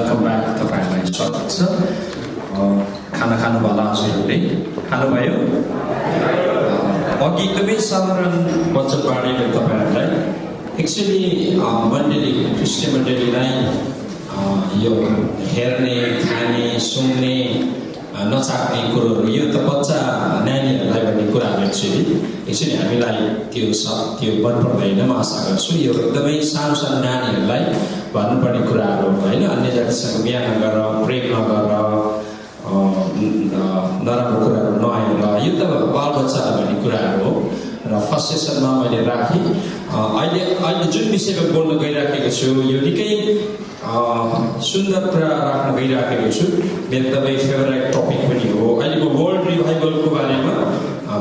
Welcome back तपाईँहरूलाई स्वागत छ। खाना खानुभयो हजुरहरूले? खानुभयो? अघि एकदमै साधारण वचन बाँडेको तपाईँहरूलाई एक्चुअली मण्डली क्रिस्चियन मण्डलीलाई यो हेर्ने, खाने, सुन्ने, नचाक्ने कुरोहरू यो त बच्चा नानीहरूलाई भन्ने कुराहरू एक्चुअली हामीलाई त्यो मन पर्दैन। म आशा गर्छु यो एकदमै सानो सानो नानीहरूलाई भन्नुपर्ने कुराहरू होइन। अन्य जातिसँग बिहा नगर, प्रेम नगर, नराम्रो कुराहरू नआएर यो त बालबच्चा भन्ने कुराहरू हो। र फर्स्ट सेसनमा मैले राखेँ। अहिले जुन विषयमा बोल्न गइराखेको छु यो निकै सुन्दर कुरा राख्न गइराखेको छु। मेरो एकदमै फेभरेट टपिक पनि हो। अहिले म वर्ल्ड रिभाइभलको बारेमा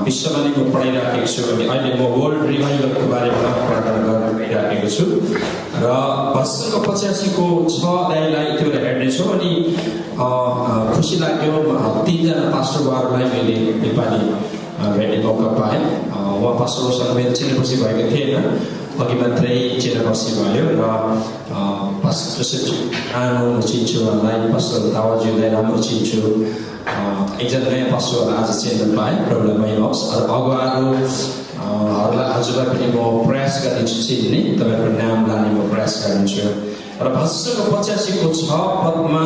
विश्वमा नै म पढाइराखेको छु अनि अहिले म वर्ल्ड रिभाइभलको बारेमा प्रकट गर्न गइराखेको छु। र भजनको 85को 6 अध्यायलाई त्यो हेर्नेछौँ अनि खुसी लाग्यो 3 जना पास्टरहरूलाई मैले नेपाली भेट्ने मौका पाएँ। उहाँ पास्टरसँग मेरो चिनेपछि भएको थिएन, अघि मात्रै चिनेपछि भयो। र पास्टर आनो चिन्छु उहाँलाई, पास्टर दावाजीलाई राम्रो चिन्छु। एकजना नयाँ पास्टरहरू आज चिन्न पाएँ, प्रब्लम होस्। अरूहरूलाई हजुरलाई पनि म प्रयास गर्नेछु चिन्ने, तपाईँहरूको नाम लाने म प्रयास गर्नेछु। र भजनको 85को 6 पदमा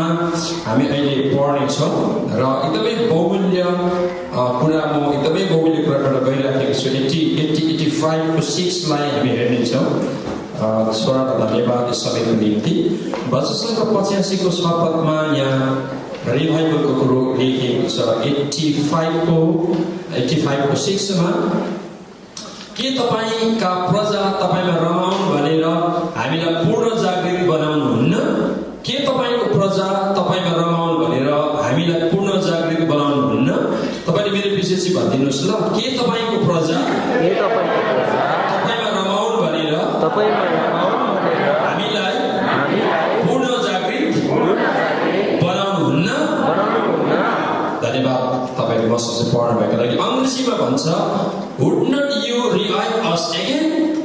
हामी अहिले पढ्नेछौँ र एकदमै बहुमूल्य कुरा म एकदमै बहुमूल्य कुरा गर्न गइराखेको छु। 85को 6लाई हामी हेर्नेछौँ। छोराको धन्यवाद सबैको निम्ति। भजनको 85को 6 पदमा यहाँ रिभाइभलको कुरो लेखिएको छ। 85को 6मा के तपाईँका प्रजा तपाईँमा रमाउन् भनेर हामीलाई पूर्ण जागृत बनाउनुहुन्न? के तपाईँको प्रजा तपाईँमा रमाउन् भनेर हामीलाई पूर्ण जागृत बनाउनुहुन्न? तपाईँले मेरो विशेष भनिदिनुहोस् ल। के तपाईँको प्रजा तपाईँमा रमाउन् भनेर हामीलाई पूर्ण जागृत बनाउनुहुन्न? धन्यवाद तपाईँले मसँग पढ्नु भएको लागि। अङ्ग्रेजीमा भन्छ Would not you revive us again,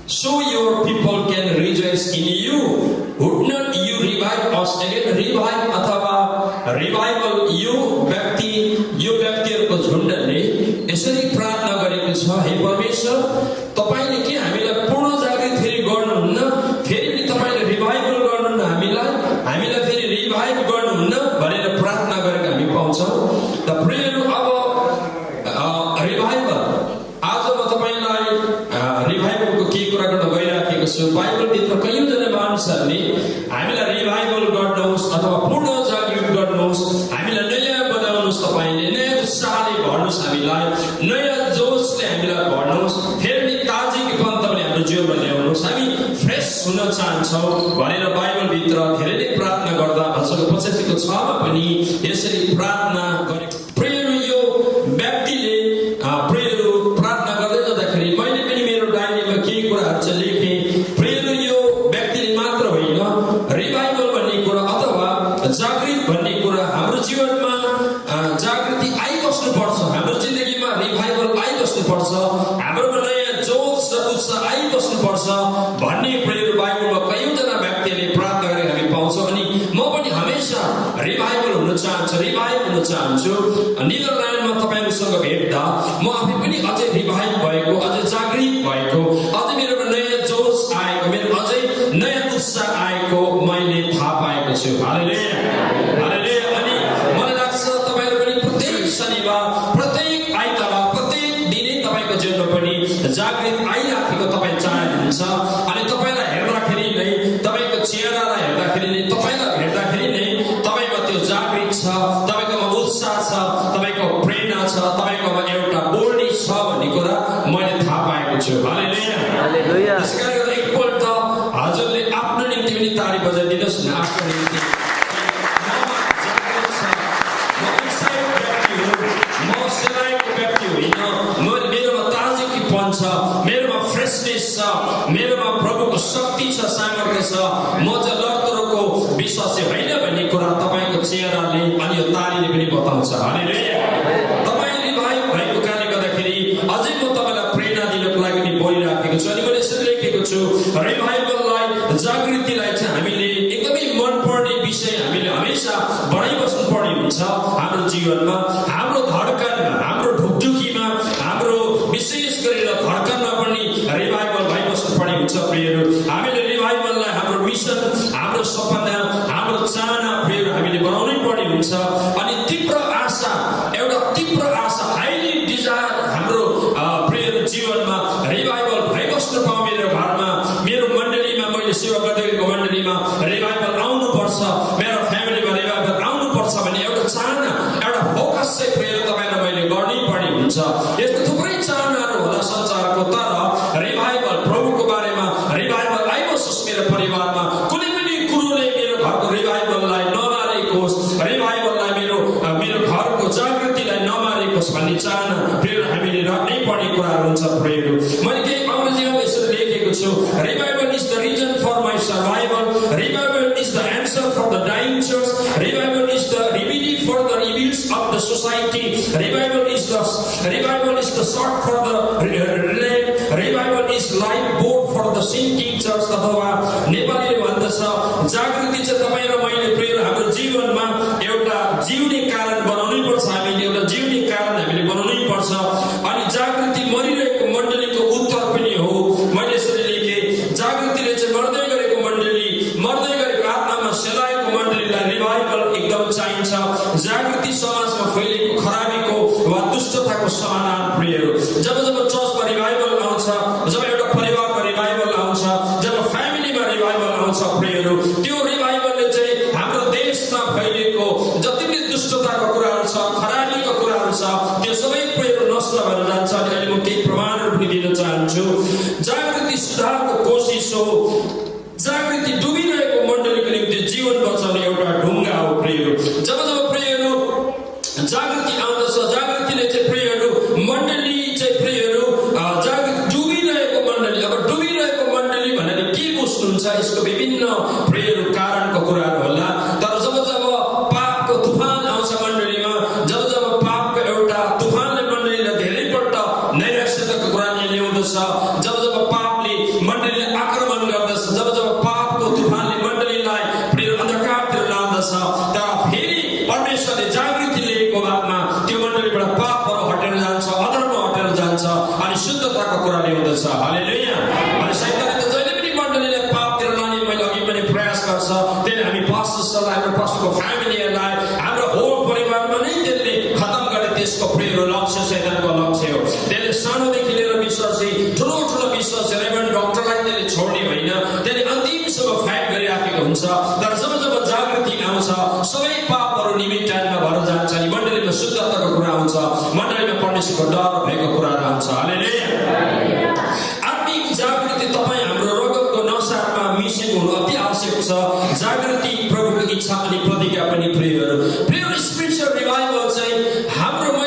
so your people can rejoice in you? Would not you revive us again? Revive अथवा revival यो व्यक्तिहरूको झुन्डले यसरी प्रार्थना गरेको छ, हे परमेश्वर तपाईले के हामीलाई पूर्ण जागृत फेरि गर्नुहुन्न? फेरि पनि तपाईले रिभाइभल गर्नुहुन्न हामीलाई फेरि रिभाइभ गर्नुहुन्न भनेर प्रार्थना गरेको हामी पाउँछौँ। त प्रियहरू अब रिभाइभल आज म तपाईलाई रिभाइभलको के कुरा गर्न गइराखेको छु। बाइबलभित्र कयौँजना मानिसहरूले हामीलाई रिभाइभल गर्नुहोस् अथवा पूर्ण जागृत गर्नुहोस्, हामीलाई नयाँ बनाउनुहोस्, तपाईँले नयाँ उत्साहले भर्नुहोस्, हामीलाई नयाँ जोसले हामीलाई भर्नुहोस्, फेरि ताजगीपन तपाईँले हाम्रो जीवनमा ल्याउनुहोस्, हामी फ्रेस हुन चाहन्छौँ भनेर बाइबलभित्र धेरै नै प्रार्थना गर्दा भजनको 85को 6मा पनि यसरी प्रार्थना गरेको। प्रियहरू यो व्यक्तिले प्रियहरू प्रार्थना गर्दै जाँदाखेरि मैले पनि मेरो डायरीमा केही कुराहरू चाहिँ लेखेँ। प्रियहरू यो व्यक्तिले मात्र होइन, रिभाइभल भन्ने कुरा अथवा जागृत भन्ने कुरा हाम्रो जीवनमा जागृति आइबस्नुपर्छ, हाम्रो जिन्दगीमा रिभाइभल आइबस्नुपर्छ, हाम्रोमा नयाँ जोस र उत्साह आइबस्नुपर्छ भन्ने प्रियहरू बाइबलमा कयौँजना व्यक्तिहरूले प्रार्थना गरेको हामी पाउँछौँ। अनि म पनि हमेसा रिभाइभल हुन चाहन्छु, रिभाइभ हुन चाहन्छु। निदरल्यान्डमा तपाईँहरूसँग भेट्दा म आफै पनि अझै रिभाइभ भएको, अझै जागृत भएको, अझै मेरोमा नयाँ जोस आएको, मेरो अझै नयाँ उत्साह आएको मैले थाहा पाएको छु। हालेलुया, हालेलुया। अनि मलाई लाग्छ तपाईँहरू पनि प्रत्येक शनिबार, प्रत्येक आइतबार, प्रत्येक दिनै तपाईँको जीवनमा पनि जागृत आइराखेको तपाईँ चाहनुहुन्छ। अनि तपाईँलाई हेर्दाखेरि नै, तपाईँको चेहरालाई हेर्दाखेरि नै, तपाईँलाई हेर्दाखेरि नै तपाईँमा त्यो जागृत छ, तपाईँकोमा उत्साह छ, तपाईँको प्रेरणा छ, तपाईँकोमा एउटा बोल्डनेस छ भन्ने कुरा मैले थाहा पाएको छु। हालेलुया, हालेलुया। त्यसकारण एकपल्ट हजुरले आफ्नो निम्ति पनि ताली बजाइदिनुहोस् न। आफ्नो निम्ति म सेलाएको व्यक्ति होइन, मेरोमा ताजगीपन छ, मेरोमा फ्रेसनेस छ, मेरोमा प्रभुको शक्ति छ, सामर्थ्य छ, म चाहिँ लडतरको विश्वासी होइन भन्ने कुरा तपाईँको चेहराले अनि यो तालीले पनि बताउँछ। हालेलुया। तपाईँ रिभाइभ भएको कारणले गर्दाखेरि अझै म तपाईँलाई प्रेरणा दिनको लागि पनि बोलिराखेको छु। अनि मैले यसरी लेखेको छु, रिभाइभललाई, जागृतिलाई चाहिँ हामीले एकदमै मनपर्ने विषय जीवनमा, हाम्रो धड्कनमा, हाम्रो ढुकढुकीमा, हाम्रो विशेष गरेर धड्कनमा पनि रिभाइभल भइबस्नुपर्ने हुन्छ प्रियहरू। हामीले रिभाइभललाई हाम्रो मिसन, हाम्रो सपना, हाम्रो चाहना प्रियहरू हामीले बनाउनै पर्ने हुन्छ। अनि तीव्र आशा, एउटा तीव्र आशा, हाइली डिजायर हाम्रो प्रियहरू जीवनमा रिभाइभल भइबस्नु पाऊँ। मेरो घरमा, मेरो मण्डलीमा, मैले सेवा गर्दै गरेको मण्डलीमा रिभाइभल आउनुपर्छ, मेरो फ्यामिलीमा रिभाइभल आउनुपर्छ भन्ने एउटा चाहना, एउटा फोकस चाहिँ प्रियहरू तपाईँलाई मैले गर्नै पर्ने हुन्छ। यस्तो थुप्रै चाहनाहरू होला संसारको, तर रिभाइभल, प्रभुको बारेमा रिभाइभल आइबस्योस् मेरो परिवारमा, कुनै पनि कुरोले मेरो घरको रिभाइभललाई नमारेको होस्, रिभाइभललाई मेरो घरको जागृतिलाई नमारेको होस् भन्ने चाहना प्रियहरू हामीले राख्नै पर्ने कुराहरू हुन्छ प्रियहरू। मैले केही अङ्ग्रेजीमा यसरी लेखेको छु, revival is the reason for my survival, revival is the answer for the dying church, revival is the remedy for the evils of the society, revival is the sort for the relay, revival is lifeboat for the sinking church. अथवा नेपालीले भन्दछ जागृति चाहिँ तपाईँ र मैले प्रिय हाम्रो जीवनमा एउटा जिउने कारण बनाउनै पर्छ। हामीले एउटा जिउने कारण हामीले बनाउनै पर्छ। अनि जागृति मरिरहेको मण्डलीको उत्तर पनि हो। मैले यसरी लेखेँ, जागृतिले चाहिँ मर्दै गरेको मण्डली, मर्दै गरेको आत्मामा सेलाएको मण्डलीलाई रिभाइभल एकदम चाहिन्छ। जागृति समाजमा फैलिएको खराबीको वा दुष्टताको समाधान प्रियहरू। जब चर्चमा रिभाइभल आउँछ, जब एउटा परिवारमा रिभाइभल आउँछ, जब फ्यामिलीमा रिभाइभल आउँछ प्रियहरू, त्यो रिभाइभलले चाहिँ हाम्रो देशमा फैलिएको जति पनि दुष्टताको कुराहरू छ, खराबीको कुराहरू छ, त्यो सबै प्रियहरू नष्ट भएर जान्छ। अनि अहिले म केही प्रमाणहरू पनि दिन चाहन्छु। जागृति सुधारको कोसिस हो। जागृति डुबिरहेको मण्डलीको निम्ति जीवन बचाउने एउटा ढुङ्गा हो प्रियहरू। जब प्रियहरू जागृति आउँदछ, जागृतिले चाहिँ प्रियहरू मण्डली चाहिँ प्रियहरू जागृति डुबिरहेको मण्डली, अब डुबिरहेको मण्डली भनेर के बुझ्नुहुन्छ? यसको विभिन्न प्रियहरू कारणको कुराहरू होला। तर जब पापको तुफान आउँछ मण्डलीमा, जब पापको एउटा तुफानले मण्डलीलाई धेरैपल्ट नैराश्यताको कुरा ल्याउँदछ, जब पापले मण्डलीलाई आक्रमण गर्दछ, जब पापको तुफानले मण्डलीलाई प्रिय अन्धकारतिर लाँदछ, तर फेरि परमेश्वरले जागृति ल्याएको बादमा त्यो मण्डलीबाट पापहरू हटेर जान्छ, अधर्म हटेर जान्छ अनि शुद्धताको कुरा ल्याउँदछ। हालेलुया। अनि शैतानले त जहिले पनि मण्डलीलाई पापतिर लाने मैले अघि पनि प्रयास गर्छ। त्यसले हामी पास्टरलाई, हाम्रो पास्टरको फ्यामिलीहरूलाई, हाम्रो होल परिवारमा नै त्यसले खतम गर्ने त्यसको प्रियहरू लक्ष्य शैतानको लक्ष्य हो। त्यसले सानोदेखि लिएर विश्वासी, ठुलो विश्वासी रेभरेन्ड डक्टरलाई त्यसले छोड्ने होइन, त्यसले अन्तिमसम्म फाइट गरिराखेको हुन्छ। तर जब जागृति आउँछ, सबै पापहरू निमिट्टानमा भएर जान्छ अनि मण्डलीमा शुद्धताको कुरा आउँछ, मण्डलीमा परमेश्वरको डर भएको कुराहरू आउँछ। हालेलुया। आत्मिक जागृति तपाईँ हाम्रो रगतको नसारमा मिसेको हुनु अति आवश्यक छ। जागृति प्रभुको इच्छा अनि प्रतिज्ञा पनि प्रियहरू। स्पिरिचुअल रिभाइभल चाहिँ हाम्रो, म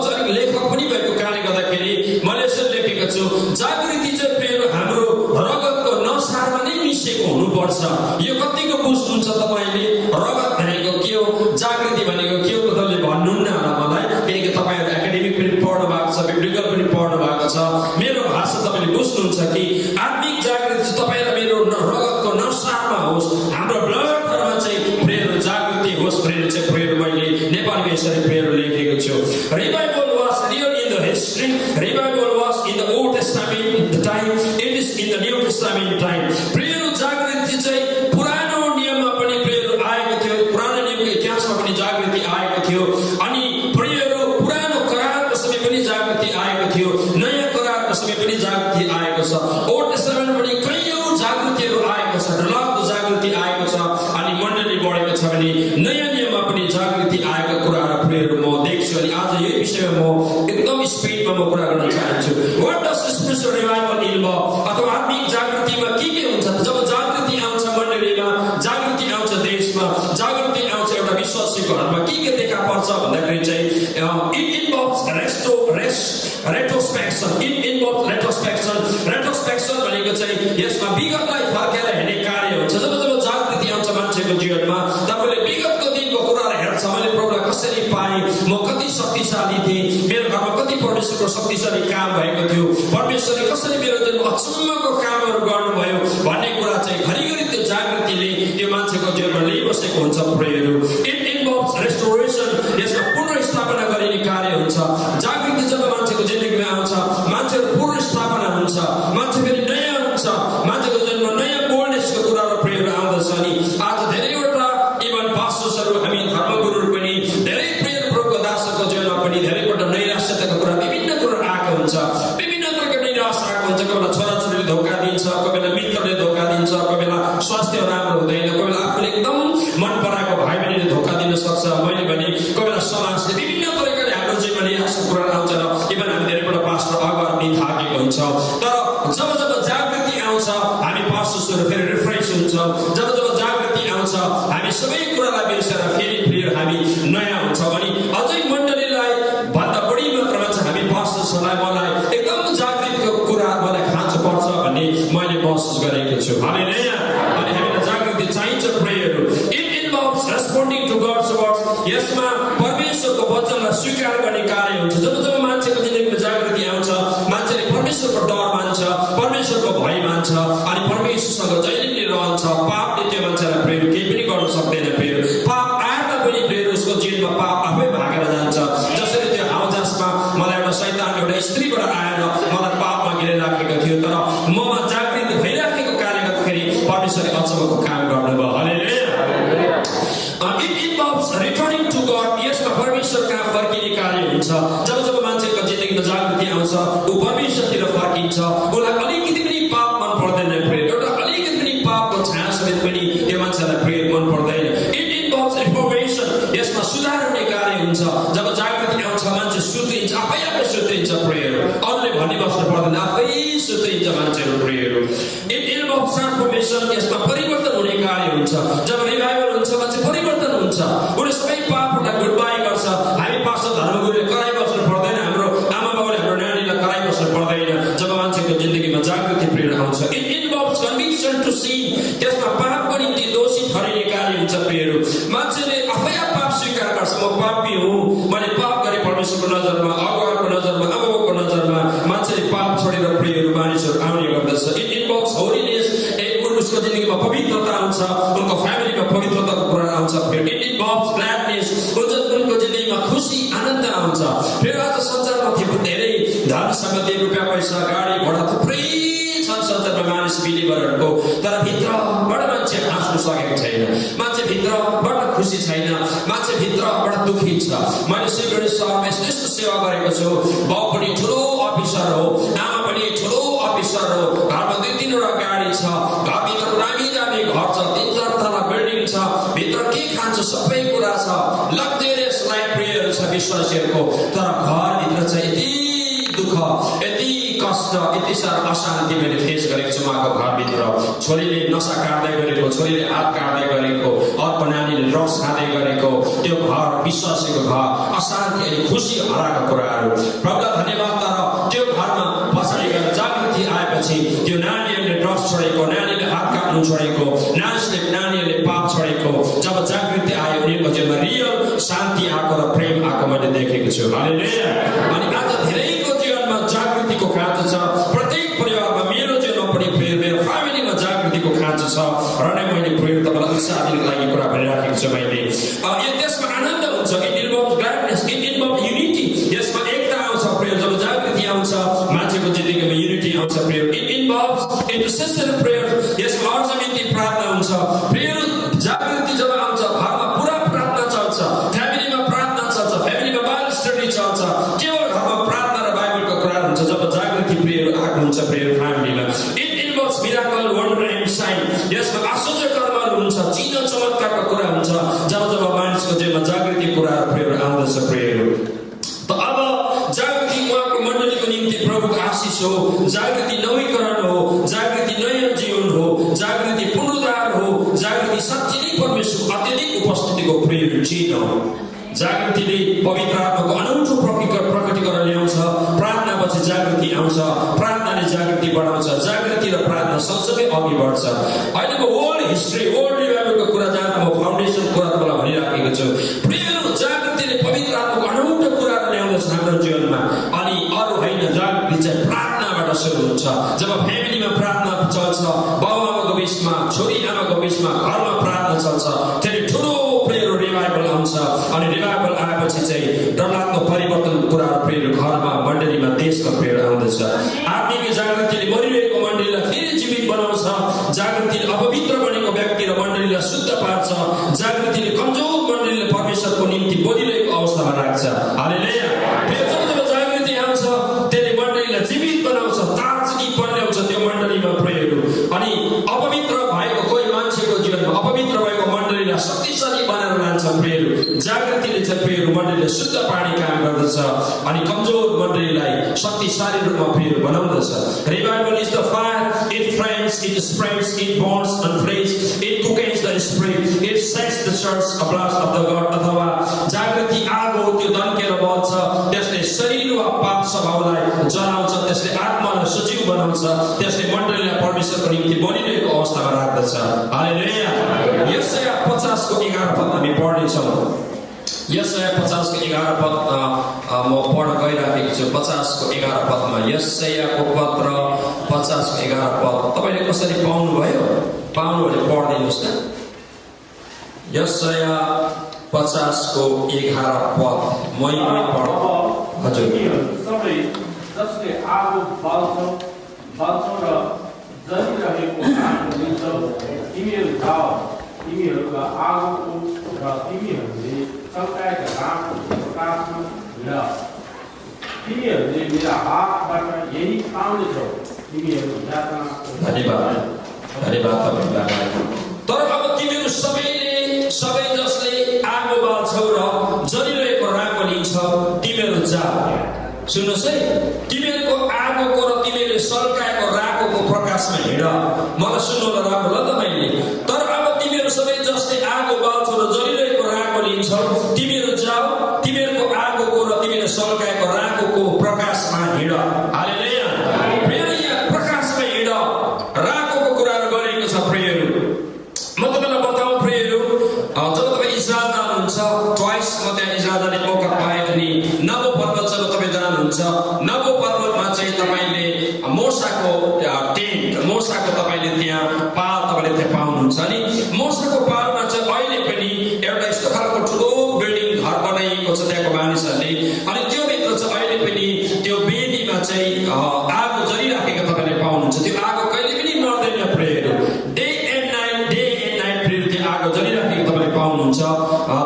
चाहिँ अलिक लेखक पनि भएको कारणले गर्दाखेरि मैले यसरी लेखेको छु, जागृति चाहिँ प्रियहरू हाम्रो रगतको नसारमा नै मिसेको हुनुपर्छ। यो कतिको बुझ्नुहुन्छ तपाईँले? रगत भनेको के हो, जागृति भनेको के हो तपाईँले भन्नुहुन्न होला मलाई, किनकि तपाईँहरू एकाडेमिक पनि पढ्नु भएको छ, बिब्लिकल पनि पढ्नु भएको छ। मेरो भाषा तपाईँले बुझ्नुहुन्छ कि आत्मिक जागृति तपाईँ र मेरो रगतको नसारमा होस्, हाम्रो ब्लडमा चाहिँ प्रेयर जागृति होस् भनेर चाहिँ प्रेयर मैले नेपालीमा यसरी प्रेयर लेखेको छु। Revival was real in the history, revival was in the old testament time, it is in the new testament time. Prayer जागृति चाहिँ पुरानो नियममा पनि प्रेयर आएको थियो, पुरानो नियमको इतिहासमा पनि जागृति आएको थियो। अनि प्रेयर पुरानो करारको समय पनि जागृति आएको थियो, नयाँ करारको समय पनि जागृति आएको छ। ओल्ड टेस्टामेन्ट पनि कैयौँ जागृतिहरू आएको छ, डरलाग्दो जागृति आएको छ अनि मण्डली बढेको छ भने नयाँ नियममा पनि जागृति आएको कुराहरू प्रेयर म देख्छु। अनि आज यही विषयमा म एकदम स्पिडमा म कुरा गर्न चाहन्छु। What does spiritual revival involve? अथवा आत्मिक जागृतिमा के हुन्छ? जब जागृति आउँछ मण्डलीमा, जागृति आउँछ देशमा, जागृति आउँछ एउटा विश्वासीको घरमा, के देखा पर्छ भन्दाखेरि चाहिँ इट इन्भल्भ्स रेट्रोस्पेक्सन। रेट्रोस्पेक्सन भनेको चाहिँ यसमा विगतलाई फर्केर हेर्ने कार्य हुन्छ। जब जागृति आउँछ मान्छेको जीवनमा, तपाईँले विगतको दिनको कुराहरू हेर्छ। मैले प्रभुलाई कसरी पाएँ, म कति शक्तिशाली थिएँ, मेरो घरमा कति परमेश्वरको शक्तिशाली काम भएको थियो, परमेश्वरले कसरी मेरो जुन अचम्मको कामहरू गर्नुभयो भन्ने कुरा चाहिँ घरिघरि त्यो जागृतिले त्यो मान्छेको जीवनमा ल्याइबसेको हुन्छ प्रेयरहरू। It involves restoration. यसमा जागृति जब मान्छेको जिन्दगीमा आउँछ मान्छेको पुनर्स्थापना हुन्छ मान्छे फेरि नयाँ हुन्छ मान्छेको जन्म नयाँ बोल्डनेसको कुराहरू प्रेयर आउँदछ अनि आज धेरैवटा इभन पास्टर्सहरू हामी धर्मगुरुहरू पनि धेरै प्रेयर प्रभुको दासहरूको जीवनमा पनि धेरैपल्ट नैराश्यताको कुरा विभिन्न कुरा आएको हुन्छ विभिन्न प्रकारको निराश आएको हुन्छ कोही बेला छोराछोरीले धोका दिन्छ कोही बेला मित्रले धोका दिन्छ कोही बेला स्वास्थ्य राम्रो हुँदैन कोही बेला आफूले एकदम मन पराएको भाइ बहिनीले धोका दिन सक्छ मैले भने कोही बेला समाजले विभिन्न प्रकारले हाम्रो जीवनमा निराशको कुरा आउँछ र इभन हामी धेरैपल्ट पास्टर अगाडि पनि थाकेको हुन्छ तर जब जब जागृति आउँछ हामी पास्टर्सहरू फेरि रिफ्रेस हुन्छौँ जब जब जागृति आउँछ हामी सबै कुरालाई बिर्सेर फेरि हामी नयाँ हुन्छौँ अनि अझै मण्डलीलाई भन्दा बढी मात्रामा चाहिँ हामी पास्टर्सहरूलाई मलाई एकदम जागृतिको कुरा मलाई खाँचो पर्छ भन्ने मैले महसुस गरेको छु हालेलुया अनि हामीलाई जागृति चाहिन्छ प्रेयरहरू it involves responding to God's words यसमा परमेश्वरको वचनलाई स्वीकार गर्ने कार्य हुन्छ जब जब मान्छेको जिन्दगीमा जागृति आउँछ मान्छेले परमेश्वरको डर मान्छ परमेश्वरको भय मान्छ अनि परमेश्वरसँग जहिले पनि रहन्छ पापले त्यो मान्छेलाई प्रेर केही पनि गर्न सक्दैन प्रेर पाप आएर पनि प्रेर उसको जीवनमा पाप आफै भागेर जान्छ जसरी त्यो हावाजहाजमा मलाई एउटा शैतान एउटा स्त्रीबाट आएर मलाई पापमा गिराइराखेको थियो तर ममा जागृति भइराखेको कारणले गर्दाखेरि परमेश्वरले अचम्मको काम गर्नुभयो hallelujah it involves returning to God यसमा परमेश्वर कहाँ फर्किने कार्य हुन्छ जब जब मान्छेको जिन्दगीमा जागृति आउँछ ऊ परमेश्वरतिर फर्किन्छ उसलाई अलिकति पनि पाप मन पर्दैन प्रेर एउटा अलिकति पनि पापको छाया समेत पनि त्यो मान्छेलाई प्रेर मन पर्दैन इट इन्भल्भ्स रिफर्मेसन यसमा सुधार हुने कार्य हुन्छ जब जागृति आउँछ मान्छे सुत्रिन्छ आफै सुत्रिन्छ प्रेयर अरूले भनि बस्नु पर्दैन आफै सुत्रिन्छ मान्छेहरू प्रेयरहरू इट इन्भल्भ्स ट्रान्सफर्मेसन यसमा परिवर्तन हुने कार्य हुन्छ जब रिभाइभल हुन्छ मान्छे परिवर्तन हुन्छ उनीहरू सबै पापहरूलाई गुड बाई गर्छ हामी पास्टर धर्मगुरुले कराइबस्नु पर्दैन हाम्रो आमा बाबुले हाम्रो नानीलाई कराइबस्नु पर्दैन जब मान्छेको जिन्दगीमा जागृति प्रेयर आउँछ it involves conviction to sin त्यसमा पापको निम्ति दोषी ठहरिने कार्य हुन्छ प्रेयरहरू मान्छेले आफै पाप स्वीकार गर्छ म पापी हुँ मैले पाप गरेँ परमेश्वरको नजरमा अगुवाको नजरमा आमाबाबुको नजरमा मान्छेले पाप छोडेर प्रेयरहरू मानिसहरू आउने गर्दछ इट इन्भल्भ्स होलिनेस उसको जिन्दगीमा पवित्रता आउँछ उनको फ्यामिलीमा पवित्रताको कुरा आउँछ इट इन्भल्भ्स ग्ल्याडनेस उनको जिन्दगीमा खुसी आनन्द आउँछ फेरि आज संसारमा धेरै धन सम्पत्ति रुपियाँ पैसा गाडी घोडा थुप्रै छन् संसारमा मानिस बिलिभरहरूको तर भित्रबाट मान्छे हाँस्नु सकेको छैन मान्छे भित्रबाट खुसी छैन मान्छे भित्रबाट दुखी छ मैले सिलगढी सहरमा यस्तो सेवा गरेको छु बाउ पनि ठुलो अफिसर हो आमा पनि ठुलो अफिसर हो घरमा 2-3 गाडी छ घरभित्र नामी दामी घर छ 3-4 तला बिल्डिङ छ भित्र के खान्छ सबै कुरा छ लग्जरियस लाइफ प्रेयर छ विश्वासीहरूको तर घरभित्र चाहिँ यति दुःख यति कष्ट यति साह्रो अशान्ति मैले फेस गरेको छु उहाँको घरभित्र छोरीले नसा काट्दै गरेको छोरीले हात काट्दै गरेको अर्को नानीले ड्रग्स खाँदै गरेको त्यो घर विश्वासीको घर अशान्ति अनि खुसी हराएको कुराहरू प्रभुलाई धन्यवाद तर त्यो घरमा पछाडि गएर जागृति आएपछि त्यो नानीहरूले ड्रग्स छोडेको नानीले हात काट्नु छोडेको नानीहरूले पाप छोडेको जब जागृति आयो उनीहरूको जीवनमा रियल शान्ति आएको र प्रेम आएको मैले देखेको छु हालेलुया अनि आज धेरैको जीवनमा जागृतिको खाँचो छ प्रत्येक परिवारमा मेरो जीवनमा पनि मेरो फ्यामिलीमा जागृतिको खाँचो छ र नै मैले प्रेयर तपाईँलाई उत्साह दिनको लागि कुरा भनिराखेको छु मैले त्यसमा आनन्द हुन्छ it involves gladness it involves unity यसमा एकता आउँछ प्रेयर जब जागृति आउँछ मान्छेको जिन्दगीमा युनिटी आउँछ प्रेयर इट इन्भल्भ्स इन्टरसेसन प्रेयर यसमा अर्जमिन्ती प्रार्थना हुन्छ प्रेयर जागृति जब आउँछ घरमा पुरा प्रार्थना चल्छ फ्यामिलीमा प्रार्थना चल्छ फ्यामिलीमा बाइबल स्टडी चल्छ केवल घरमा प्रार्थना र बाइबलको कुरा हुन्छ जब जागृति प्रेयर आएको हुन्छ प्रेयर फ्यामिलीमा it involves miracle wonder and sign यसमा आश्चर्य कर्महरू हुन्छ चिन्ह चमत्कारको कुरा हुन्छ जब जब मानिसको जीवनमा जागृति कुराहरू प्रेयर आउँदछ प्रेयर त अब जागृति उहाँको मण्डलीको निम्ति प्रभुको आशिष हो जागृति नवीकरण हो जागृति नयाँ जीवन हो जागृति पुनरुद्धार हो जागृति साँच्चै नै परमेश्वरको अत्यधिक उपस्थितिको प्रेयर चिन्ह हो जागृतिले पवित्र आत्माको अनौठो प्रकटीकरण ल्याउँछ प्रार्थनापछि जागृति आउँछ प्रार्थनाले जागृति बढाउँछ जागृति र प्रार्थना सँगसँगै अघि बढ्छ अहिलेको वर्ल्ड हिस्ट्री वर्ल्ड रिभाइभलको कुरा जहाँ म फाउन्डेसन कुरा तपाईँलाई भनिराखेको छु प्रेयर जागृतिले पवित्र आत्माको अनौठो कुराहरू ल्याउँदछ हाम्रो जीवनमा अनि अरू होइन जागृति चाहिँ प्रार्थनाबाट सुरु हुन्छ जब फ्यामिलीमा प्रार्थना चल्छ बाउ आमाको बिचमा छोरी आमाको बिचमा घरमा प्रार्थना चल्छ त्यसले ठुलो प्रेयर रिभाइभल आउँछ अनि रिभाइभल आएपछि आएपछि चाहिँ डरलाग्दो परिवर्तन कुराहरू प्रेरहरू घरमा मण्डलीमा देशमा प्रेर आउँदछ। आत्मिक जागृतिले मरिरहेको मण्डलीलाई फेरि जीवित बनाउँछ। जागृतिले अपवित्र बनेको व्यक्ति र मण्डलीलाई शुद्ध पार्छ। जागृतिले कमजोर मण्डलीले परमेश्वरको निम्ति बोलिरहेको अवस्थामा राख्छ। हालेलुया। जब जागृति आउँछ त्यसले मण्डलीलाई जीवित बनाउँछ, ताजगी ल्याउँछ त्यो मण्डलीमा प्रेरहरू। अनि अपवित्र भएको कोही मान्छेको जीवनमा अपवित्र भएको मण्डलीलाई शक्तिशाली बनाएर लान्छ प्रेरहरू। जागृतिले चाहिँ प्रेरहरू मण्डलीलाई शुद्ध पार्ने काम गर्दछ अनि कमजोर मण्डलीलाई शक्तिशाली रूपमा प्रेरहरू बनाउँदछ। Revival is the fire, it frames, it spreads, it burns and flames, it quickens the spirit, it sets the church ablaze of the God। अथवा जागृति आगो त्यो दन्केर बल्छ, त्यसले शरीर वा पाप स्वभावलाई जलाउँछ, त्यसले आत्मालाई सजीव बनाउँछ, त्यसले मण्डलीलाई परमेश्वरको निम्ति बोलिरहेको अवस्थामा राख्दछ। हालेलुया। यशाया 50 को 11 पद हामी पढ्नेछौँ। यशाया 50 को 11 पद म पढ्न गइराखेको छु। 50 को 11 पदमा यशायाको पत्र 50 को 11 पद तपाईले कसरी पाउनुभयो? पाउनु भने पढ्दिनुस् न। यशाया 50 को 11 पद मै पढ। हजुर। सबै जसले आगो बाल्छ र जलिरहेको आगो लिन्छ, तिमीहरू जाऊ, तिमीहरूका आगोको र तिमीहरूले चल्काएका रातको प्रकाशमा हिँड। तिमीहरूले मेरा हातबाट यही पाउनेछौ, तिमीहरू यातना। धन्यवाद तपाईँलाई। तर अब तिमीहरू सबै जसले आगो बाल्छौ र जलिरहेको रागो लिन्छौ, तिमीहरू जा। सुन्नुहोस् है, तिमीहरूको आगोको र तिमीहरूले सल्काएको रागोको प्रकाशमा हिँड। मलाई सुन्नु र राम्रो ल तपाईँले। तर अब तिमीहरू सबै जसले आगो बाल्छौ र जलिरहेको रागो लिन्छौ, तिमीहरू जाऊ, तिमीहरूको आगोको र तिमीले सल्काएको रागोको प्रकाशमा हिँड। हालेलुया। प्रियहरू, यहाँ प्रकाशमा हिँड, रागोको कुराहरू गरेको छ प्रियहरू। म तपाईँलाई बताउँ प्रियहरू, जब तपाईँ इजरायल जानुहुन्छ, ट्वाइस म त्यहाँ इजरायल जाने मौका पाएँ अनि नबो पर्वत जब तपाईँ जानुहुन्छ, नबो पर्वतमा चाहिँ तपाईँले मोसाको तपाईँले त्यहाँ पाल तपाईँले त्यहाँ पाउनुहुन्छ। अनि मोसाको पालमा चाहिँ अहिले पनि एउटा यस्तो खालको ठुलो बिल्डिङ घर बनाइएको छ त्यहाँको मानिसहरूले। अनि त्यो भित्र चाहिँ अहिले पनि त्यो वेदीमा चाहिँ आगो जलिराखेको तपाईँले पाउनुहुन्छ। त्यो आगो कहिले पनि मर्दैन प्रियहरू। डे एन्ड नाइट प्रियहरू त्यो आगो जलिराखेको तपाईँले पाउनुहुन्छ।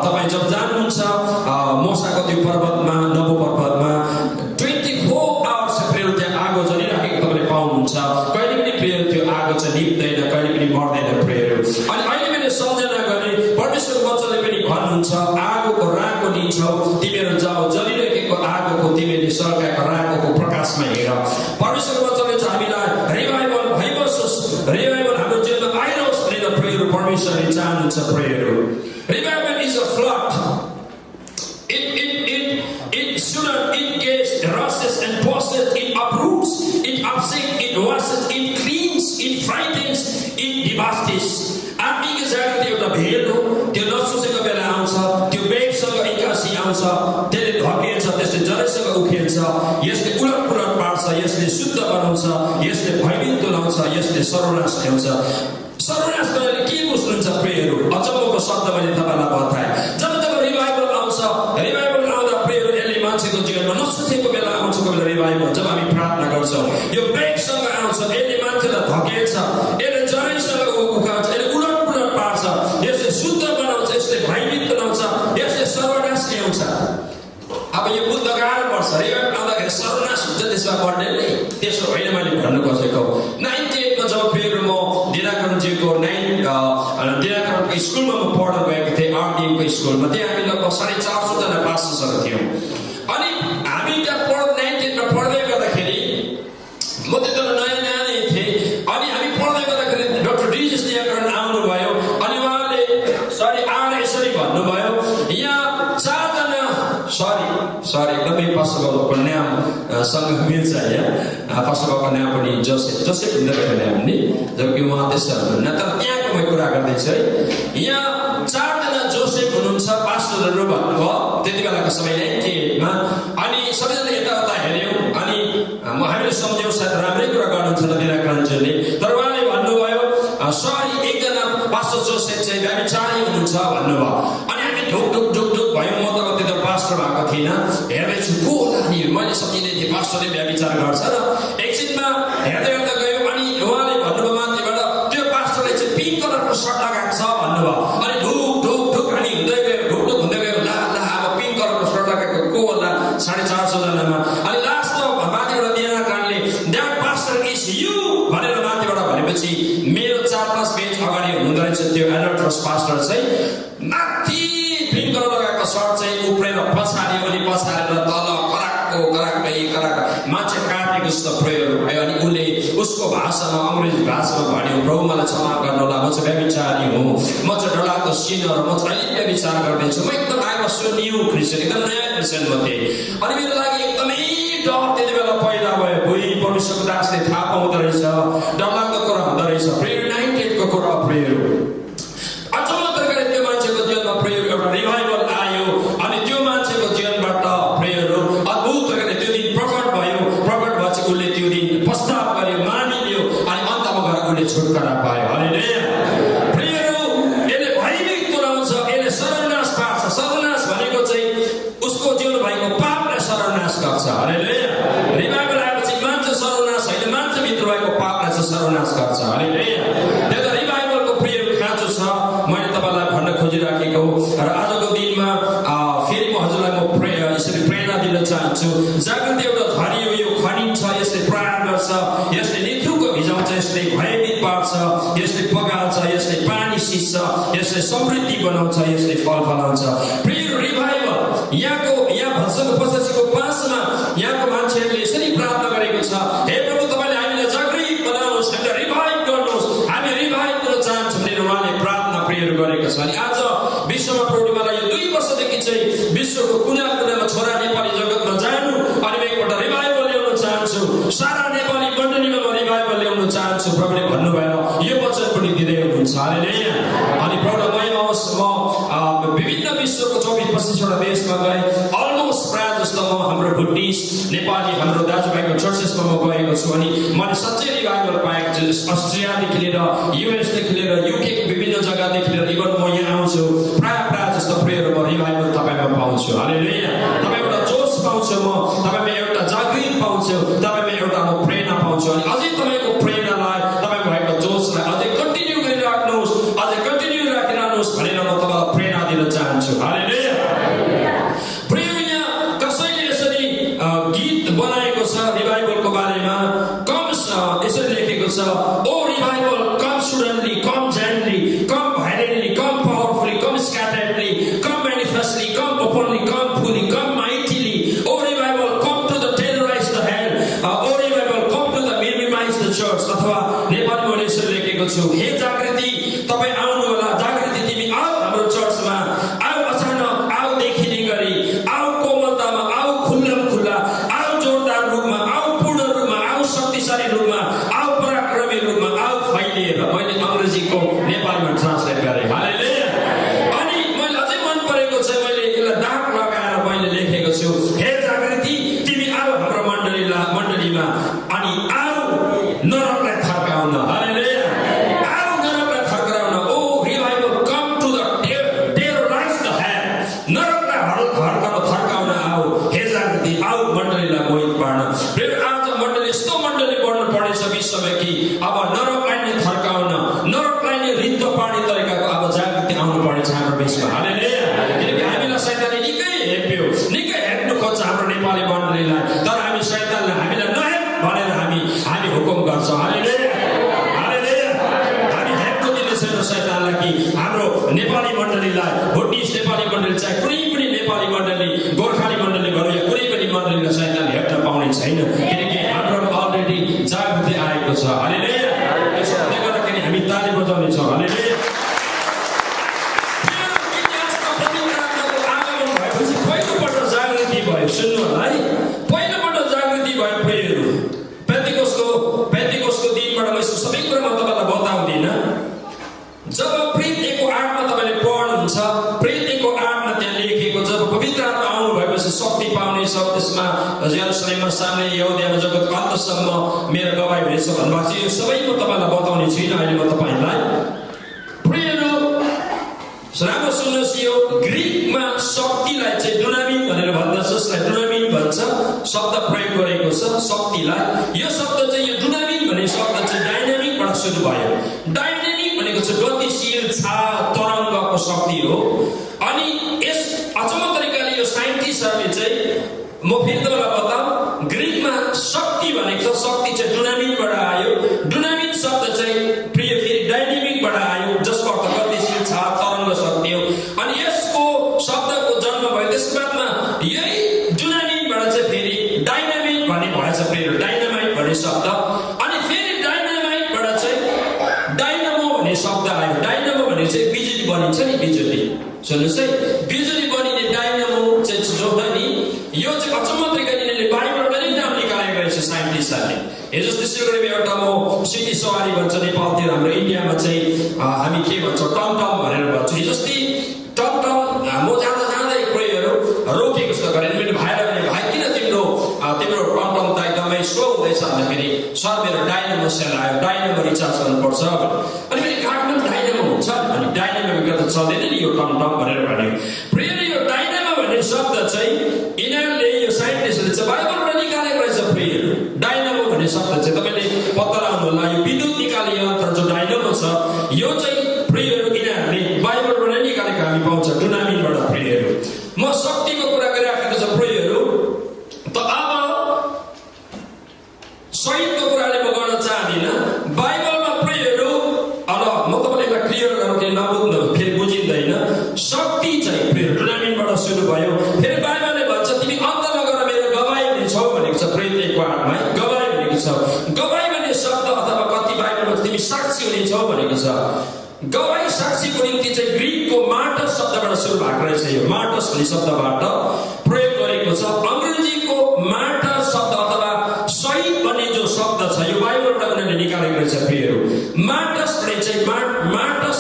तपाईँ जब जानुहुन्छ मोसाको त्यो पर्वतमा, नबो पर्वतमा 24 आवर्स प्रियहरू त्यहाँ आगो जलिराखेको तपाईँले पाउनुहुन्छ। कहिले पनि प्रियहरू त्यो आगो चाहिँ निप्दैन, कहिले पनि मर्दैन प्रियहरू। अनि अहिले मैले सम्झना गरेँ, परमेश्वर वचनले पनि भन्नुहुन्छ, आगोको रागो लिन्छौ, तिमीहरू जाऊ, जलिरहेको आगोको तिमीले सल्काएको रागोको प्रकाशमा हिँड। परमेश्वर वचनले चाहिँ हामीलाई रिभाइभल भइबसोस्, रिभाइभल हाम्रो जीवनमा आइरहोस् भनेर प्रियहरू परमेश्वरले चाहनुहुन्छ प्रियहरू। Revival is a flood. It gets rushes and tosses, it uproots, it upsets, it washes, it cleans, it frightens, it devastates. आत्मिक जागृति एउटा भेद हो। त्यो नसोचेको बेला आउँछ, त्यो वेगसँग एक्कासी आउँछ, त्यसले धकेल्छ, त्यसले जरैसँग उखेल्छ, यसले उलटपुलट पार्छ, यसले शुद्ध बनाउँछ, यसले भयभीत तुल्याउँछ, यसले सर्वनाश ल्याउँछ। सर्वनाश गर्नाले के बुझ्नुहुन्छ प्रियहरू? अचम्मको शब्द मैले तपाईँलाई बताएँ। जब रिभाइभल आउँछ, रिभाइभल आउँदा प्रियहरू यसले मान्छेको जीवनमा नसोचेको बेला आउँछ। कोही बेला रिभाइभल जब हामी प्रार्थना गर्छौँ, यो वेगसँग आउँछ, यसले मान्छेलाई धकेल्छ, यसले जरैसँग उखाल्छ, यसले उलटपुलट पार्छ, यसले शुद्ध बनाउँछ, यसले भयभीत तुल्याउँछ, यसले सर्वनाश ल्याउँछ। अब यो बुद्ध गाह्रो पर्छ, रिभाइभल आउँदाखेरि सर्वनाश हुन्छ त्यसमा पढ्ने नै, त्यसो होइन मैले भन्नु खोजेको। 98 मा जब प्रियहरू म दिनाकरणजीको दिनाकरणको स्कुलमा म पढ्न गएको थिएँ, आरडिएमको स्कुलमा। त्यहाँ हामी लगभग 450 जना पास्टर्सहरू थियौँ। अनि हामी त्यहाँ 98 मा पढ्दै गर्दाखेरि म त्यतिबेला नयाँ नानी थिएँ। अनि हामी पढ्दै गर्दाखेरि डाक्टर डिजेस दिनाकरण आउनुभयो। अनि उहाँले आएर यसरी भन्नुभयो, यहाँ 4 जना सरी एकदमै पास्टरको नाम सँग मिल्छ यहाँ। पास्टरको नाम पनि जोसेफ हुँदो रहेको नाम नि, जबकि उहाँ त्यस्तो हुनुहुन्न। तर त्यहाँको म कुरा गर्दैछु है। यहाँ 4 जना जोसेफ हुनुहुन्छ पास्टरहरू भन्नुभयो त्यति बेलाको समय 98 मा। अनि सबैजना यताउता हेऱ्यौँ अनि हामीले सम्झ्यौँ सायद राम्रै कुरा गर्नुहुन्छ दिनाकरणजीले। तर उहाँले भन्नुभयो, सरी एकजना पास्टर जोसेफ चाहिँ व्यभिचारी हुनुहुन्छ भन्नुभयो। अनि हामी ढुक ढुक भयो। म त त्यति पास्टर भएको थिएन। हेर्दैछु को होला नि मैले सम्झिँदै थिएँ पास्टरले व्यभिचार गर्छ र एकछिनमा हेर्दै हेर्दै गयो अनि उहाँले भन्नुभयो माथिबाट त्यो पास्टरले चाहिँ पिङ्क कलरको सर्ट लगाएको छ भन्नुभयो। अनि ढुक ढुक ढुक हामी हुँदै गयो ढुक ढुक हुँदै गयो ला ला अब पिङ्क कलरको सर्ट लगाएको को होला 450 जनामा। अनि लास्टमा माथिबाट दिएन कारणले द्याट पास्टर इज यु भनेर माथिबाट भनेपछि मेरो 4-5 बेन्च अगाडि हुँदो रहेछ त्यो एलर्ट्रस पास्टर चाहिँ माथि पिङ्क कलर लगाएको सर्ट चाहिँ उफ्रेर पछाड्यो अनि पछाडेर तल कराक मान्छे काटेको जस्तो प्रयोग भयो। अनि उसले उसको भाषामा अङ्ग्रेजी भाषामा भन्यो प्रभु मलाई क्षमा गर्नुहोला म चाहिँ व्यभिचारी हुँ म चाहिँ डरलाग्दो सिनर म चाहिँ अहिले व्यभिचार गर्दैछु म एकदम I was so new Christian एकदम नयाँ क्रिस्चियन म थिएँ। अनि मेरो लागि एकदमै डर त्यति बेला पैदा भयो भुइँ परमेश्वरको दासले थाहा पाउँदो रहेछ डरलाग्दो कुरा हुँदो रहेछ प्रेयर 98 को कुरा प्रेयर अचम्मका गरी त्यो मान्छेको जीवनमा प्रेयर एउटा रिभाइभल आयो। अनि त्यो मान्छेको जीवनबाट प्रेयर अद्भुत गरी त्यो दिन प्रकट भएपछि उसले त्यो दिन प्रस्ताव गर्यो मानिलियो अनि अन्तमा गएर उसले छुटकारा पायो। हालेलुया प्रेयर यसले भयभीत तुल्याउँछ यसले सर्वनाश पार्छ। सर्वनाश भनेको चाहिँ उसको जीवन भएको पापलाई सर्वनाश गर्छ। हालेलुया रिभाइभल आएपछि मान्छे सर्वनाश होइन मान्छेभित्र भएको पापलाई चाहिँ सर्वनाश गर्छ। हालेलुया त्यो त रिभाइभलको प्रेयर खाँचो छ मैले तपाईँलाई भन्न खोजिराखेको। र आजको दिनमा फेरि म हजुरलाई म यसरी प्रेरणा दिन चाहन्छु। जागृति एउटा धनी हो यो खनिन्छ यसले प्रयास गर्छ यसले नेतृत्व भिजाउँछ यसले भयभीत पार्छ यसले पगाल्छ यसले पानी सिस्छ यसले समृद्धि बनाउँछ यसले फल फलाउँछ। प्रेयर रिभाइभल यहाँ भजनको 85 मा यहाँको मान्छेहरूले यसरी प्रार्थना गरेको छ हे प्रभु तपाईँले हामीलाई जागृत बनाउनुहोस् हामीलाई रिभाइभ गर्नुहोस् हामी रिभाइभ गर्न चाहन्छौँ भनेर उहाँले प्रार्थना प्रेयर गरेको छ। अनि आज विश्वमा प्रभुले मलाई यो 2 वर्षदेखि चाहिँ विश्वको कुना कुनामा छोरा नेपाली जगतमा जानु अनि म एकपल्ट रिभाइभल ल्याउन चाहन्छु सारा नेपाली मण्डलीमा म रिभाइभल ल्याउन चाहन्छु प्रभुले भन्नुभएर यो वचन पनि दिँदै हुनुहुन्छ। हालेलुया अनि प्रभुलाई महिमा होस्। म विभिन्न विश्वको 24-25 वटा देशमा गएँ अलमोस्ट प्रायः जस्तो म हाम्रो बुद्धिस नेपाली हाम्रो दाजुभाइको चर्चेसमा म गएको छु। अनि मैले सच्चै रिभाइभल पाएको छु अस्ट्रेलियादेखि लिएर युएसदेखि लिएर युकेको विभिन्न जग्गादेखि लिएर इभन म यहाँ आउँछु प्रायः जस्तो प्रेयर म रिभाइभल तपाईँमा पाउँछु। हालेलुया तपाईँबाट जोस पाउँछु म तपाईँमा एउटा जागृत पाउँछु तपाईँमा एउटा म प्रेरणा पाउँछु। अनि अझै तपाईँको प्रेरणालाई तपाईँको भएको जोसलाई अझै कन्टिन्यू गरिराख्नुहोस् अझै कन्टिन्यू राखिरहनुहोस् भनेर म तपाईँलाई प्रेरणा दिन चाहन्छु। हालेलुया प्रेम यहाँ कसैले यसरी गीत बनाएको छ रिभाइभलको बारेमा यसरी लेखेको छ O revival come suddenly come gently come violently come powerfully come scatteredly come manifestly come openly come fully come mightily O revival come to the terrorize the head O revival come to the minimize the church. अथवा नेपालीमा यसरी लेखेको छु हे जागृति तपाईँ आउनु होला जागृति तिमी आऊ हाम्रो चर्चमा आऊ अचानक आऊ देखिने गरी आऊ कोमलतामा आऊ खुल्ला आऊ जोरदार रूपमा आऊ पूर्ण रूपमा आऊ शक्तिशाली रूपमा आऊ पराक्रमी रूपमा आऊ फैलिएर। मैले अङ्ग्रेजीको नेपालीमा ट्रान्सलेट गरेँ। हालेलुया अनि मैले अझै मन परेको छ मैले यसलाई दाग लगाएर मैले लेखेको छु हे जागृति तिमी आऊ हाम्रो मण्डलीमा अनि आऊ नरकलाई थर्काउन। हालेलुया आऊ नरकलाई थर्काउन O revival come to the terrorize the head नरकलाई थर्काउन आऊ हे जागृति आऊ मण्डलीलाई मोहित पार्न। फेरि आज मण्डली यस्तो मण्डली बढ्नु पर्नेछ विश्वमा कि अब नरकलाई नै थर्काउन नरकलाई नै रित्तो पार्ने तरिकाको अब जागृति आउनु पर्नेछ हाम्रो बिचमा। हालेलुया किनकि हामीलाई शैतानले निकै हेप्यो निकै हेप्नु खोज्छ हाम्रो नेपाली मण्डलीलाई तर हामी शैतानले हामीलाई नहेप भनेर हामी हुकुम गर्छौँ। हालेलुया हामी हेप्नु दिने छैन शैतानलाई कि हाम्रो नेपाली मण्डलीलाई बुद्धिस्ट नेपाली मण्डली चाहे कुनै पनि नेपाली मण्डली गोर्खाली मण्डली भनौँ या कुनै पनि मण्डलीलाई शैतानले हेप्न पाउने छैन किनकि हाम्रो अलरेडी जागृति आएको छ। हालेलुया त्यसले गर्दाखेरि हामी ताली बजाउने छौँ। हालेलुया आगमन भएपछि पहिलोपल्ट जागृति भयो सुन्नु होला है पहिलोपल्ट जागृति भयो प्रेयर पेन्टिकोस्टको दिनबाट म सबै कुरा म तपाईँलाई बताउँदिनँ। जब प्रेरितको 8 मा तपाईँले पढ्नुहुन्छ प्रेरितको 8 मा त्यहाँ लेखेको जब पवित्र आत्मा आउनु भएपछि शक्ति पाउनेछ त्यसमा यरुशलेममा सामने यहुदियामा जगतको अन्तसम्म मेरो गवाही हुनेछ भन्नुभएको छ। यो सबै म तपाईँलाई बताउने छुइनँ अहिले म तपाईँलाई प्रेयर राम्रो सुन्नुहोस्, यो ग्रिकमा शक्तिलाई चाहिँ डुनामिन भनेर भन्दछ, यसलाई डुनामिन भन्छ, शब्द प्रयोग गरेको छ शक्तिलाई। यो शब्द चाहिँ यो डुनामिन भन्ने शब्द चाहिँ डाइनामिकबाट सुरु भयो। डाइनामिक भनेको चाहिँ गतिशील, तरङ्गको शक्ति हो। अनि यस अचम्म तरिकाले यो साइन्टिस्टहरूले चाहिँ, म फेरि तपाईँलाई बताऊँ, ग्रिकमा शक्ति भनेको छ, शक्ति चाहिँ डुनामिनबाट आयो। डुनामिन शब्द चाहिँ प्रिय फेरि डाइनामिकबाट आयो, जसको अर्थ गतिशील, तरङ्ग शक्ति हो। अनि यसको शब्दको जन्म भयो, त्यसको बादमा यही डुनामिनबाट चाहिँ फेरि डाइनामिक भन्ने भएछ, फेरि डाइनामाइट भन्ने शब्द। अनि फेरि डाइनामाइटबाट चाहिँ डाइनामो भन्ने शब्द आयो। डाइनामो भने चाहिँ बिजुली बनिन्छ नि, बिजुली। सुन्नुहोस् है, बिजुली बनिने डाइनामो चाहिँ जो हो नि, यो चाहिँ अचम्म तरिकाले यिनीहरूले बाइबलबाट नै नाम निकालेको रहेछ साइन्टिस्टहरूले। हिजो सिलगढीमा एउटा म सिटी सवारी भन्छ नेपालतिर, हाम्रो इन्डियामा चाहिँ हामी के भन्छौँ, टमटम भनेर भन्छौँ। हिजो अस्ति टमटम म जाँदा जाँदै कोहीहरू रोकेको जस्तो गरेर मेरो भाइलाई भने, भाइ किन तिम्रो टमटम त एकदमै स्लो हुँदैछ भन्दाखेरि, सर मेरो डाइनामो सेल आयो, डाइनामो रिचार्ज गर्नुपर्छ। अनि फेरि काठमा डाइनामो हुन्छ, अनि डाइनामो गर्दा चल्दैन नि यो टमटम भनेर भन्यो। प्रिय यो डाइनामो भन्ने शब्द चाहिँ यिनीहरूले, यो साइन्टिस्टहरूले चाहिँ बाइबलबाट निकालेको रहेछ। प्रियहरू, डाइनामो भन्ने शब्द चाहिँ तपाईँले पत्ता लगाउनु होला, यो विद्युत निकाल्ने यन्त्र जो डाइनामो छ, यो चाहिँ प्रियहरू यिनीहरूले बाइबलबाट निकालेको हामी पाउँछ, डुनामिनबाट। प्रियहरू, म शक्तिको कुरा गरिराखेको छ प्रियहरू। त अब सहितको कुराले म गर्न चाहदिनँ। बाइबलमा प्रियहरू, अब म तपाईँलाई एउटा क्लियर गरौँ कि नबुझ्नु, फेरि बुझिँदैन। शक्ति चाहिँ प्रियहरू डुनामिनबाट सुरु भयो। फेरि बाइबलले भन्छ तिमी अन्तमा गएर मेरो गवाई हुनेछौ भनेको छ, प्रेरित 1:8मा गवाई भनेको छ। गवाई भन्ने शब्द अथवा कति बाइबलमा तिमी साक्षी हुनेछौ भनेको छ। गवाई साक्षीको निम्ति चाहिँ ग्रिकको मार्टस शब्दबाट सुरु भएको रहेछ। यो मार्टस भन्ने शब्दबाट प्रयोग गरेको छ। अङ्ग्रेजीको मार्टस शब्द अथवा शहीद भन्ने जो शब्द छ, यो बाइबलबाट उनीहरूले निकालेको रहेछ। प्रियहरू, मार्टस भने चाहिँ मार्टस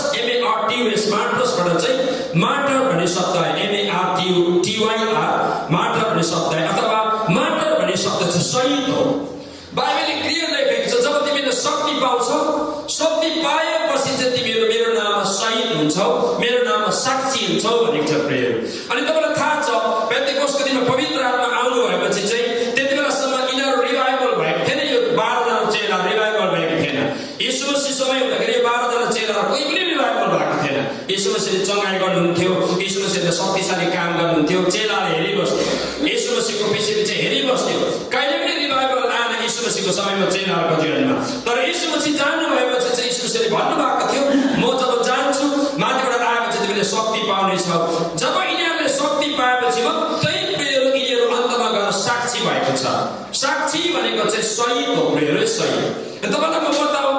MARTUS, मार्टसबाट चाहिँ मार्टर भन्ने शब्द आयो, MARTYR, मार्टर भन्ने शब्द आयो, अथवा मार्टर भन्ने शब्द चाहिँ शहीद हो। बाइबलले क्लियर लेखेको छ, जब तिमीले शक्ति पाउँछौ, शक्ति पाएपछि चाहिँ तिमीहरू मेरो नाममा शहीद हुन्छौ, मेरो नाममा साक्षी हुन्छौ भनेको छ। प्रियहरू, अनि तपाईँलाई थाहा छ पेन्टेकोस्टको दिनमा पवित्र आत्मा आउनु भएपछि चाहिँ त्यति बेलासम्म यिनीहरू रिभाइभल भएको थिएन। यो 12जना चेला रिभाइभल भएको थिएन। यीशु मसीह समय हुँदाखेरि यो 12जना चेला कोही पनि रिभाइभल भएको थिएन। यीशु मसीहले चङ्गाइ गर्नुहुन्थ्यो, यीशु मसीहले शक्तिशाली काम गर्नुहुन्थ्यो, चेलाले हेरिबस्थ्यो, यीशु मसीहको पछि पछि हेरिबस्थ्यो। कहिले पनि रिभाइभल आएन यीशु मसीहको समयमा चेलाहरूको जीवनमा। तर यीशु मसीह जानु भएपछि चाहिँ यीशु मसीहले भन्नुभएको थियो, म जब जान्छु माथिबाट आएपछि तिमीले शक्ति पाउनेछौ। जब यिनीहरूले शक्ति पाएपछि मात्रै प्रियहरू यिनीहरू अन्तमा गएर साक्षी भएको छ। साक्षी भनेको चाहिँ शहीद हो। प्रियहरू, शहीद तपाईँलाई म बताऊ,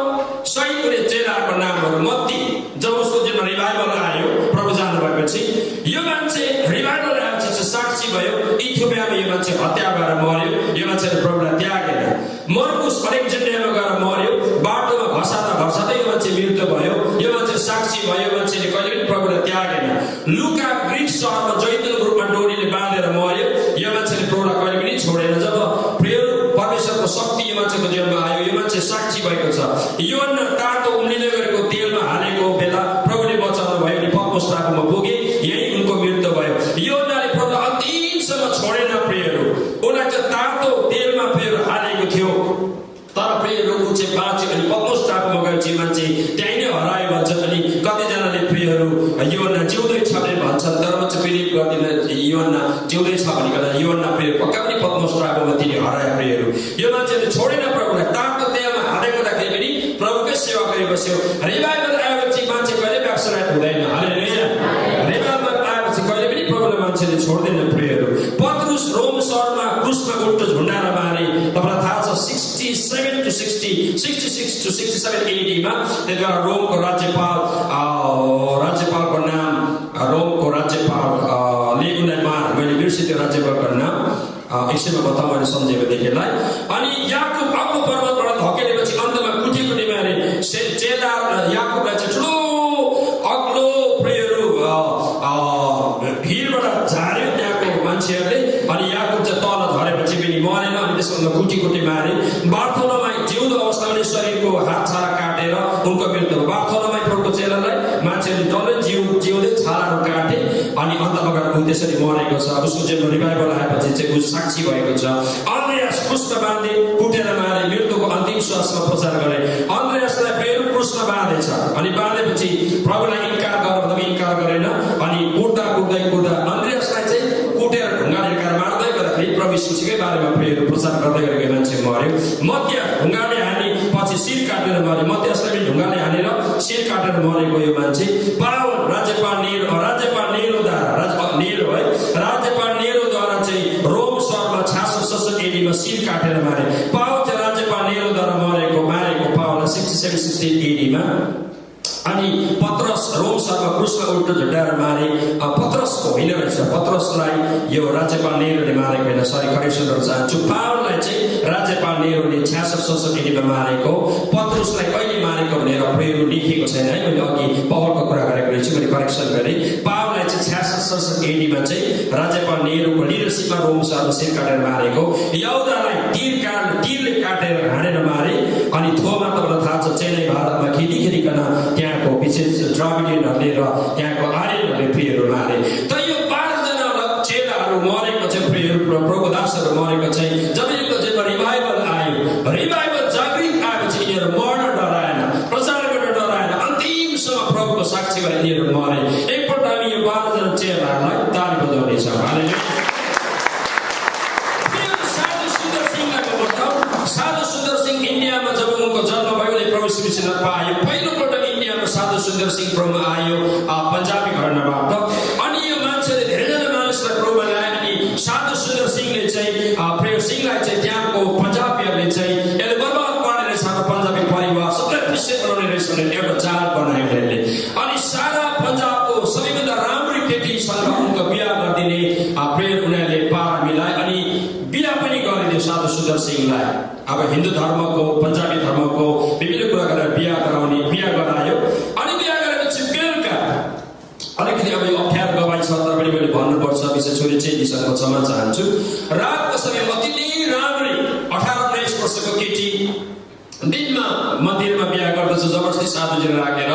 शहीद हुने चेलाहरूको नामहरू। मत्ती, जब उसको जीवनमा रिभाइभल आयो प्रभु जानु भएपछि, यो मान्छे रिभाइभल आएपछि चाहिँ साक्षी भयो। इथियोपियामा यो मान्छे हत्या गरेर मर्यो, यो मान्छेले प्रभुलाई त्यागेन। मर्कुस अलेक्जेन्ड्रियामा गएर मर्यो, बाटोमा घसादै यो मान्छे मृत्यु भयो, यो मान्छे साक्षी भयो, यो मान्छेले कहिले पनि प्रभुलाई त्यागेन। लुका ग्रिक सहरमा जैतुनको रूपमा डोरीले बाँधेर मर्यो, यो मान्छेले प्रभुलाई कहिले पनि छोडेन। जब प्रिय परमेश्वरको शक्ति यो मान्छेको जीवनमा आयो, यो मान्छे साक्षी भएको छ। योहन्ना तातो उम्लिँदै गरेको तेलमा हालेको बेला प्रभुले बचाउनु भयो अनि पत्मोस टापुमा पुगे, यही उनको मृत्यु भयो। योहन्नाले प्रभुलाई अन्तिमसम्म छोडेन। प्रियहरू, उनलाई चाहिँ तातो तेलमा प्रियहरू हालेको थियो, तर प्रियहरू ऊ चाहिँ बाँच्यो अनि पत्मोस टापुमा गएपछि मान्छे त्यहीँ नै हरायो भन्छ। अनि कतिजनाले प्रियहरू योहन्ना जिउँदै छ भने भन्छन्, तर म चाहिँ बिलिभ गर्दिनँ योहन्ना जिउँदै छ भनेर। योहन्ना प्रिय पक्का पनि पत्मोस टापुमा तिनी हरायो। प्रियहरू, यो मान्छेले छोडेन प्रभुलाई, तातो तेलमा हालेको हुँदाखेरि पनि प्रभुकै सेवा गरिबस्यो। रिभाइभल आएपछि मान्छे कहिले ब्याकस्लाइड हुँदैन। हालेलुया। रिभाइभल आएपछि कहिले पनि प्रभुलाई मान्छेले छोड्दैन। प्रियहरू, पत्रुस रोम सहरमा क्रुसमा उल्टो झुन्डाएर मारे। तपाईँलाई थाहा छ 66 to 67 AD मा त्यतिबेला रोमको राज्यपालको नाम, रोमको राज्यपालले उनलाई मार, मैले बिर्सित्यो राज्यपालको नाम एकछिनमा बताउँ मैले सम्झेकोदेखिलाई। अनि याकुब अग्लो पर्वतबाट धकेलेपछि अन्तमा कुटी मारे। चेला याकुबलाई चाहिँ ठुलो अग्लो प्रियहरू भिरबाट झार्यो त्यहाँको मान्छेहरूले। अनि याकुब चाहिँ तल झरेपछि पनि मरेन। अनि त्यसमा कुटी मारे। बार्थोलोमाई जिउँदो अवस्थामा नै शरीरको हात छाला काटेर उनको मृत्यु। बार्थोलोमाई प्रभुको चेलालाई मान्छेले डल्लै जिउँदै छाला काटे अनि अन्तमा गएर ऊ त्यसरी मरेको छ। उसको जीवनमा रिभाइभल आएपछि चाहिँ ऊ साक्षी भएको छ। अन्द्रियास क्रुसमा बाँधे, कुटेर मारे, मृत्युको अन्तिम श्वासमा प्रचार गरे। अन्द्रियासलाई फेरि क्रुसमा बाँधेछ अनि बाँधेपछि प्रभुलाई इन्कार गर्दा इन्कार गरेन अनि कुट्दा अन्द्रियासलाई चाहिँ कुटेर ढुङ्गाले हिर्काएर मार्दै गर्दाखेरि प्रभु यीशुकै बारेमा फेरि प्रचार गर्दै गरेको मान्छे मर्यो। मत्तियास ढुङ्गाले हानी पछि शिर काटेर मर्यो। मत्तियासलाई पनि ढुङ्गाले हानेर शिर काटेर मरेको यो मान्छे। पावल राज्यपाल नेरोद्वारा चाहिँ रोम सहरमा 667 एडीमा शिर काटेर मारे। पावल चाहिँ राज्यपाल नेरोद्वारा मारेको पावललाई 67-68 एडीमा। अनि पत्रस रोम सहरमा क्रुसमा उल्टो झुन्डाएर मारे। पत्रसको होइन रहेछ, पत्रसलाई यो राज्यपाल नेहरूले मारेको होइन, सरी करेक्सन गर्न चाहन्छु। पावललाई चाहिँ राज्यपाल नेहरूले 66-67 एडीमा मारेको। पत्रसलाई कहिले मारेको भनेर प्रयोग लेखिएको छैन है, मैले अघि पावलको कुरा गरेको रहेछु, मैले करेक्सन गरेँ। पावललाई चाहिँ 66-67 एडीमा चाहिँ राज्यपाल नेहरूको लिडरसिपमा रोम सहरमा शिर काटेर मारेको। यहुदालाई तीरले काटेर हानेर मारे। अनि थोमा तपाईँलाई थाहा छ चेन्नई भारतमा खेलिकन त्यहाँको विशेष द्राविडियनहरूले र त्यहाँको आर्यनहरूले प्रियहरू मारे। त यो 12 जना चेलाहरू मरेको चाहिँ प्रियहरू प्रभुको दासहरू मरेको चाहिँ जब यो जेमा रिभाइभल आयो, रिभाइभल जागृत आएपछि यिनीहरू मर्न डराएन, प्रचार गर्न डराएन, अन्तिमसम्म प्रभुको साक्षी भएर यिनीहरू मरे। एकपल्ट हामी यो 12 जना चेलाहरूलाई ताली बजाउनेछौँ। हालेलुया। साधु सुन्दर सिंह इन्डियामा जब उनको जन्म भयो प्रभु श्रीकृष्ण पायो। पहिलोपल्ट इन्डियामा साधु सुन्दर सिंह प्रभु आयो पन्जाबी घरानाबाट। अनि यो मान्छेले धेरैजना मानिसलाई प्रभुमा ल्याए। अनि साधु सुन्दर सिंहले चाहिँ प्रेम सिंहलाई चाहिँ त्यहाँको पन्जाबीहरूले चाहिँ यसले बर्बाद पार्ने रहेछ, पन्जाबी परिवार सबलाई क्रिस्चियन बनाउने रहेछ भनेर एउटा जाल बनायो उनीहरूले। अनि सारा पन्जाबको सबैभन्दा राम्रो केटीसँग उनको बिहा गरिदिने प्रेम उनीहरूले पारा मिलाए। अनि बिहा पनि गरिदियो साधु सुन्दर सिंहलाई। अब हिन्दू धर्मको पन्जाबी धर्मको विभिन्न कुरा गरेर बिहा गरायो। अनि बिहा गरेपछि बेलुका अलिकति अब यो अप्ठ्यारो गवाई छ तर पनि मैले भन्नुपर्छ, विशेष छोरी चेलीसँग क्षमा चाहन्छु। रातको समयमा अति नै राम्रै 18-19 वर्षको केटी दिनमा मन्दिरमा बिहा गर्दछ जबरजस्ती साधुजीले राखेर।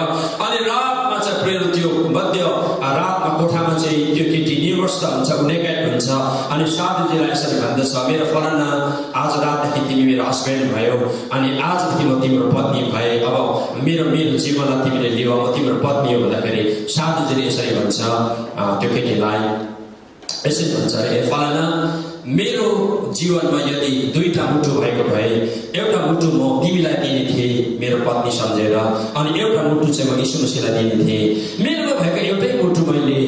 अनि रातमा चाहिँ प्रेर त्यो मध्य रातमा कोठामा चाहिँ त्यो केटी निर्वस्त्र हुन्छ, नेकेड हुन्छ। अनि साधुजीलाई यसरी भन्दछ, मेरो फलाना आज रातदेखि तिमी मेरो हस्बेन्ड भयो, अनि आजदेखि म तिम्रो पत्नी भए, अब मेरो जीवनलाई तिमीले लियो, म तिम्रो पत्नी हो भन्दाखेरि साधुजीले यसरी भन्छ त्यो केटीलाई, यसरी भन्छ, ए फलाना मेरो जीवनमा यदि 2टा मुटु भएको भए एउटा मुटु म तिमीलाई दिने थिएँ मेरो पत्नी सम्झेर, अनि एउटा मुटु चाहिँ म यीशु मसीहलाई दिने थिएँ। मेरोमा भएको एउटै मुटु मैले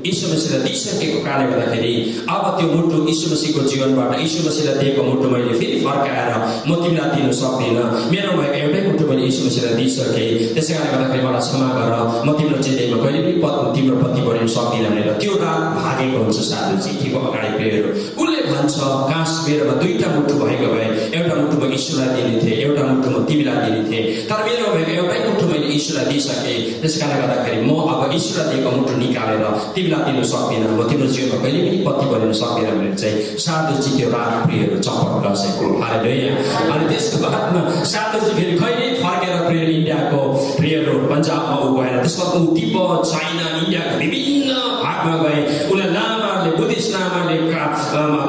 यीशु मसीहलाई दिइसकेको कारणले गर्दाखेरि अब त्यो मुटु यीशु मसीहको जीवनबाट यीशु मसीहलाई दिएको मुटु मैले फेरि फर्काएर म तिमीलाई दिन सक्दिनँ। मेरोमा भएको एउटै मुटु मैले यीशु मसीहलाई दिइसकेँ, त्यसै कारणले गर्दाखेरि मलाई क्षमा गर, म तिम्रो जिन्दगीमा कहिले पनि तिम्रो पत्नी बनिन सक्दिनँ भनेर त्यो रात भागेको हुन्छ साधुजी। ठिक अगाडि प्रेयर उसले भन्छ, काश मेरोमा 2टा मुटु भएको भए एउटा मुटु म यीशुलाई दिने थिएँ, एउटा मुटु म तिमीलाई दिने थिएँ, तर मेरोमा भएको एउटै मुटु मैले यीशुलाई दिइसकेँ। त्यस कारणले गर्दाखेरि म अब यीशुलाई दिएको मुटु निकालेर तिमीलाई दिन सक्दिनँ, म तिम्रो जीवनमा कहिले पनि पत्नी बनिन सक्दिनँ भनेर चाहिँ साधुजी त्यो रात प्रेयर चपट बसेको। हालेलुया। अनि त्यसको बादमा साधुजी फेरि कहिले फर्केर प्रेयर इन्डियाको प्रेयर पन्जाबमा ऊ गएर त्यसमा ऊ तिब्बत चाइना इन्डियाको विभिन्न भागमा गए। उसले लामाहरूले बुद्धिस्ट लामाले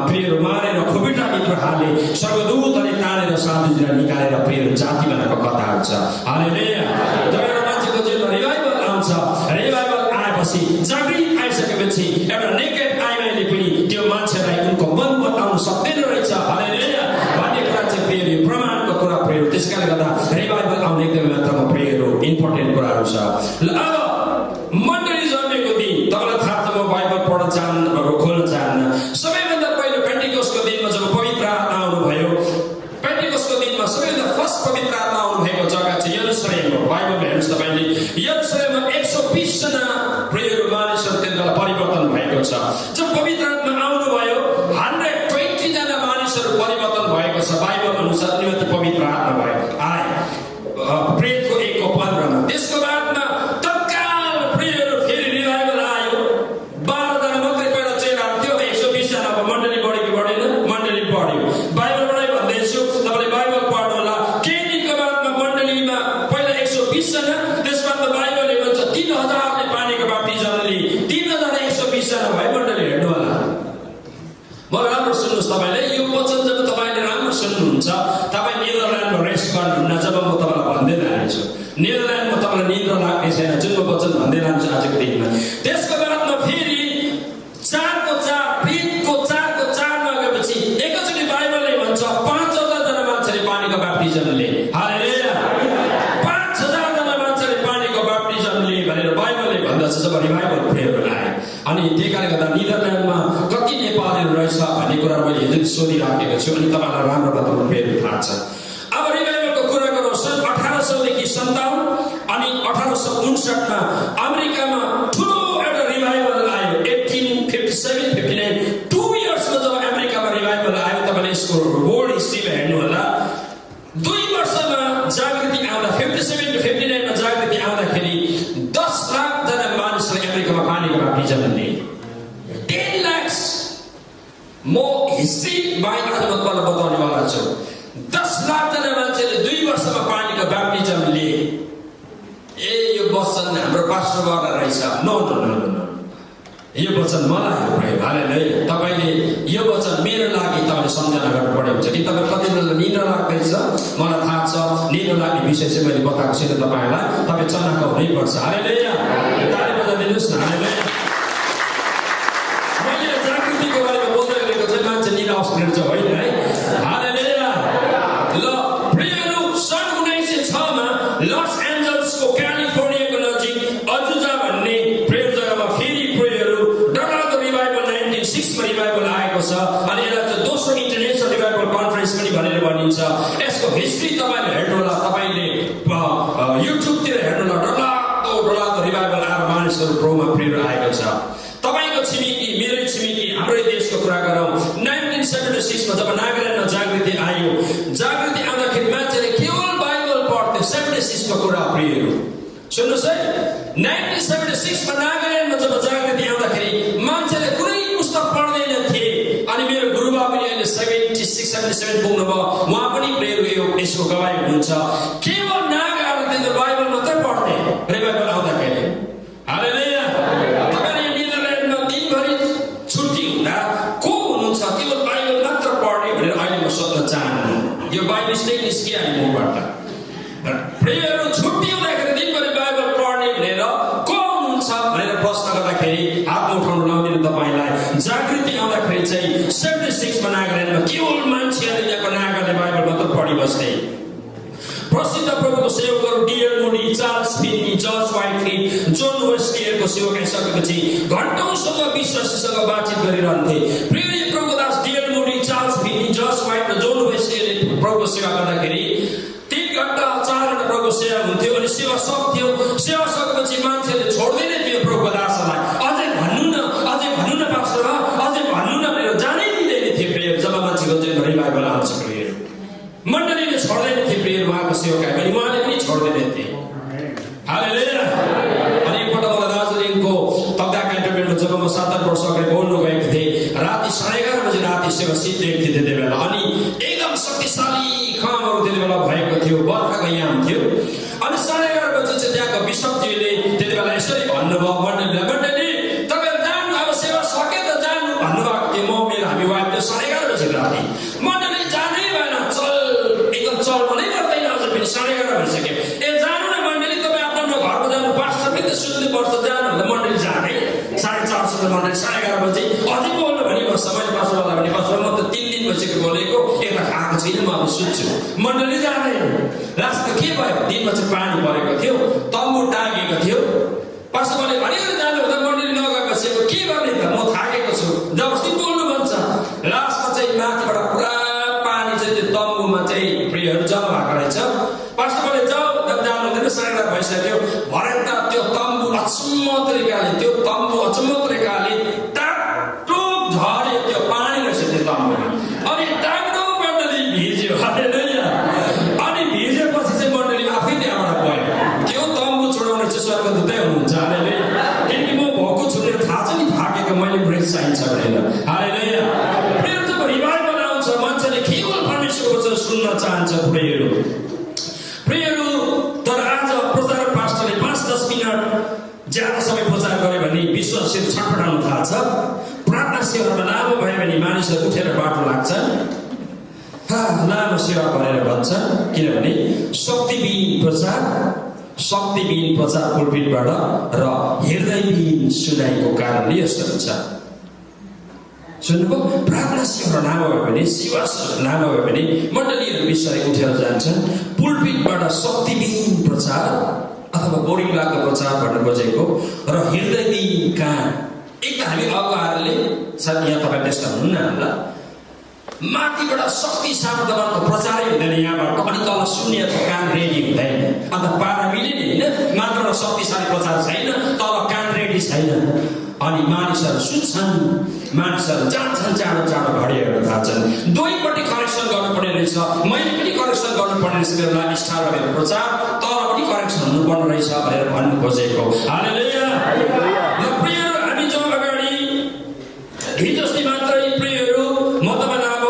प्रेयर मारेर खोबिटाभित्र हाले, स्वर्गदूतले तानेर साधुजीलाई निकालेर प्रेयर जाति बनाएको कथाहरू छ। हालेलुया। जब एउटा मान्छेको जीवनमा रिभाइभल आउँछ, रिभाइभल आएपछि जागृत आइसकेपछि एउटा नेकेड आइमाईले पनि त्यो मान्छेलाई उनको मन बताउन सक्दैन रहेछ। हालेलुया। भन्ने कुरा चाहिँ प्रेयर यो प्रमाणको कुरा प्रेयर। त्यसकारणले गर्दा रिभाइभल आउने एकदमै मात्रामा प्रेयर हो, इम्पोर्टेन्ट कुराहरू छ। अब मण्डली जन्मेको दिन तपाईँलाई थाहा छ, म बाइबल पढ्न चाहन्न, खोल्न चाहन्न। सबैभन्दा पहिलो पेन्टिकोस्टको दिनमा जब पवित्र आत्मा आउनुभयो, पेन्टिकोस्टको दिनमा सबैभन्दा फर्स्ट पवित्र आत्मा आउनुभएको जग्गा चाहिँ यरुशलेम हो। बाइबलमा हेर्नुहोस् तपाईँले, यरुशलेममा 120 जना प्रेयर मानिसहरू त्यतिबेला परिवर्तन भएको छ। जब पवित्र आत्मा आउनुभयो 120 जना मानिसहरू परिवर्तन भएको छ। बाइबल अनुसार उनीमाथि पवित्र आत्मा भयो आए प्रेतको 1:15 त्यसको बादमा तत्काल प्रेयर फेरि रिभाइभल आयो। 12 जना मात्रै पहिला चेला थियो, 120 जना अब मण्डली बढ्यो कि बढेन? मण्डली बढ्यो। बाइबलबाटै भन्दैछु, तपाईँले बाइबल पढ्नु होला। केही दिनको बादमा मण्डलीमा पहिला 120 जना, त्यसबाट बाइबलले भन्छ 3000ले पानीको बाप्टिजम लिए, 3000 एकजना भाइ मण्डली हेर्नु होला। मलाई राम्रो सुन्नुहोस्, तपाईँले यो वचन जब तपाईँले राम्रो सुन्नुहुन्छ, तपाईँ नेदरल्यान्डमा रेस्ट गर्नुहुन्न। जब म तपाईँलाई भन्दै लान्छु, नेदरल्यान्डमा तपाईँलाई निद्रा लाग्ने छैन, जुन म वचन भन्दै लान्छु आजको दिनमा। त्यसको बादमा फेरि 4:4 गएपछि एकैचोटि बाइबलले भन्छ 5,000 जना मान्छेले पानीको बाप्टिजम लिए। हालेलुया, 5,000 जना मान्छेले पानीको बाप्टिजम लिए भनेर बाइबलले भन्दछ जब रिभाइभल प्रेयर आए। अनि त्यही कारणले गर्दा नेदरल्यान्डमा कति नेपालीहरू रहेछ भन्ने कुरा मैले हिजो सोधिराखेको छु, अनि तपाईँलाई राम्रो बताउनु प्रेयर थाहा छ। अब रिभाइभलको कुरा गरौँ। सन् 1800 देखि 57 अनि 1859 अमेरिकामा ठुलो एउटा रिभाइभल आयो। 1857-59 2 इयर्समा जब अमेरिकामा रिभाइभल आयो, तपाईँले यसको वर्ल्ड हिस्ट्रीमा हेर्नु होला। 2 वर्षमा जागृति आउँदा 57-59 मा जागृति आउँदाखेरि 10 लाख जना मानिसले अमेरिकामा पानीको बाप्टिजम लिए। 10 लाख। म हिस्ट्री बाहेक आज म तपाईँलाई बताउनेवाला छु। 10 लाख जना मान्छेले 2 वर्षमा पानीको बाप्टिजम लिए। ए यो वचन हाम्रो पास्टरबाट रहेछ। नो नो नो नो, यो वचन मलाई हो। हालेलुया। तपाईँले यो वचन मेरो लागि तपाईँले सम्झना गर्नुपर्ने हुन्छ कि तपाईँ कति बेला निद्रा लाग्दैछ। मलाई थाहा छ, निद्रा लाग्ने विषय चाहिँ मैले बताएको छैन तपाईँलाई। तपाईँ चनाको हुनैपर्छ। हालेलुया, ताली बजाइदिनुहोस् न। हालेलुया। मैले जागृतिको बारेमा बोल्दै गरेको चाहिँ मान्छे निराश हुन्छ होइन है। हालेलुया। ल प्रियहरू, सन् 1906 मा लस एन्जल्सको क्यालिफोर्नियाको नजिक अजुजा भन्ने प्रेयर जग्गामा फेरि प्रेयरहरू डरलाग्दो रिभाइभल 1906 मा रिभाइभल आएको छ। अनि यसलाई चाहिँ दोस्रो इन्टरनेसनल रिभाइभल कन्फरेन्स पनि भनेर भनिन्छ। यसको हिस्ट्री तपाईँले हेर्नु होला, तपाईँले युट्युबतिर हेर्नु होला। डरलाग्दो रिभाइभल आएर मानिसहरू प्रोमा प्रेयर आएको छ। तपाईँको छिमेकी, मेरै छिमेकी, हाम्रै देशको कुरा गरौँ। 1976 मा जब नागाल्यान्डमा जागृति आयो, जागृति आउँदाखेरि मान्छेले केवल बाइबल पढ्थे। 76 को कुरा प्रियहरू सुन्नुहोस् है। 1976 मा नागाल्यान्डमा जब जागृति आउँदाखेरि मान्छेले कुनै पुस्तक पढ्दैन थिए। अनि मेरो गुरुबा पनि अहिले 76-77 पुग्नुभयो। उहाँ पनि प्रेयर यसको गवाही हुनुहुन्छ। केवल नागाहरूले त बाइबल मात्रै पढ्थे रिभाइभल आउँदाखेरि। हालेलुया। तपाईँले नेदरल्यान्डमा दिनभरि छुट्टी हुँदा को हुनुहुन्छ केवल बाइबल मात्र पढ्ने भनेर अहिले म सोध्न चाहन्छु। यो बाइबल स्टेट निस्किहाल्यो मबाट। प्रेयरहरू छुट्टी हुँदाखेरि दिनभरि बाइबल पढ्ने भनेर को हुनुहुन्छ भनेर प्रश्न गर्दाखेरि हात उठाउनु नआउने तपाईँलाई। जागृति आउँदाखेरि चाहिँ 76 मा नागाल्यान्डमा केवल मान्छेहरूले यहाँको नागाले बाइबल मात्र पढिबस्थे। प्रसिद्ध प्रभुको सेवकहरू D.L. Moody, Charles Finney, George Whitley, John वेस्लीहरूको सेवक आइसकेपछि घण्टौँसम्म विश्वासीसँग बातचित गरिरहन्थे। प्रिय प्रभुको दास D.L. Moody, Charles Finney, George White र जोन वेस्लीले प्रभुको सेवा गर्दाखेरि 3 घण्टा 4 घण्टा प्रभुको सेवा हुन्थ्यो। अनि सेवा सक्थ्यो। सेवा सकेपछि मान्छेले छोड्दैन थियो प्रभुको दासलाई। अझै भन्नु न पास्टर, अझै भन्नु न भनेर जानै दिँदैन थियो प्रिय। जब मान्छेको चाहिँ रिभाइभल आउँछ प्रिय, मण्डलीले छोड्दैन थिए प्रिय उहाँको सेवकाई पनि, उहाँले पनि छोड्दैन थिए। हालेलुया। अनि एकपल्ट मलाई दार्जिलिङको तक्दा क्यान्टनमेन्टमा जब म 7 वर्ष अगाडि बोल्नु गएको थिएँ, राति 11:30 बजे राति सेवा सिद्धिएको थियो त्यति बेला। अनि एकदम शक्तिशाली कामहरू त्यति बेला भएको थियो, बर्खाको याम थियो। अनि 11:30 बजे चाहिँ त्यहाँको बिशपजीले त्यति बेला यसरी भन्नुभयो मण्डली तपाईँहरू जानु, अब सेवा सके त जानु भन्नुभएको थियो। म मेरो हामी वाइफ थियो 11:30 बजे राति। मण्डली जानै भएन, एकदम चल नै गर्दैन। अझ पनि 11:30 भइसक्यो। ए जानु न मण्डली, तपाईँ आफ्नो घरमा जानु, पास्टर पनि त सुन्नु पर्छ, जानु भन्दा मण्डली जाने। 4:30 मण्डली 11:30 बजे अझै बोल्नु भने बस्छ। मैले पास्टरलाई भने पास्टर म त 3 दिन भइसक्यो बोलेको, एउटा खाएको छैन, म अब सुत्छु। मण्डली जाँदैन। लास्टमा के भयो, दिनमा चाहिँ पानी परेको थियो, तम्बु टाँगेको थियो। पास्टरले भनेर जानु हुँदा मण्डली नगएपछि अब के गर्ने त, म थाकेको छु, जबरजस्ती बोल्नु भन्छ। लास्टमा चाहिँ माथिबाट पुरा पानी चाहिँ त्यो तम्बुमा चाहिँ प्रियहरू जम्मा भएको रहेछ। पास्टरले जाऊ जानु हुँदैन, 11:30 भइसक्यो। भरे त त्यो तम्बु अचम्म तरिकाले टाकटुक झऱ्यो, त्यो पानी रहेछ त्यो तम्बुमा। अनि टाकटुक मण्डली भिज्यो। हालेलुया। अनि भिजेपछि चाहिँ मण्डली आफै त्यहाँबाट गयो। त्यो तम्बु छोडाउने चाहिँ स्वर्गदूतै हुनुहुन्छ। हालेलुया। किनकि म भएको छु, मेरो थाहा छ नि थाकेको, मैले ब्रेक चाहिन्छ भनेर। हालेलुया। प्रेयर जब रिभाइभल आउँछ मान्छेले केवल परमेश्वरको वचन सुन्न चाहन्छ प्रियहरू। तर आज प्रचारक पास्टरले 5-10 मिनट ज्यादा समय प्रचार गरे भने विश्वास मानिसहरू छटपटाउन थाल्छ। प्रार्थना सेवामा लामो भयो भने मानिसहरू उठेर बाटो लाग्छन्, लामो सेवा भनेर भन्छन्, किनभने शक्तिविहीन प्रचार पुलपिटबाट र हृदयविहीन सुनाइको कारणले यस्तो हुन्छ। सुन्नुभयो? प्रार्थना सेवा लामो भयो भने, सेवा लामो भयो भने मण्डलीहरू विषय उठेर जान्छन्। पुलपिटबाट शक्तिविहीन प्रचार अथवा बोरिङ लाग्दो प्रचार भन्न खोजेको र हृदयविहीन कान। एक त हामी अगुवाहरूले सायद यहाँ तपाईँ त्यस्ता हुनुहुन्न होला, माथिबाट शक्ति सामर्थ्यको प्रचारै हुँदैन यहाँबाट, अनि तल सुन्नेको कान रेडी हुँदैन। अन्त पारा मिलेन होइन, माथिबाट शक्तिशाली प्रचार छैन, तल कान रेडी छैन, अनि मानिसहरू सुन्छन्, मानिसहरू जान्छन्, चाँडो घडिहरू थाल्छन्। दुईपट्टि करेक्सन गर्नुपर्ने रहेछ, मैले पनि करेक्सन गर्नुपर्ने रहेछ, मेरो लागि स्टार मेरो प्रचार, तर पनि करेक्सन हुनुपर्ने रहेछ भनेर भन्नु खोजेको। हालेलुया। र प्रियहरू, हामी जो अगाडि हिजो अस्ति मात्रै प्रियहरू म तपाईँलाई अब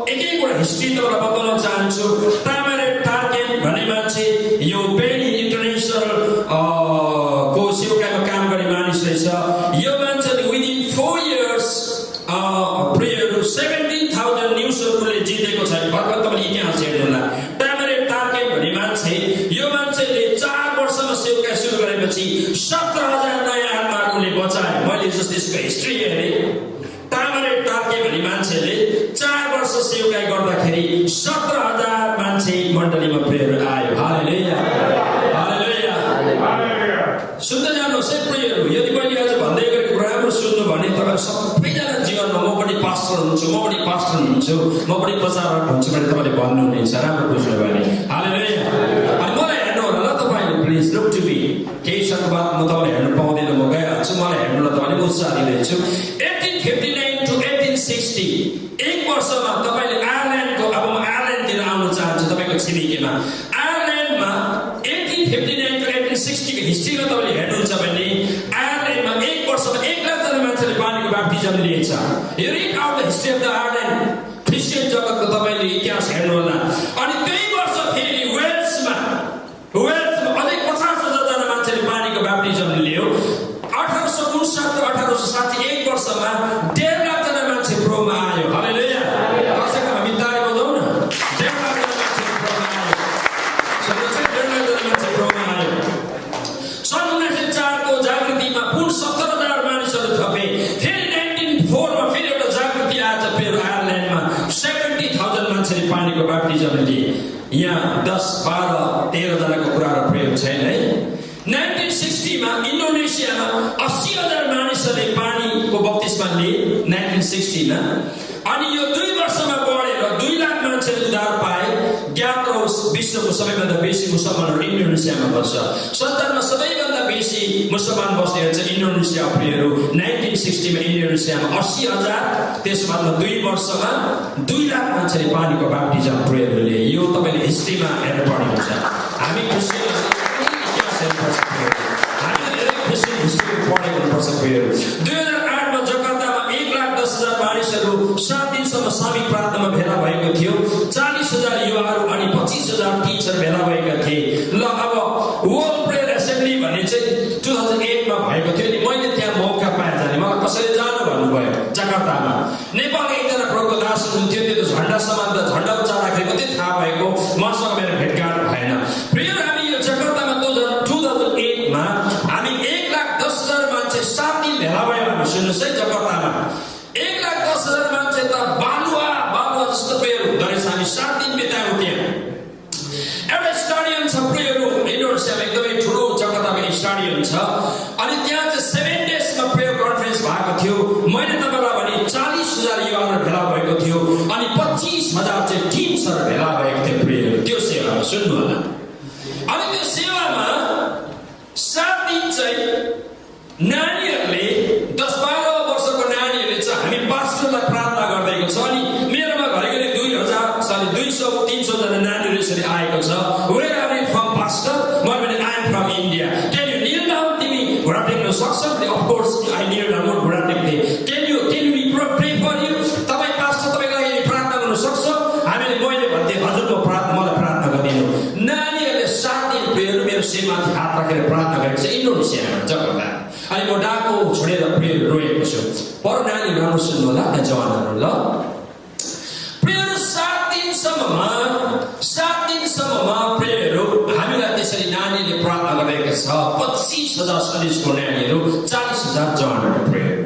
एक कुरा हिस्ट्री तपाईँलाई बताउन चाहन्छु। टामेरेट टार्गेट भन्ने मान्छे यो बेनी इन्टरनेसनल को सेवाकामा काम गर्ने मानिस रहेछ। यो मान्छेले विदिन 4 years प्रियहरू 17,000 न्युजहरूले जितेको छ। भर्खर तपाईँले इतिहास हेर्नु होला। टामेरेट टार्गेट भन्ने मान्छे, यो मान्छेले 4 वर्षमा सेवाका सुरु गरेपछि 17,000 नयाँ आत्माहरूले बचाए। मैले जस्तो यसको हिस्ट्री हेरेँ, टामेरेट टार्गेट भन्ने मान्छेले 4 वर्ष सेवाकाई गर्दाखेरि 17,000 मान्छे मण्डलीमा प्रियहरू आयो। हालेलुया, हालेलुया। सुन्दै जानुहोस् है प्रियहरू, यदि मैले आज भन्दै गरेको राम्रो सुन्नु भने तपाईँ सबैजना जीवनमा म पनि पास्टर हुन्छु, म पनि प्रचारक हुन्छु भने तपाईँले भन्नुहुनेछ, राम्रो बुझ्नु भने। हालेलुया। अनि मलाई हेर्नु होला ल तपाईँले, प्लिज लुक टु मी। केही समय बाद म तपाईँलाई हेर्नु पाउँदैन, म गइहाल्छु। मलाई हेर्नु ल, तपाईँले उत्साह दिँदैछु। 1859 to 1860 एक वर्षमा तपाईँले आयरल्यान्डको, अब म आयरल्यान्डतिर आउन चाहन्छु तपाईँको छिमेकीमा। आयरल्यान्डमा 1859 to 1860 को हिस्ट्रीमा तपाईँले हेर्नुहुन्छ भने आयरल्यान्डमा एक वर्षमा 1 लाख जना मान्छेले पानीको ब्याप्टिजम लिएछ। यो read out the history of the Ireland, Christian जगतको तपाईँले इतिहास हेर्नु होला। अनि त्यही वर्ष फेरि वेल्समा अझै 50,000 जना मान्छेले पानीको ब्याप्टिजम लियो। 1859 1860 एक वर्षमा 1.5 लाख जना मान्छे प्रोमा आयो। हालेलुया। दर्शकहरू, हामी ताली बजाउँ न। 1.5 लाख जना मान्छे प्रोमा आयो। सुन्नुहोस् है, 1.5 लाख जना मान्छे प्रोमा आयो। सन् 1904 को जागृतिमा पुन 70,000 मानिसहरू थपे। फेरि 1904 मा फेरि एउटा जागृति आएछ फेरि आयरल्यान्डमा, 70,000 मान्छेले पानीको ब्याप्टिजम लिए। यहाँ 10, 12, 13 जनाको कुराहरू प्रयोग छैन है। 1960 मा इन्डोनेसियामा 80,000 मानिसहरूले पानीको बप्तिस्मा लिए 1960 मा। अनि यो 2 वर्षमा बढेर 2 लाख मान्छेले उद्धार पाए। ज्ञात रहोस्, विश्वको सबैभन्दा बेसी मुसलमानहरू इन्डोनेसियामा बस्छ। संसारमा सबैभन्दा बेसी मुसलमान बस्नेहरू चाहिँ इन्डोनेसिया प्रियहरू। 1960 मा इन्डोनेसियामा 80,000, त्यसभन्दा 2 वर्षमा 2 लाख मान्छेले पानीको ब्याप्टिजम प्रियहरू लिए। यो तपाईँले हिस्ट्रीमा हेर्नु पर्ने हुन्छ। हामी क्रिस्चियनहरू पढेको हुनुपर्छ प्रियहरू। 2008 मा जकार्तामा 1,10,000 मानिसहरू 7 दिनसम्म सामूहिक प्रार्थनामा भेला भएको थियो। 40,000 युवाहरू अनि 25,000 टिचर भेला भएका थिए। ल, अब वर्ल्ड प्रेयर एसेम्ब्ली भन्ने चाहिँ 2008 मा भएको थियो। अनि मैले त्यहाँ मौका पाएँ जाने। मलाई कसैले जानु भन्नुभयो जकार्तामा। नेपालको एकजना प्रभुको दास हुनुहुन्थ्यो, त्यो झन्डा समान त झन्डा उचार्दाखेरि मात्रै थाहा भएको, मसँग मेरो भेटघाट भएन। प्रियहरू, हामी यो जकार्तामा 2008 मा हामी 1,10,000 मान्छे 7 दिन भेला भयो। हामी सुन्नुहोस् है, जकार्तामा 1,10,000 मान्छे त बालुवा जस्तो प्रियहरू हुँदो रहेछ। हामी 7 दिन बितायौँ त्यहाँ। एउटा स्टाडियम छ प्रियहरू, इन्डोनेसियामा एकदमै ठुलो जकार्तामा स्टाडियम छ। अनि त्यहाँ चाहिँ 7 डेजमा प्रेयर कन्फरेन्स भएको थियो। मैले तपाईँलाई भने 40,000 युवाहरू भेला भएको थियो अनि 25,000 चाहिँ टिम्सहरू भेला भएको थियो प्रियहरू। त्यो सेवामा सुन्नु होला। अनि त्यो सेवामा 7 दिन चाहिँ नानीहरूले 10-12 वर्षको नानीहरूले चाहिँ हामी पास्टरलाई प्रार्थना गर्दैको छ। अनि मेरोमा घरिघरि 200-300 जना नानीहरू यसरी आएको छ। Where are you from pastor? मैले भने I am from India. Can you kneel down? तिमी घुँडा टेक्न सक्छौ? Of course I kneel down, घुँडा टेक्ने। Can you pray for you? तपाईँ पास्टर, तपाईँको लागि प्रार्थना गर्न सक्छ? मैले भन्थेँ, हजुर मलाई प्रार्थना गरिदिनु। नानीहरूले 7 दिन प्रियहरू मेरो शिरमाथि हात राखेर प्रार्थना गरेको छ इन्डोनेसियामा जकार्ता। अनि म पर नानीहरू राम्रो सुन्नु होला जवानहरू ल प्रियहरू 7 दिनसम्ममा प्रियहरू हामीलाई त्यसरी नानीले प्रार्थना गरेको छ 25,000 सन्देश गर्ने नानीहरू 40,000 जवानहरू प्रियहरू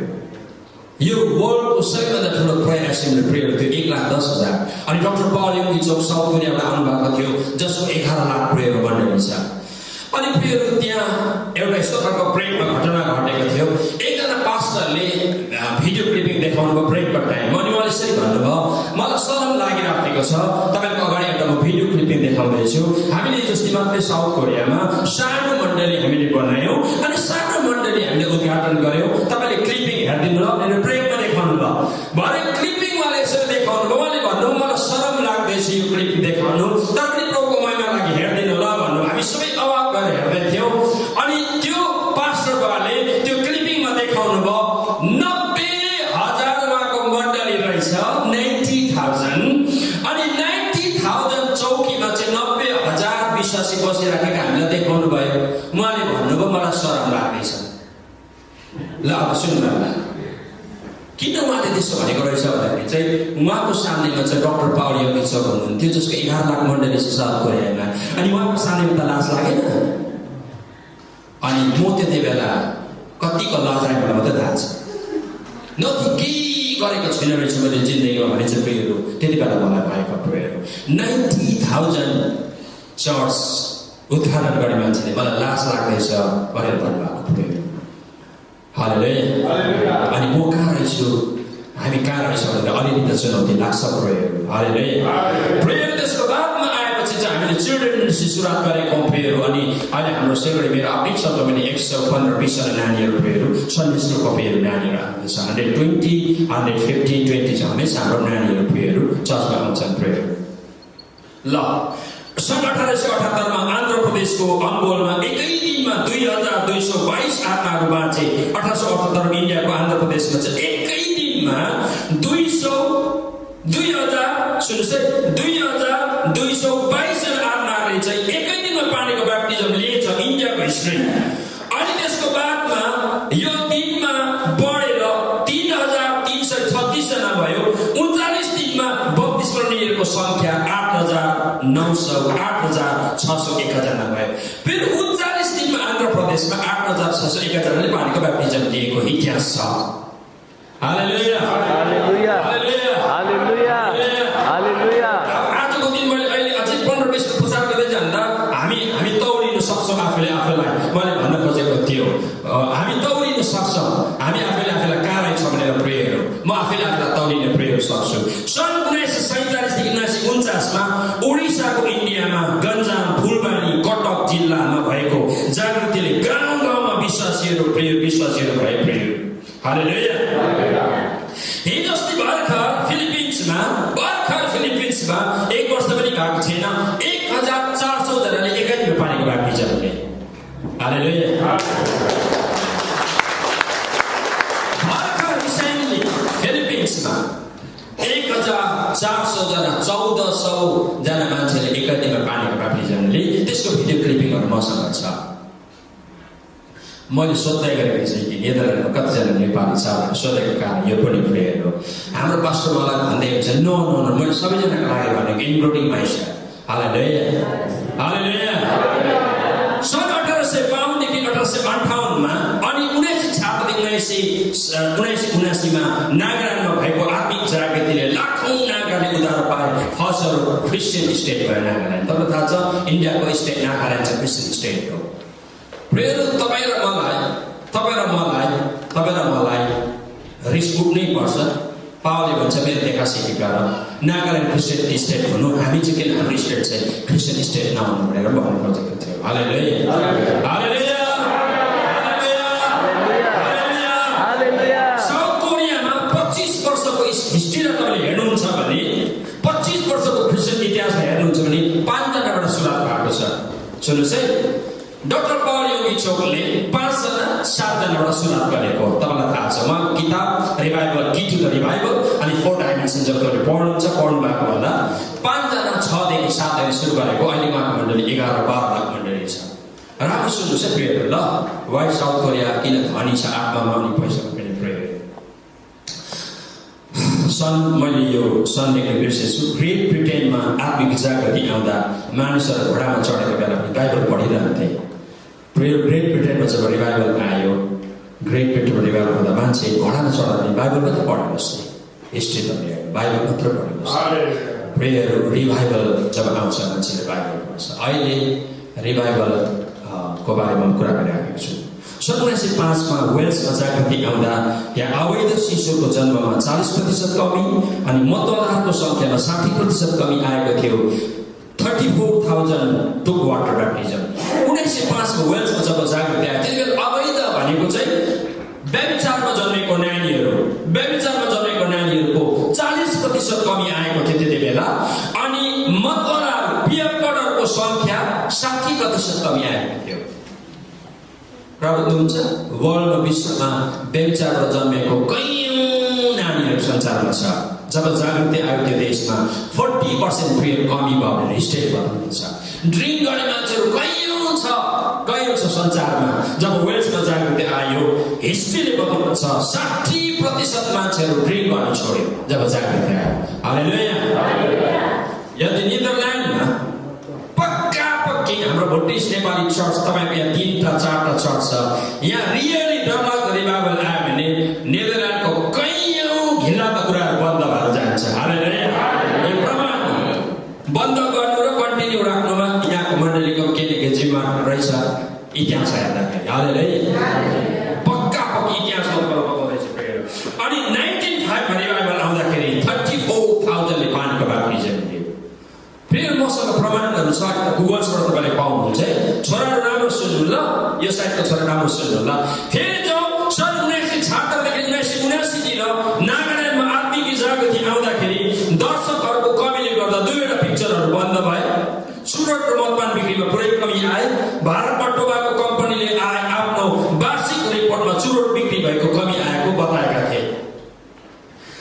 यो वर्ल्डको सबैभन्दा ठुलो प्रेयर एसेम्बली प्रेयर थियो 1,10,000 अनि डाक्टर पल यङ चोक साउथ कोरियाबाट आउनुभएको थियो जसको 11 लाख प्रेयर मण्डली छ अनि प्रियहरू त्यहाँ एउटा यस्तो खालको ब्रेकमा घटना घटेको थियो एकजना पास्टरले भिडियो क्लिपिङ देखाउनु भयो ब्रेकको टाइममा अनि उहाँले यसरी भन्नुभयो मलाई शरम लागिराखेको छ तपाईँको अगाडि एउटा म भिडियो क्लिपिङ देखाउँदैछु हामीले जस्तै मात्रै साउथ कोरियामा सानो मण्डली हामीले बनायौँ अनि सानो मण्डली हामीले उद्घाटन गर्यौँ तपाईँले क्लिपिङ हेरिदिनु ल भनेर ब्रेकमा देखाउनु भयो भरे क्लिपिङवाले यसरी देखाउनु भयो उहाँले भन्नुभयो मलाई शरम लाग्दैछ यो क्लिपिङ देखाउनु तर पनि प्रभुको महिमा लागि हेरिदिनु ल भन्नु हामी सबै अवाक गरेर हेर्दै थियौँ अनि त्यो पास्टरले त्यो क्लिपिङमा देखाउनु भयो 90,000 उहाँको मण्डली रहेछ 90,000 अनि 90,000 चौकीमा चाहिँ 90,000 विश्वासी बसिराखेका हामीलाई देखाउनु भयो उहाँले भन्नुभयो मलाई शरम लाग्दैछ ल अब सुन्नु होला किन उहाँले त्यसो भनेको रहेछ भन्दाखेरि चाहिँ उहाँको सामनेमा चाहिँ डाक्टर पावल यङ चोक हुनुहुन्थ्यो जसको 11 लाख मण्डली छ साउथ कोरियामा अनि उहाँको सामनेमा त लाज लागेन अनि म त्यति बेला कतिको लजाइ भयो त थाहा छ नथि केही गरेको छुइनँ रहेछ मैले जिन्दगीमा भने चाहिँ प्रियहरू त्यति बेला मलाई भएको प्रियहरू 90,000 चर्च उद्घाटन गर्ने मान्छेले मलाई लाज लाग्दैछ भनेर भन्नुभएको प्रियहरू हालेलुया अनि म कहाँ रहेछु हामी कहाँ रहेछौँ भनेर अलिअलि त चुनौती लाग्छ प्रियहरू हालेलुया प्रियहरू त्यसको बादमा आएपछि चाहिँ हामीले चिल्ड्रेन मिनिस्ट्री सुरुवात गरेको प्रियहरू अनि अहिले हाम्रो सेक्रेटरी मेरो आफ्नै छ भने 115-20 जना नानीहरू प्रियहरू सन्डे स्कुलको प्रियहरू नानीहरू आउँदैछ 120, 150, 20 छ हमेसा हाम्रो नानीहरू प्रियहरू चर्चमा आउँछन् प्रियहरू ल सन् 1878 मा आन्ध्र प्रदेशको अम्बोलमा एकै दिनमा 2,222 आत्माहरू बाँचे 1878 इन्डियाको आन्ध्र प्रदेशमा चाहिँ एकै दिनमा 2,222 जना आत्माहरूले चाहिँ एकै दिनमा पानीको ब्याप्टिजम लिएछ इन्डियाको हिस्ट्री अनि त्यसको बादमा यो दिनमा बढेर 3,336 जना भयो 39 दिनमा बत्तिसमा लिएको संख्या 8,601 जना भयो फेरि 39 दिनमा आन्ध्र प्रदेशमा 8,601 जनाले पानीको ब्याप्टिजम लिएको इतिहास छ हालेलुया हालेलुया हालेलुया हालेलुया आजको दिन मैले अहिले अझै 15-20 प्रचार गर्दै जाँदा हामी तौलिन सक्छौँ आफैलाई मैले भन्न खोजेको थियो हामी तौलिन सक्छौँ हामी आफैलाई कहाँ रहेछ भनेर प्रेयरहरू म आफैलाई तौलिन प्रेयर सक्छु सन् 1947 देखि 1949 मा ओडिसाको इन्डियामा गन्जाम फुलबारी कटक जिल्लामा भएको जागृतिले गाउँमा विश्वासीहरू भए प्रेयर हालेलुया हिजो अस्ति भर्खर फिलिपिन्समा 1 वर्ष पनि भएको छैन 1,400 जनाले एकै दिनमा पानीको ब्याप्टिजम लिए हालेलुया भर्खर रिसेन्टली फिलिपिन्समा 1,400 जना 1,400 जना मान्छेले एकै दिनमा पानीको ब्याप्टिजम लिए त्यसको भिडियो क्लिपिङहरू मसँग छ मैले सोध्दै गरेको चाहिँ कि नेदरल्यान्डमा कतिजना नेपाली छ भनेर सोधेको कारण यो पनि प्रेयर हो हाम्रो पास्टर मलाई भन्दै हुन्छ नो मैले सबैजनाको लागि भनेको इन्क्लुडिङ माइसेल्फ हालेलुया हालेलुया सन् 1852 देखि 1858 मा अनि 1979 मा नागाल्यान्डमा भएको आत्मिक जागृतिले लाखौं नागाले उद्धार पाए फर्स्टहरू क्रिस्चियन स्टेट भयो नागाल्यान्ड तपाईलाई थाहा छ इन्डियाको स्टेट नागाल्यान्ड चाहिँ क्रिस्चियन स्टेट हो प्रेयर तपाईँ र मलाई रिस उठ्नै पर्छ पावलले भन्छ मेरो देखा सिकी गर नागाल्यान्ड क्रिस्चियन स्टेट हुनु हामी चाहिँ किन हाम्रो स्टेट चाहिँ क्रिस्चियन स्टेट नहुनु भनेर भन्नु खोजेको थियो हालेलुया हालेलुया हालेलुया साउथ कोरियामा 25 वर्षको हिस्ट्रीलाई तपाईँले हेर्नुहुन्छ भने 25 वर्षको क्रिस्चियन इतिहास हेर्नुहुन्छ भने 5 जनाबाट सुरुवात भएको छ सुन्नुहोस् है डाक्टर पावल यङ चोकले 5 जना 7 जनाबाट सुरुवात गरेको तपाईँलाई थाहा छ उहाँको किताब revival key to the revival अनि 4 डाइमेन्सन्स अफ गड पढ्नु भएको होला 5 जना 6 देखि 7 देखि सुरु गरेको अहिले उहाँको मण्डली 11-12 लाख मण्डली छ राम्रो सुन्नुहोस् है प्रियहरू ल वाइ साउथ कोरिया किन धनी छ आत्मामा अनि पैसाको पनि प्रियर मैले यो सन लेख्न बिर्सेछु। ग्रेट ब्रिटेनमा आत्मिक जागृति आउँदा मानिसहरू घोडामा चढेको बेला पनि बाइबल पढिरहन्थे। ग्रेट ब्रिटेनमा जब रिभाइभल आयो, ग्रेट ब्रिटेनमा रिभाइभल आउँदा मान्छे घोडामा चढ्दा पनि बाइबल मात्र पढ्नुहोस्, हिस्ट्री तपाईँ बाइबल मात्र पढ्नुहोस्। प्रेयर रिभाइभल जब आउँछ मान्छेले बाइबल पढ्छ। अहिले रिभाइभल को बारेमा कुरा गरिरहेको छु। सन् 1905 वेल्समा जागृति आउँदा यहाँ अवैध शिशुको जन्ममा 40% कमी अनि मतदाताको सङ्ख्यामा 60% कमी आएको थियो। 34,000 took water baptism। 1905 वेल्समा जब जागृति आयो त्यतिबेला अवैध भनेको चाहिँ व्यभिचारमा जन्मेको नानीहरूको 40% कमी आएको थियो त्यति बेला। अनि मतदाताहरू पियरको सङ्ख्या 60% कमी आएको थियो। हुन्छ वर्ल्डमा विश्वमा व्यभिचारमा जन्मेको कैयौँ नानीहरू संसारमा छ। जब जागृति आयो त्यो देशमा 40% प्रिय कमी भयो भने स्टेट बनाउनुहुन्छ। ड्रिङ्क गर्ने मान्छेहरू कैयौँ छ संसारमा। जब वेल्समा जागृति आयो हिस्ट्रीले बताउँछ 60% मान्छेहरू ड्रिङ्क गर्न छोड्यो जब जागृति आयो। हालेलुया। यदि नेदरल्यान्डमा हाम्रो बुद्धिस्ट नेपाली चर्च तपाईँको यहाँ 3टा 4टा चर्च छ, यहाँ रियली डरलाग्दो रिभाइभल आयो भने नेदरल्यान्डको कैयौँ घिनलाग्दो कुराहरू बन्द भएर जान्छ। हालेलुया। यो प्रमाण बन्द गर्नु र कन्टिन्यू राख्नुमा यहाँको मण्डलीको के जिम्मा रहेछ इतिहास हेर्दाखेरि। हालेलुया। पक्का इतिहासमा बताउँदैछ। अनि 1905 रिभाइभल आउँदाखेरि 34,000ले पानीको बाप्टिजम दियो। फेरि मसँग प्रमाणहरू छ, गुगल्सबाट तपाईँले पाउनुहुन्छ। छोराहरू राम्रो सुन्नु ल, यो साइडको छोरा राम्रो सुन्नु ल। फेरि जो सन् 1976 देखि 1979 नागाल्यान्डमा आत्मिक जागृति आउँदाखेरि दर्शकहरूको कमीले गर्दा 2वटा पिक्चरहरू बन्द भए। सुरत र मदपान बिक्रीमा पुरै कमी आयो। भारतमा टोबाको कम्पनीले आफ्नो वार्षिक रिपोर्टमा चुरोट बिक्री भएको कमी आएको बताएका थिए।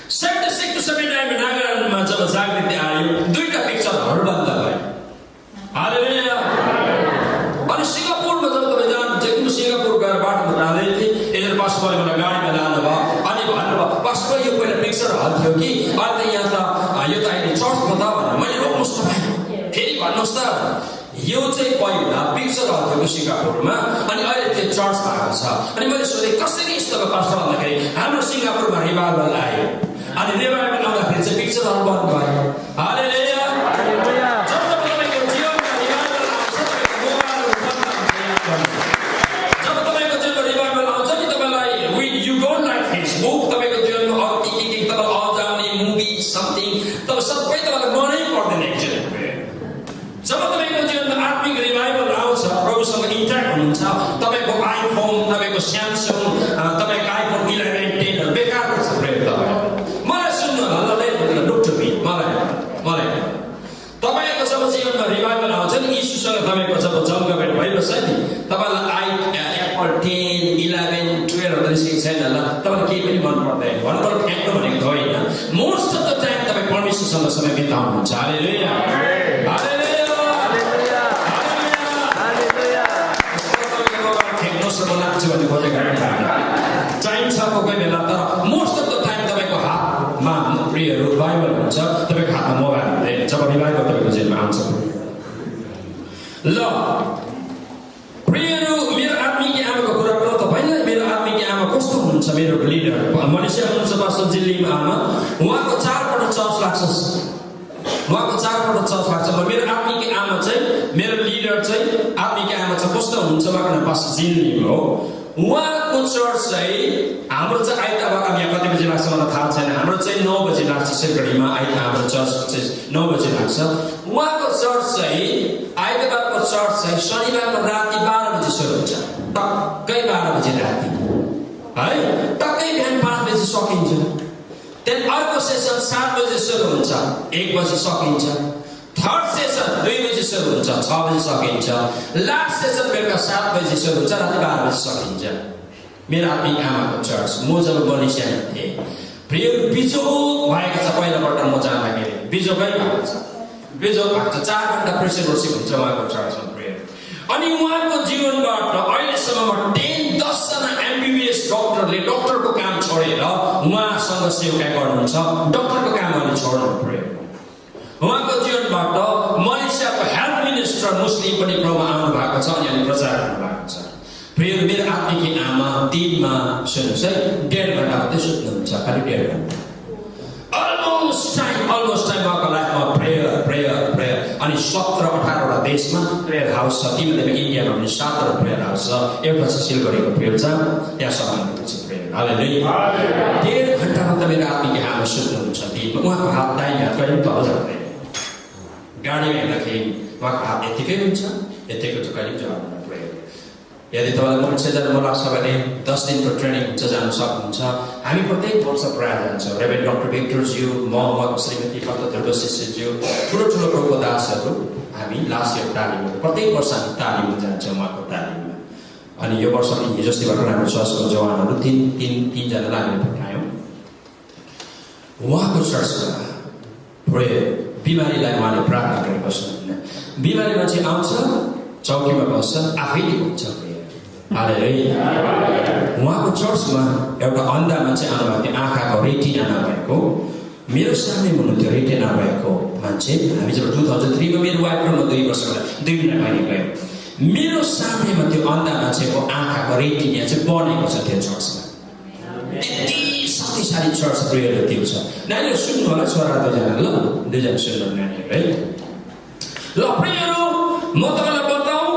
76 to 79 नागाल्यान्डमा जब जागृति आयो 2टा पिक्चरहरू बन्द भयो। हालेलुया। अनि सिङ्गापुरमा जब तपाईँ जानुहुन्छ, किन सिङ्गापुर गएर बाटोमा जाँदै थिएँ, एकजना पास्टरले मलाई गाडीमा लानुभयो। अनि भन्नुभयो पास्टर यो पहिला पिक्चर हल थियो कि अहिले यहाँ त यो त अहिले चर्च हो त भनेर। मैले रोक्नुहोस् तपाईँ, फेरि भन्नुहोस् त, यो चाहिँ पहिला पिक्चर हल थियो सिङ्गापुरमा अनि अहिले त्यो चर्च भएको छ। अनि मैले सोधेँ कसरी यस्तो पास्टर भन्दाखेरि हाम्रो सिङ्गापुरमा रिभाइभल आयो। अनि रिभाइभल आउँदाखेरि चाहिँ पिक्चर हल बन्द भयो। हालेलुया। जब तपाईँको जीवनमा रिभाइभल आउँछ नि तपाईँलाई यु डोन्ट लाइक फेसबुक, तपाईँको जीवनमा अरू के तपाईँ अजाउने मुभी समथिङ तब सबै तपाईँलाई मनै पर्दैन एक्चुअली। जब तपाईँको जीवनमा आत्मिक रिभाइभल आउँछ, प्रभुसँग इन्ट्याक्ट हुनुहुन्छ, तपाईँको आइफोन, तपाईँको स्यामसङ, तपाईँको आइफोन 11, 10 बेकार पर्छ। मलाई सुन्नु मलाई तपाईँको जब जीवनमा रिभाइभल आउँछ नि, यीशुसँग तपाईँको जब जङ्गभेट भइबस्छ नि, तपाईँलाई एप्पल 10, 11, 12 निस्केको छैन ल, तपाईँलाई केही पनि मन पर्दैन। भन्नुबाट फ्याँक्नु भनेको त होइन। मोस्ट अफ द टाइम तपाईँ परमेश्वरसँग समय बिताउनुहुन्छ। हालेलुया। चाहिन्छ कोही बेला, तर मोस्ट अफ द टाइम तपाईँको हातमा प्रियहरू बाइबल हुन्छ, तपाईँको हातमा मोबाइल हुँदैन जब रिभाइभल तपाईँको जीवनमा आउँछ। ल प्रियहरू, मेरो आत्मिक आमाको कुरा गर्नु तपाईँलाई। मेरो आत्मिक आमा कस्तो हुनुहुन्छ? मेरो लिडर मलेसिया हुनुहुन्छ पास्टर जिल्लीमा आमा। उहाँको 4पल्ट चर्च लाग्छ। मेरो आत्मिक आमा चाहिँ, मेरो लिडर चाहिँ आत्मिक आमा चाहिँ कस्तो हुनुहुन्छ उहाँको नाम पास्टर जिल्ली हो। उहाँको चर्च चाहिँ हाम्रो चाहिँ आइतबार, अब यहाँ कति बजी लाग्छ मलाई थाहा छैन, हाम्रो चाहिँ 9 बजी लाग्छ सिलगढीमा। हाम्रो चर्च चाहिँ 9 बजी लाग्छ। उहाँको चर्च चाहिँ आइतबारको चर्च चाहिँ शनिबारको राति 12 बजी सुरु हुन्छ। टक्कै 12 बजी राति है, टक्कै बिहान 5 बजी सकिन्छ। त्यहाँदेखि अर्को सेसन 7 बजी सुरु हुन्छ, 1 बजी सकिन्छ। थर्ड सेसन 2 बजी सुरु हुन्छ, 6 बजी सकिन्छ। लास्ट सेसन बेलुका 7 बजी सुरु हुन्छ, राति 12 बजी सकिन्छ। मेरो आत्मिक आमाको चर्च म जब मलेसियामा थिएँ, प्रियहरू बिजोग भएको छ। पहिलापल्ट म जाँदाखेरि बिजोगै भएको छ। 4 घन्टा प्रेसर वर्सिप हुन्छ उहाँको चर्चमा। प्रियर अनि उहाँको जीवनबाट अहिलेसम्ममा 10 जना MBBS डाक्टरले डाक्टरको काम छोडेर उहाँसँग सेवा गर्नुहुन्छ। डाक्टरको काम उहाँले छोड्नु पर्यो। उहाँको जीवनबाट मलेसियाको हेल्थ मिनिस्टर मुस्लिम पनि प्रभुमा आउनु भएको छ अनि प्रचार गर्नु भएको छ। प्रिय मेरो आत्मिकी आमा दिनमा सुन्नुहोस् है 1.5 घण्टा मात्रै सुत्नुहुन्छ, खालि 1.5 घण्टा। अलमोस्ट टाइम उहाँको लाइफमा प्रेयर अनि 17-18 वटा देशमा प्रेयर हाउस छ। तिमीले इन्डियामा पनि 7 प्रेयर हाउस छ। एउटा छ सिलगढीको प्रेयर छ, त्यहाँ सम्हाल्नु छ प्रेयर। हालेलुया। 1.5 घण्टा मात्र मेरो आत्मिकी आमा सुत्नुहुन्छ दिनमा। उहाँको हात दाहिने हात कहिले पनि तल जाँदैन। गाडीमा हिँड्दाखेरि उहाँको हात यतिकै हुन्छ, यतिकै त कहिले पनि जाँदैन प्रेयर। यदि तपाईँलाई मनुष्यजना मन लाग्छ भने 10 दिनको ट्रेनिङ हुन्छ, जान सक्नुहुन्छ। हामी प्रत्येक वर्ष प्राय जान्छौँ। रेभरेन्ड डाक्टर भिक्टरज्यू, म श्रीमती भक्त ध्रुवशिष्यज्यू, ठुलो प्रभुको दासहरू हामी लास्ट इयर तालिममा प्रत्येक वर्ष हामी तालिममा जान्छौँ उहाँको तालिममा। अनि यो वर्ष पनि हिजो अस्ति भर्खर हाम्रो चर्चको जवानहरू तीनजनालाई हामीले पठायौँ उहाँको चर्चमा। प्रेयर बिमारीलाई उहाँले प्रार्थना गरेर बस्नुहुन्न। बिमारी मान्छे आउँछ, चौकीमा बस्छ, आफै पुग्छ। हालेलुया। उहाँको चर्चमा एउटा अन्धा मान्छे आउनुभएको थियो, आँखाको रेटिना नभएको। मेरो सामने हुनुहुन्थ्यो रेटिना भएको मान्छे। हामी जब 2003 मा मेरो वाइफ र म 2 वर्ष अगाडि 2 महिना अगाडि गयौँ। मेरो सामनेमा त्यो अन्धा मान्छेको आँखाको रेटिना चाहिँ बनेको छ त्यो चर्चमा। यति शक्तिशाली चर्च प्रेयर त्यो छ। नानीहरू सुन्नु होला, छोरा 2जना, ल 2जना सुन्नु नानीहरू है। ल प्रेयरहरू म तपाईँलाई बताऊ,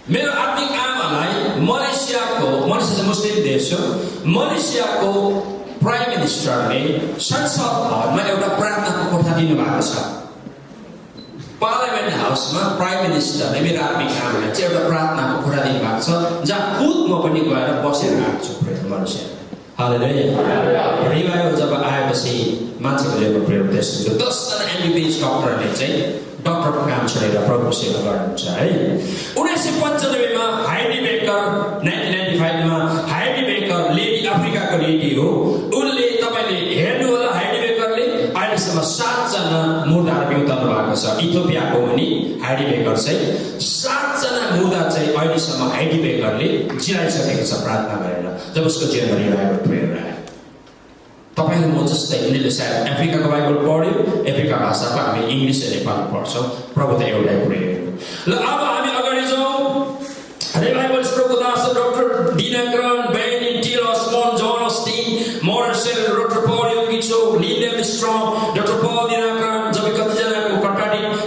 मेरो आत्मिक आमालाई मलेसिया चाहिँ मुस्लिम देश हो, मलेसियाको प्राइम मिनिस्टरले संसद भवनमा एउटा प्रार्थनाको कोठा दिनुभएको छ। पार्लियामेन्ट हाउसमा प्राइम मिनिस्टरले मेरो आत्मिक आमालाई चाहिँ एउटा प्रार्थनाको कोठा दिनुभएको छ, जहाँ खुद म पनि गएर बसेर आएको छु मलेसिया। हालेलुया। रिभाइभल जब आएपछि मान्छेको जीवनमा प्रेयर देख्छु। 10 जना MBBS डाक्टरले चाहिँ डाक्टरको काम छोडेर प्रभुको सेवा गर्नुहुन्छ है। 1995 मा हाइडी बेकर, 1995 मा हाइडी बेकर लेडी अफ्रिकाको लेडी हो। उनले तपाईले हेर्नु होला हाइडी बेकरले अहिलेसम्म 7 जना मुर्दाहरू बिउताउनु भएको छ। इथियोपियाको हुने हाइडी बेकर चाहिँ 7 जना मुर्दा चाहिँ अहिलेसम्म हाइडी बेकरले जिराइसकेको छ प्रार्थना गरेर, जब उसको जीवनमा रिभाइभल प्रेयर आयो। तपाईले म जस्तै उनीहरूले सायद अफ्रिकाको बाइबल पढ्यो, अफ्रिका भाषाको हामी इङ्ग्लिस र नेपाली पढ्छौँ। प्रभु त एउटै प्रेयर हो। ल अब हामी अगाडि जाउँ। रिभाइभल प्रभुको दास डाक्टर दिनकरन, बेनी टिलस, मोन जोन अस्टिन, मोरसेल, डाक्टर पल युकिचो, लिन्डन स्ट्रङ, डाक्टर पल दिनकरन, जब कतिजनाको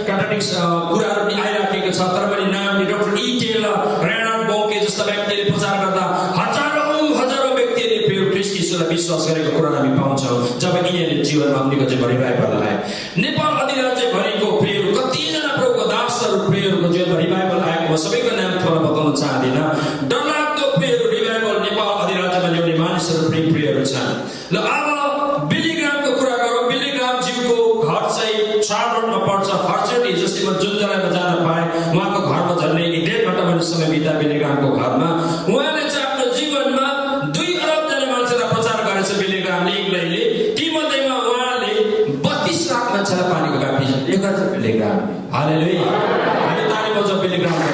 कन्ट्राडिक्स कुराहरू पनि आइराखेको छ, तर पनि नाम डाक्टर ई टेलर, रेनाल्ड बोके जस्ता व्यक्तिले प्रचार गर्दा हजारौं व्यक्तिहरूले प्रेयर ख्रीष्ट ईश्वरलाई विश्वास गरेको कुरा हामी पाउँछौँ। जब यिनीहरूले जीवनमा उनीको चाहिँ रिभाइभल आयो। नेपाल अधिराज्यभरिको प्रेयर कतिजना प्रभुको दासहरू प्रेयरको जीवनमा रिभाइभल आएको, म सबैको नाम थोरै बताउन चाहदिनँ। डरलाग्दो प्रेयर रिभाइभल नेपाल अधिराज्यमा ल्याउने मानिसहरू प्रेयरहरू छन्। ल अब बिलिग्रामको कुरा गरौँ। बिलिग्राम ज्यूको घर चाहिँ चार्लोटमा पर्छ। फर्चुनेट हिजो अस्ति म जुन जग्गामा जान पाएँ, उहाँको घरमा झन्डै 1.5 घण्टा मैले समय बिता बिलिग्रामको घरमा। उहाँले चाहिँ आफ्नो जीवनमा 2 अरब जना मान्छेलाई प्रचार गरेछ बिलिग्रामले एक्लैले। तीमध्येमा उहाँले 32 लाख मान्छेलाई पानीको बाप्टिजम दिएको छ बिलिग्रामले। हालेलुया। हामी ताली बजाउँ बिलिग्रामको।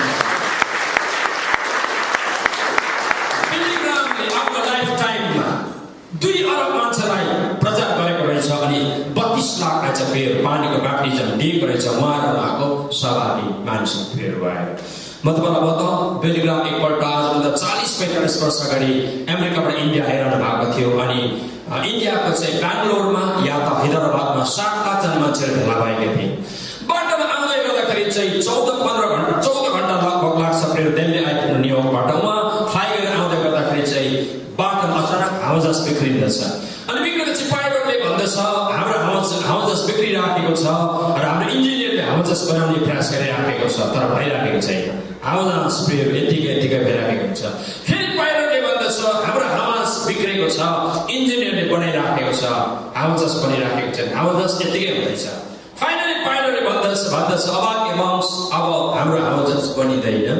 बिलिग्रामले आफ्नो लाइफ टाइममा 2 अरब मान्छेलाई प्रचार गरेको रहेछ अनि 32 लाखलाई चाहिँ प्रेयर पानीको बाप्टिजम दिएको रहेछ। उहाँ र उहाँको सवारी मानिसको प्रेयर भयो। म तपाईँलाई बताउँ, बिलिग्राम एकपल्ट आजभन्दा 40-45 वर्ष अगाडि अमेरिकाबाट इन्डिया आइरहनु भएको थियो अनि इन्डियाको चाहिँ बेङ्गलोरमा या त हैदराबादमा 7 जना मान्छेहरू भेला भएका थिए। बाटोमा आउँदै गर्दाखेरि चाहिँ 14 घण्टा लगभग लाग्छ प्रेयर दिल्ली आइपुग्नु न्युयोर्कबाट। उहाँ फ्लाइ गरेर आउँदै गर्दाखेरि चाहिँ बाटोमा अचानक हावाजहाज बिग्रिँदछ अनि बिग्रेपछि पाइलटले भन्दछ हाम्रो हावाजहाज बिग्रिराखेको छ र हाम्रो इन्जिनियरले हावाजहाज बनाउने प्रयास गरिराखेको छ तर भइराखेको छैन। हावाजहाज प्रेयर यतिकै भइराखेको छ। फेरि पाइलटले भन्दछ हाम्रो हावाजहाज बिग्रेको छ, इन्जिनियरले बनाइराखेको छ, हावाजहाज बनिराखेको छैन, हावाजहाज यतिकै हुँदैछ। फाइनली पाइलटले भन्दछ अब हाम्रो हावाजहाज बनिँदैन,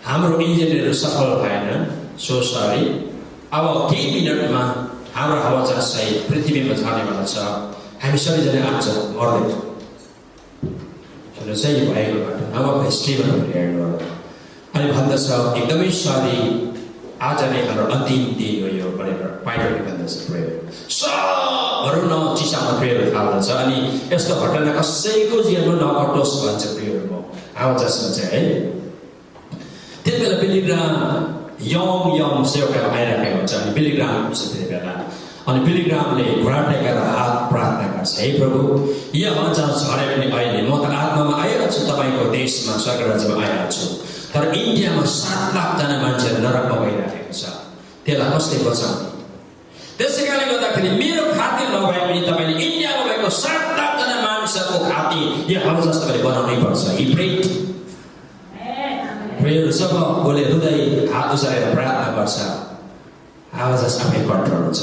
हाम्रो इन्जिनियर सफल भएन, सो सरी, अब केही मिनटमा हाम्रो हावाजहाज चाहिँ पृथ्वीमा झर्नेवाला छ, हामी सबैजना आज मर्दैछौँ। र चाहिँ बाइबलबाट नभए हिस्ट्रीबाट हेर्नु अनि भन्दछ एकदमै सरी आज नै हाम्रो अन्तिम दिन हो यो भनेर बाइबलले भन्दछ प्रेयर सबहरू न चिसामा प्रेयर थाल्दछ अनि यस्तो घटना कसैको जीवनमा नघटोस् भन्छ प्रेयर म आवाज चाहिँ है त्यति बेला बिलिग्राम यङ सेवकहरू आइरहेको हुन्छ अनि बिलिग्राम हुन्छ त्यति बेला अनि बिलिग्रामले घुँडा टेकेर हात प्रार्थना गर्छ हे प्रभु यहाँ जहाँ झरे पनि अहिले म त आत्मामा आइहाल्छु तपाईँको देशमा स्वर्ग राज्यमा आइहाल्छु तर इन्डियामा 7 लाखजना मान्छेहरू नरकमा गइरहेको छ त्यसलाई कसले बचाउने त्यसै कारणले गर्दाखेरि मेरो खातिर नभए पनि तपाईँले इन्डियामा भएको 7 लाखजना मानिसहरूको खातिर यो हवस तपाईँले बनाउनै पर्छ हि प्रेड प्रेयर जब उसले हृदय हात उचालेर प्रार्थना गर्छ आवाज आफै कन्ट्रोल हुन्छ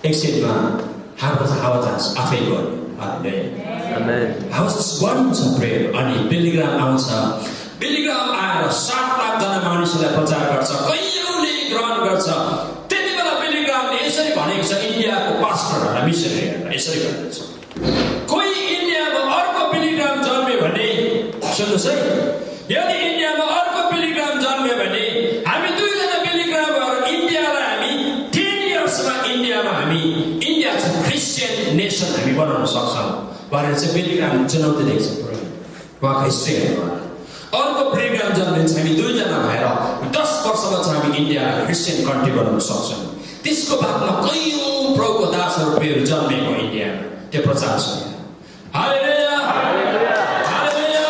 एकछिनमा हाम्रो आवाज आफै गर्यो गर्नुहुन्छ प्रेयर अनि बिलिग्राम आउँछ बिलिग्राम आएर 7 लाखजना मानिसहरूलाई प्रचार गर्छ कयौँले ग्रहण गर्छ त्यति बेला बिलिग्रामले यसरी भनेको छ इन्डियाको पास्टरहरूलाई मिसनरीहरूलाई यसरी भनेको छ कोही इन्डियामा अर्को बिलिग्राम जन्म्यो भने सुन्नुहोस् है यदि इन्डियामा अर्को बिलिग्राम जन्म्यो भने हामी 2 जना बिलिग्राम भएर इन्डियालाई हामी 10 इयर्समा इन्डियामा हामी इन्डिया चाहिँ क्रिस्चियन नेसन हामी बनाउन सक्छौँ भनेर चाहिँ बिलिग्राम चुनौती दिएको छ उहाँको हिस्ट्रीहरू अर्को बिलिग्राम जन्मिन्छ हामी 2 जना भएर 10 वर्षमा चाहिँ हामी इन्डियालाई क्रिस्चियन कन्ट्री बनाउन सक्छौँ त्यसको बादमा कयौँ प्रभुको दासहरू फेरि जन्मेको इन्डियामा त्यो प्रचार छ हालेलुया हालेलुया हालेलुया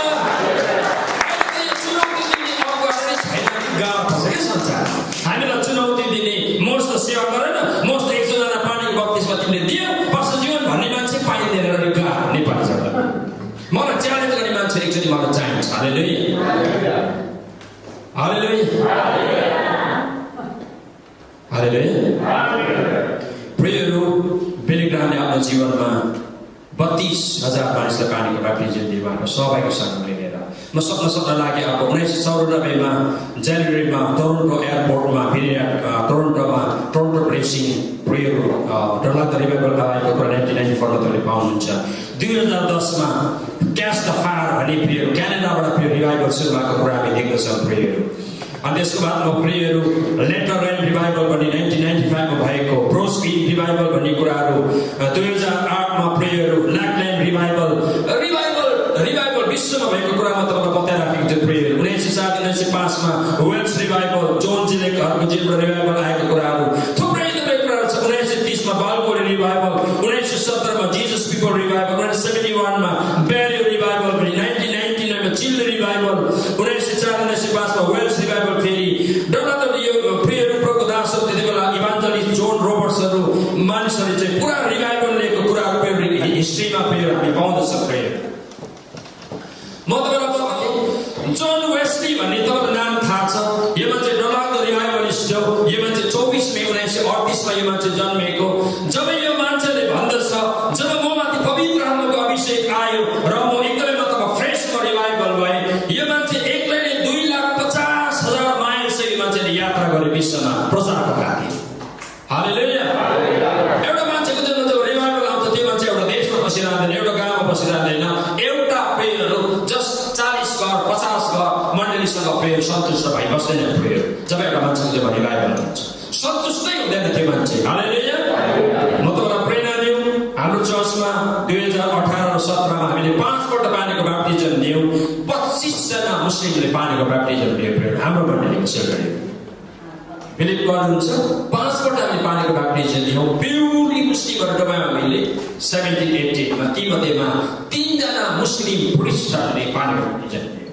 चुनौती दिने अगुवाहरू छैन गाउँ छ के संसार हामीलाई चुनौती दिने मोस्ट सेवा गरेन मोस्ट 100 जना पानीको बत्तिसमा तिमीले दियो पर्छ जीवन भन्ने मान्छे पाइँदैन र नेपाली छ मलाई च्यालेन्ज गर्ने मान्छे एकचोटि मलाई चाहिन्छ हालेलुया हालेलुया हालेलुया प्रियहरू बिलिग्रामले आफ्नो जीवनमा 32,000 मानिसलाई पानीको ब्याप्टिजम दिए उहाँको सहभागी सङ्घ लिएर म सक्न लाग्यो अब 1994 मा जनवरीमा टोरन्टो एयरपोर्टमा फेरि टोरन्टोमा टोरन्टो ब्लेसिङ प्रियहरू डरलाग्दो रिभाइभल आएको कुरा 1994 मा तपाईँले पाउनुहुन्छ 2010 मा क्याच द फायर भन्ने प्रियहरू क्यानाडाबाट प्रिय रिभाइभल सुरु भएको कुरा हामी देख्दछौँ प्रियहरू अनि त्यसको बादमा प्रियहरू लेटर रेन रिभाइभल भन्ने 1995 मा भएको ब्रोस्की रिभाइभल भन्ने कुराहरू 2008 मा प्रियहरू ल्याकल्यान्ड रिभाइभल विश्वमा भएको कुरामा तपाईँलाई बताइराखेको थियो प्रियहरू 1904-1905 मा वेल्स रिभाइभल जोन जिलेकहरूको जेबाट रिभाइभल आएको कुराहरू थुप्रै कुराहरू छ 1930 मा बालकोरी रिभाइभल 1970 मा जीसस पिपल रिभाइभल 1971 मा बेरियो रिभाइभल पनि 1999 मा चिल्ड रिभाइभल 1904-1905 मा वेल्स रिभाइभल फेरि डरलाग्दो यो प्रियहरू प्रभुको दासहरू त्यति बेला इभान्जलिस्ट जोन रोबर्ट्सहरू मानिसहरूले चाहिँ पुरा रिभाइभल लिएको कुराहरू हिस्ट्रीमा प्रियहरू हामी पाउँदछौँ प्रियर म तपाईँलाई जोन वेस्ली भन्ने तपाईँको नाम थाहा छ यो मान्छे डरलाग्दो रिभाइभलिस्ट हो यो मान्छे 24 मे 1938 मा यो मान्छे जन्मेको जब यो मान्छेले भन्दछ जब ममाथि पवित्र आत्माको अभिषेक आयो र म एकदमै मतलब फ्रेसमा रिभाइभल भए यो मान्छे एक्लैले 2,50,000 माइल चाहिँ यो मान्छेले यात्रा गरे विश्वमा प्रचारको खातिर हालेलुया एउटा मान्छेको जब रिभाइभल आउँछ त्यो मान्छे एउटा देशमा बसिरहँदैन एउटा गाउँमा बसिरहँदैन एउटा प्रेयरहरू जस्ट 40 घर 50 घर मण्डलीसँग प्रेयर सन्तुष्ट भइ बस्दैन प्रेयर जब एउटा मान्छेको जब रिभाइभल हुन्छ सन्तुष्टै हुँदैन त्यो मान्छे हालेलुया म तपाईँलाई प्रेरणा दिउँ हाम्रो चर्चमा 2018 र 17 मा हामीले 5 पल्ट पानीको ब्याप्टिजम दियौँ 25 जना मुस्लिमले पानीको ब्याप्टिजम दियो प्रेयर हाम्रो मण्डलीको सेक्रेटरी बिलिभ गर्नुहुन्छ 5 पल्ट हामीले पानीको ब्याप्टिजम दियौँ प्युरली मुस्लिमहरू डुबायौँ हामीले 17-18 मा तीमध्येमा 3 जना मुस्लिम पुरुषहरूले पानीको ब्याप्टिजम दियो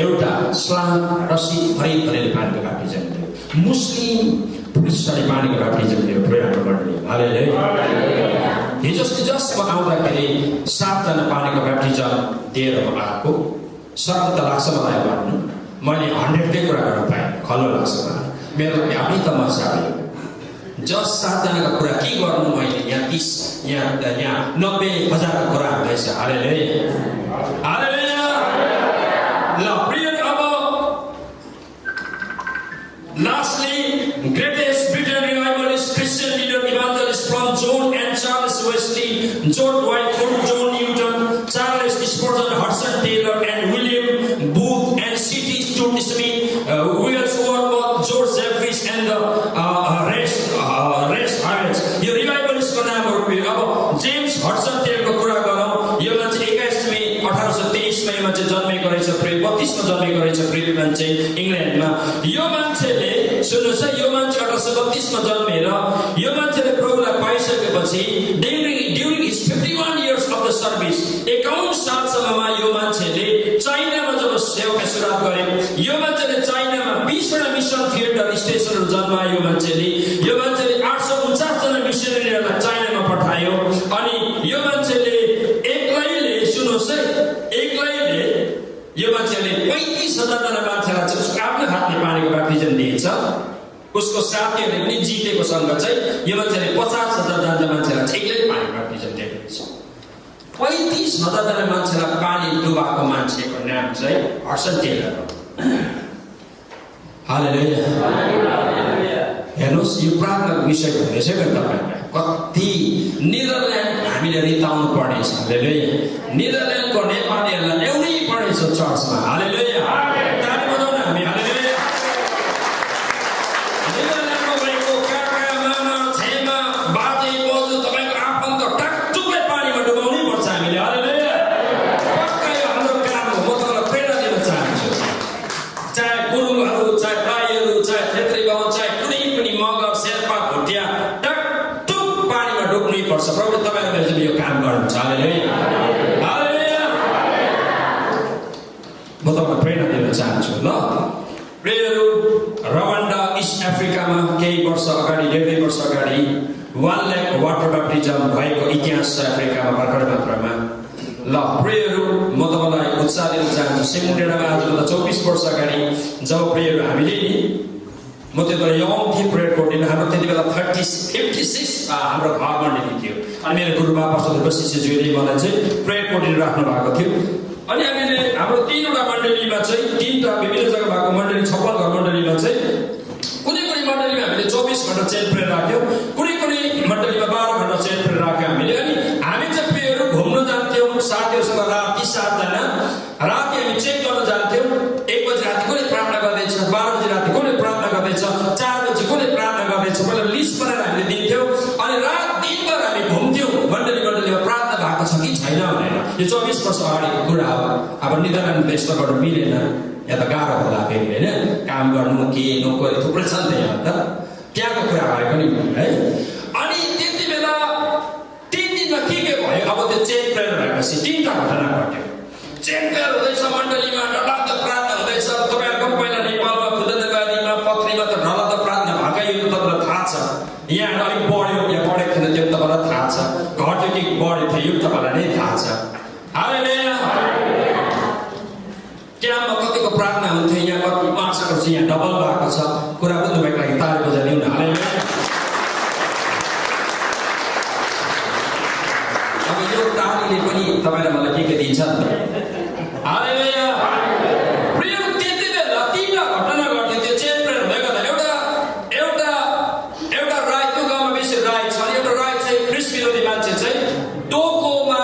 एउटा इस्लाम रसिद फरिद भनेर पानीको ब्याप्टिजम दियो मुस्लिम पुरुषहरूले पानीको ब्याप्टिजम दियो प्रेरणा मण्डली हालेलुया हिजोस्ति जस्ट म आउँदाखेरि 7 जना पानीको ब्याप्टिजम दिएर म आएको सर्व त लाग्छ मलाई भन्नु मैले 100 कै कुरा गर्न पाएँ खल्लो लाग्छ मलाई मेरो आफ्नै तमासा भयो जस्ट 7 जनाको कुरा के गर्नु मैले यहाँ 30 यहाँ 90,000 को कुरा हुँदैछ हालेलुया हालेलुया ल प्रिय अब lastly greatest Britain Taylor and William Booth and C.T. Stuart Smith, Wigglesworth, George Jeffries and the rest Harvest. यो रिभाइभलिस्टको नामहरू अब जेम्स हडसन टेलरको कुरा गरौँ। यो मान्छे 21 मे 1823 मा यो मान्छे जन्मेको रहेछ। 32 मा जन्मेको रहेछ पृथ्वी मान्छे इङ्ल्यान्डमा। यो मान्छेले सुन्नुहोस् है, यो मान्छे 1832 मा जन्मेर यो मान्छेले प्रभुलाई पाइसकेपछि during his 51 years of the service 51 सालसम्ममा यो मान्छेले चाइनामा जब सेवा सुरुवात गरे, यो मान्छेले चाइनामा 20 वटा मिसन फिल्ड स्टेसनहरू जन्मायो। यो मान्छेले 849 जना मिसनरीहरूलाई चाइनामा पठायो। अनि यो मान्छेले एक्लैले सुन्नुहोस् है, एक्लैले यो मान्छेले 35,000 जना मान्छेलाई चाहिँ उसको आफ्नो हातले पानीको ब्याप्टिजम दिएछ। उसको साथीहरूले पनि जितेको सँग चाहिँ यो मान्छेले 50,000 जना मान्छेलाई चाहिँ एक्लै पानीको ब्याप्टिजम दिएको छ। 35,000 जना मान्छेलाई पानी डुबाएको मान्छेको नाम चाहिँ हडसन टेलर हो। हालेलुया। हेर्नुहोस्, यो प्रार्थनाको विषय भन्दैछ क्या तपाईँलाई, कति नेदरल्यान्ड हामीले रिताउनु पर्नेछ। हालेलुया। नेदरल्यान्डको नेपालीहरूलाई ल्याउनै पर्नेछ चर्चमा। हालेलुया। ताली बजाउन हामी। हालेलुया। नेदरल्यान्डमा भएको काका मामा छेमा बाजे बोजू तपाईँको आफन्त टाकटुकै पानीमा डुबाउनै पर्छ हामीले। हालेलुया। पक्का यो हाम्रो काम हो। म तपाईँलाई प्रेरणा दिन चाहन्छु, चाहे गुरुङहरू, चाहे भाइहरू, चाहे क्षेत्रीय बाहुन, चाहे कुनै पनि मगर शेर्पा भुटिया टाकटुक पानीमा डुब्नै पर्छ। प्रभुले तपाईँहरूले चाहिँ यो काम गर्नुहुन्छ। हालेलुया। हालेलुया। म तपाईँलाई प्रेरणा दिन चाहन्छु। ल प्रियहरू, रवान्डा इस्ट अफ्रिकामा केही वर्ष अगाडि, 1.5 वर्ष अगाडि 1 लाख वाटर ब्याप्टिजम भएको इतिहास छ अफ्रिकामा भर्खर मात्रामा। ल प्रियहरू, म तपाईँलाई उत्साह दिन चाहन्छु। सिमुन्डेडामा आजभन्दा 24 वर्ष अगाडि जब प्रियहरू हामीले नि, म त्यति बेला यङ थिएँ प्रेयर कोर्टिन, हाम्रो त्यति बेला 56 हाम्रो घर मण्डली थियो। अनि मेरो गुरुबा पास्टर शिष्यज्यूले मलाई चाहिँ प्रेयर कोर्टिन राख्नु भएको थियो। अनि हामीले हाम्रो 3वटा मण्डलीमा चाहिँ 3टा विभिन्न जग्गा भएको मण्डली 56 घर मण्डलीमा चाहिँ कुनै मण्डलीमा हामीले 24 घण्टा चेन प्रेयर राख्यौँ, कुनै मण्डलीमा 12 घण्टा चेन प्रेयर राख्यौँ हामीले। अनि हामी चाहिँ प्रेयरहरू घुम्न जान्थ्यौँ साथीहरूसँग। राति 7 जना राति हामी चेक गर्न जान्थ्यौँ। 1 बजी राति कसले प्रार्थना गर्दैछ, 12 बजी राति कसले प्रार्थना गर्दैछ, 4 बजी कसले प्रार्थना गर्दैछ, पहिला लिस्ट बनाएर हामीले दिन्थ्यौँ। अनि रात दिनभर हामी घुम्थ्यौँ मण्डलीमा प्रार्थना भएको छ कि छैन भनेर। यो 24 वर्ष अगाडिको कुरा हो। अब नेदरल्यान्ड देशमा गर्नु मिलेन, यहाँ त गाह्रो होला फेरि, होइन? काम गर्नु के नोकरी थुप्रै छ नि त यहाँ त, त्यहाँको कुरा गरेको नि है। अनि त्यति बेला 3 दिनमा के भयो, अब त्यो चेन प्रेयर भएपछि 3टा घटना घट्यो। चेन प्रेयर हुँदैछ मण्डलीमा, डरलाग्दो प्रार्थना हुँदैछ। तपाईँहरूको पहिला नेपालमा खुदतगारीमा पत्रीमा त डरलाग्दो प्रार्थना भएकै यो तपाईँलाई थाहा छ। यहाँ अलिक बढ्यो, यहाँ बढेको थिएन त्यो तपाईँलाई थाहा छ। घट्यो कि बढ्यो थियो यो तपाईँलाई नै थाहा छ। हालेलुया। क्याम्पमा कतिको प्रार्थना हुन्थ्यो, यहाँ कति मार्चको चाहिँ यहाँ डबल भएको छ। कुरा बुझ्नुभएको लागि ताली बजाइदिउँ न। हालेलुया। अब यो तालीले पनि तपाईँलाई मलाई के दिन्छ नि? हालेलुया। प्रिय त्यति बेला 3टा घटना घट्यो। त्यो चेन प्रेयर हुँदै गर्दा एउटा राई, त्यो गाउँमा बेसी राई छ। एउटा राई चाहिँ ख्रिस्ट विरोधी मान्छे चाहिँ टोकोमा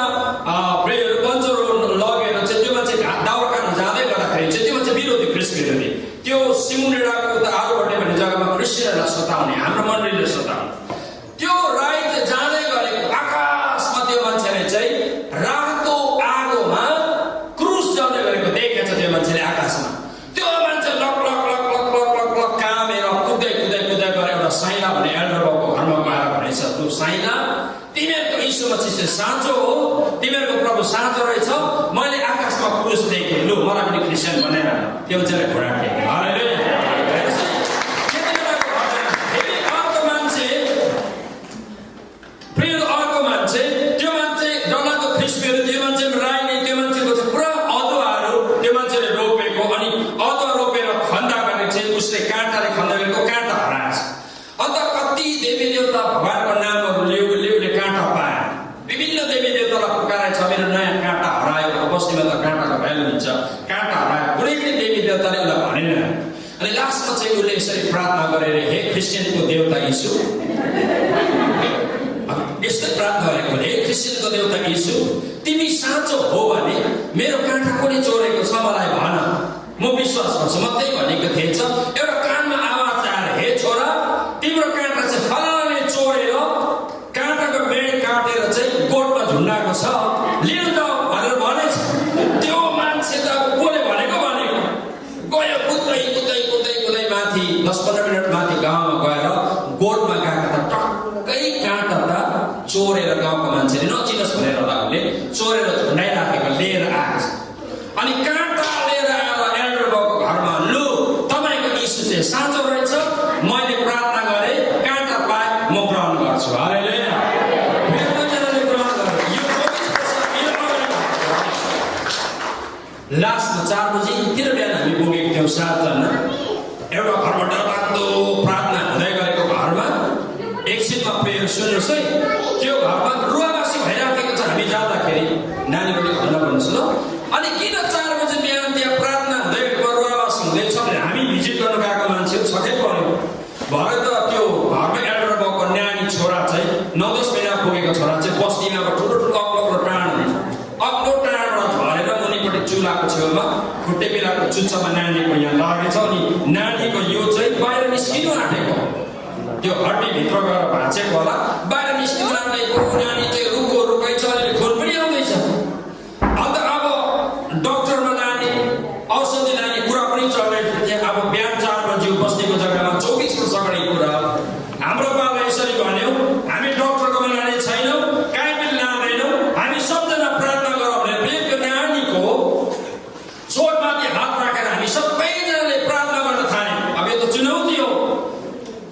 प्रेयरहरू बन्चरो लगेर चाहिँ त्यो मान्छे दाउरा खान जाँदै गर्दाखेरि चाहिँ त्यो मान्छे विरोधी ख्रिस्ट विरोधी, त्यो सिमुन्डेडाको उता आलुबटे भन्ने जग्गामा क्रिस्चियनहरूलाई सताउने, हाम्रो मण्डलीले सताउने। त्यो राई चाहिँ जाँदै गरेको आकाशमा त्यो मान्छेले चाहिँ रातो आगोमा क्रुस जल्दै गरेको देखेछ त्यो मान्छेले आकाशमा। त्यो मान्छे lock lock lock lock lock lock lock कामेर कुद्दै गएर एउटा साइला भन्ने एल्डर बाबुको घरमा गएर भनेछ, तँ साइला, तिमीहरूको यीशु मसीह साँचो हो, तिमीहरूको प्रभु साँचो रहेछ, मैले आकाशमा क्रुस देखेँ, लु मलाई पनि क्रिस्चियन बनाएर। त्यो मान्छेले घोडा टेक्यो। हालेलुया। अर्को मान्छे त्यो मान्छे डरलाग्दो ख्रिस्ट विरोधी, त्यो मान्छे राई नै, त्यो मान्छेको चाहिँ पुरा अदुवाहरू त्यो मान्छेले रोपेको। अनि अदुवा रोपेर खन्दा गर्ने चाहिँ उसले काँटाले खन्दा गरेको काँटा हराएछ। अन्त कति देवी देवता भगवानको नामहरू ल्याउले काँटा पाए। विभिन्न देवी देवतालाई पुकारेछ, मेरो नयाँ काँटा हरायो। बस्तीमा त काँटाको भ्यालु हुन्छ, काँटा हरायो। कुनै पनि देवी देवताले उसलाई भनेन। अनि लास्टमा चाहिँ उसले यसरी प्रार्थना गरेर, हे क्रिस्चियनको देवता यीशु, यस्तै प्रार्थना गरेको भने क्रिस्चियनको देवता येशू तिमी साँचो हो भने मेरो काँटा कुनै चोरेको छ मलाई भन म विश्वास गर्छु म त्यही भनेको थिएछ एउटा कानमा आवाज आएर हे छोरा तिम्रो काँटा चाहिँ फलानाले चोरेर काँटाको बेड काटेर चाहिँ कोटमा झुन्डाएको छ लिनु जाऊ भनेर भनेछ त्यो मान्छे त अब कसले भनेको गयो कुद्दै कुद्दै कुद्दै कुद्दै माथि 10-15 मिनट माथि गाउँमा गएर गोठमा गएको त टक्कै काँटा त चोरेर गाउँको मान्छेले नचिनोस् भनेर होला उसले चोरेर झुन्डाइराखेको लिएर आएछ अनि काँटा लिएर आएर एल्डर बाबुको घरमा लु तपाईँको यीशु चाहिँ साँचो रहेछ मैले प्रार्थना गरेँ काँटा पाए म ग्रहण गर्छु हालेलुया लास्टमा 4 बजीतिर बिहान हामी पुगेको थियौँ 7 जना एउटा घरमा डरलाग्दो प्रार्थना हुँदै गरेको घरमा एकछिनमा प्रेयर सुन्नुहोस् है त्यो घरमा रुवाबासी भइराखेको छ हामी जाँदाखेरि नानीहरूले भन्न भन्नुहोस् ल अनि किन 4 बजी बिहान त्यहाँ प्रार्थना हुँदै रुवाबासी हुँदैछ भने हामी भिजिट गर्न गएको मान्छेहरू छकै पर्यो भरे त त्यो घरमा एल्डर बाबुको नानी छोरा चाहिँ 9-10 महिना पुगेको छोरा चाहिँ बस्तीमा अब ठुलो ठुलो अग्लो टाढ हुन्छ अग्लो टाढबाट झरेर मुनिपट्टि चुलाको छेउमा खुट्टे बेलाको चुच्चामा नानीको यहाँ लागेछ अनि नानीको यो चाहिँ बाहिर निस्किनु आँटेको त्यो हड्डीभित्र गएर भाँचेको होला बाहिर निस्किनु आँटेको नानी चाहिँ रुकै छ अनि खुन पनि आउँदैछ अन्त अब डक्टरमा लाने औषधि लाने कुरा पनि चल्दैन अब बिहान 4 बजी बस्तीको जग्गामा 24 वर्ष अगाडि कुरा हाम्रो बाबा यसरी भन्यो हामी डक्टरकोमा लाने छैनौँ कहीँ पनि लाँदैनौँ हामी सबजना प्रार्थना गरौँ भनेर त्यो नानीको चोटमाथि हात राखेर हामी सबैजनाले प्रार्थना गर्न थाल्यौँ अब यो त चुनौती हो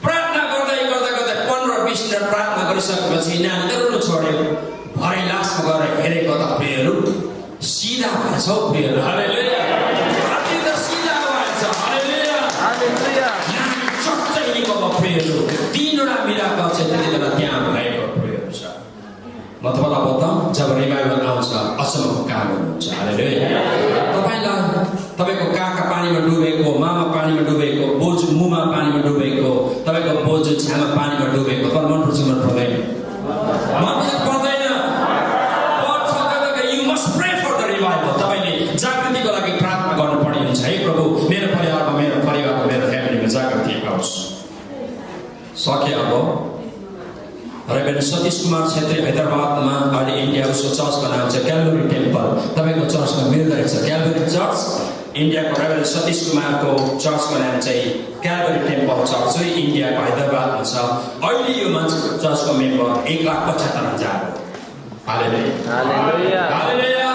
प्रार्थना गर्दै 15-20 मिनट प्रार्थना गरिसकेपछि नानी त रुनु छोड्यो भरे लास्टमा गएर हेरेको त प्रेयरहरू सिधा भएछ हौ प्रेयर हालेलुया अति त सिधा भएछ हालेलुया हालेलुया नानी चट्टै निको प्रेयरहरू 3वटा मिराकल चाहिँ त्यति बेला त्यहाँ भएको प्रेयर छ म तपाईँलाई बताऊँ जब रिभाइभल आउँछ अचम्मको काम हुन्छ हालेलुया तपाईँको काका पानीमा डुबेको मामा पानीमा डुबेको बोजू मुमा पानीमा डुबेको तपाईँको बोजू छ्यामा पानीमा डुबेको तर मन पर्छ मन पर्दैन you must pray for the revival तपाईँले जागृतिको लागि प्रार्थना गर्नुपर्ने हुन्छ है प्रभु मेरो परिवारमा मेरो फ्यामिलीमा जागृति आओस् सके अब रेभरेन्ड सतीश कुमार छेत्री हैदराबादमा अहिले इन्डिया उसको चर्चको नाम चाहिँ क्यालभरी टेम्पल तपाईँको चर्चमा मिल्दो रहेछ क्यालभरी चर्च इन्डियाको रेभरेन्ड सतीश कुमारको चर्चको नाम चाहिँ क्यालभरी टेम्पल चर्च है इन्डियाको हैदराबादमा छ अहिले यो मान्छेको चर्चको मेम्बर 1,75,000 हालेलुया हालेलुया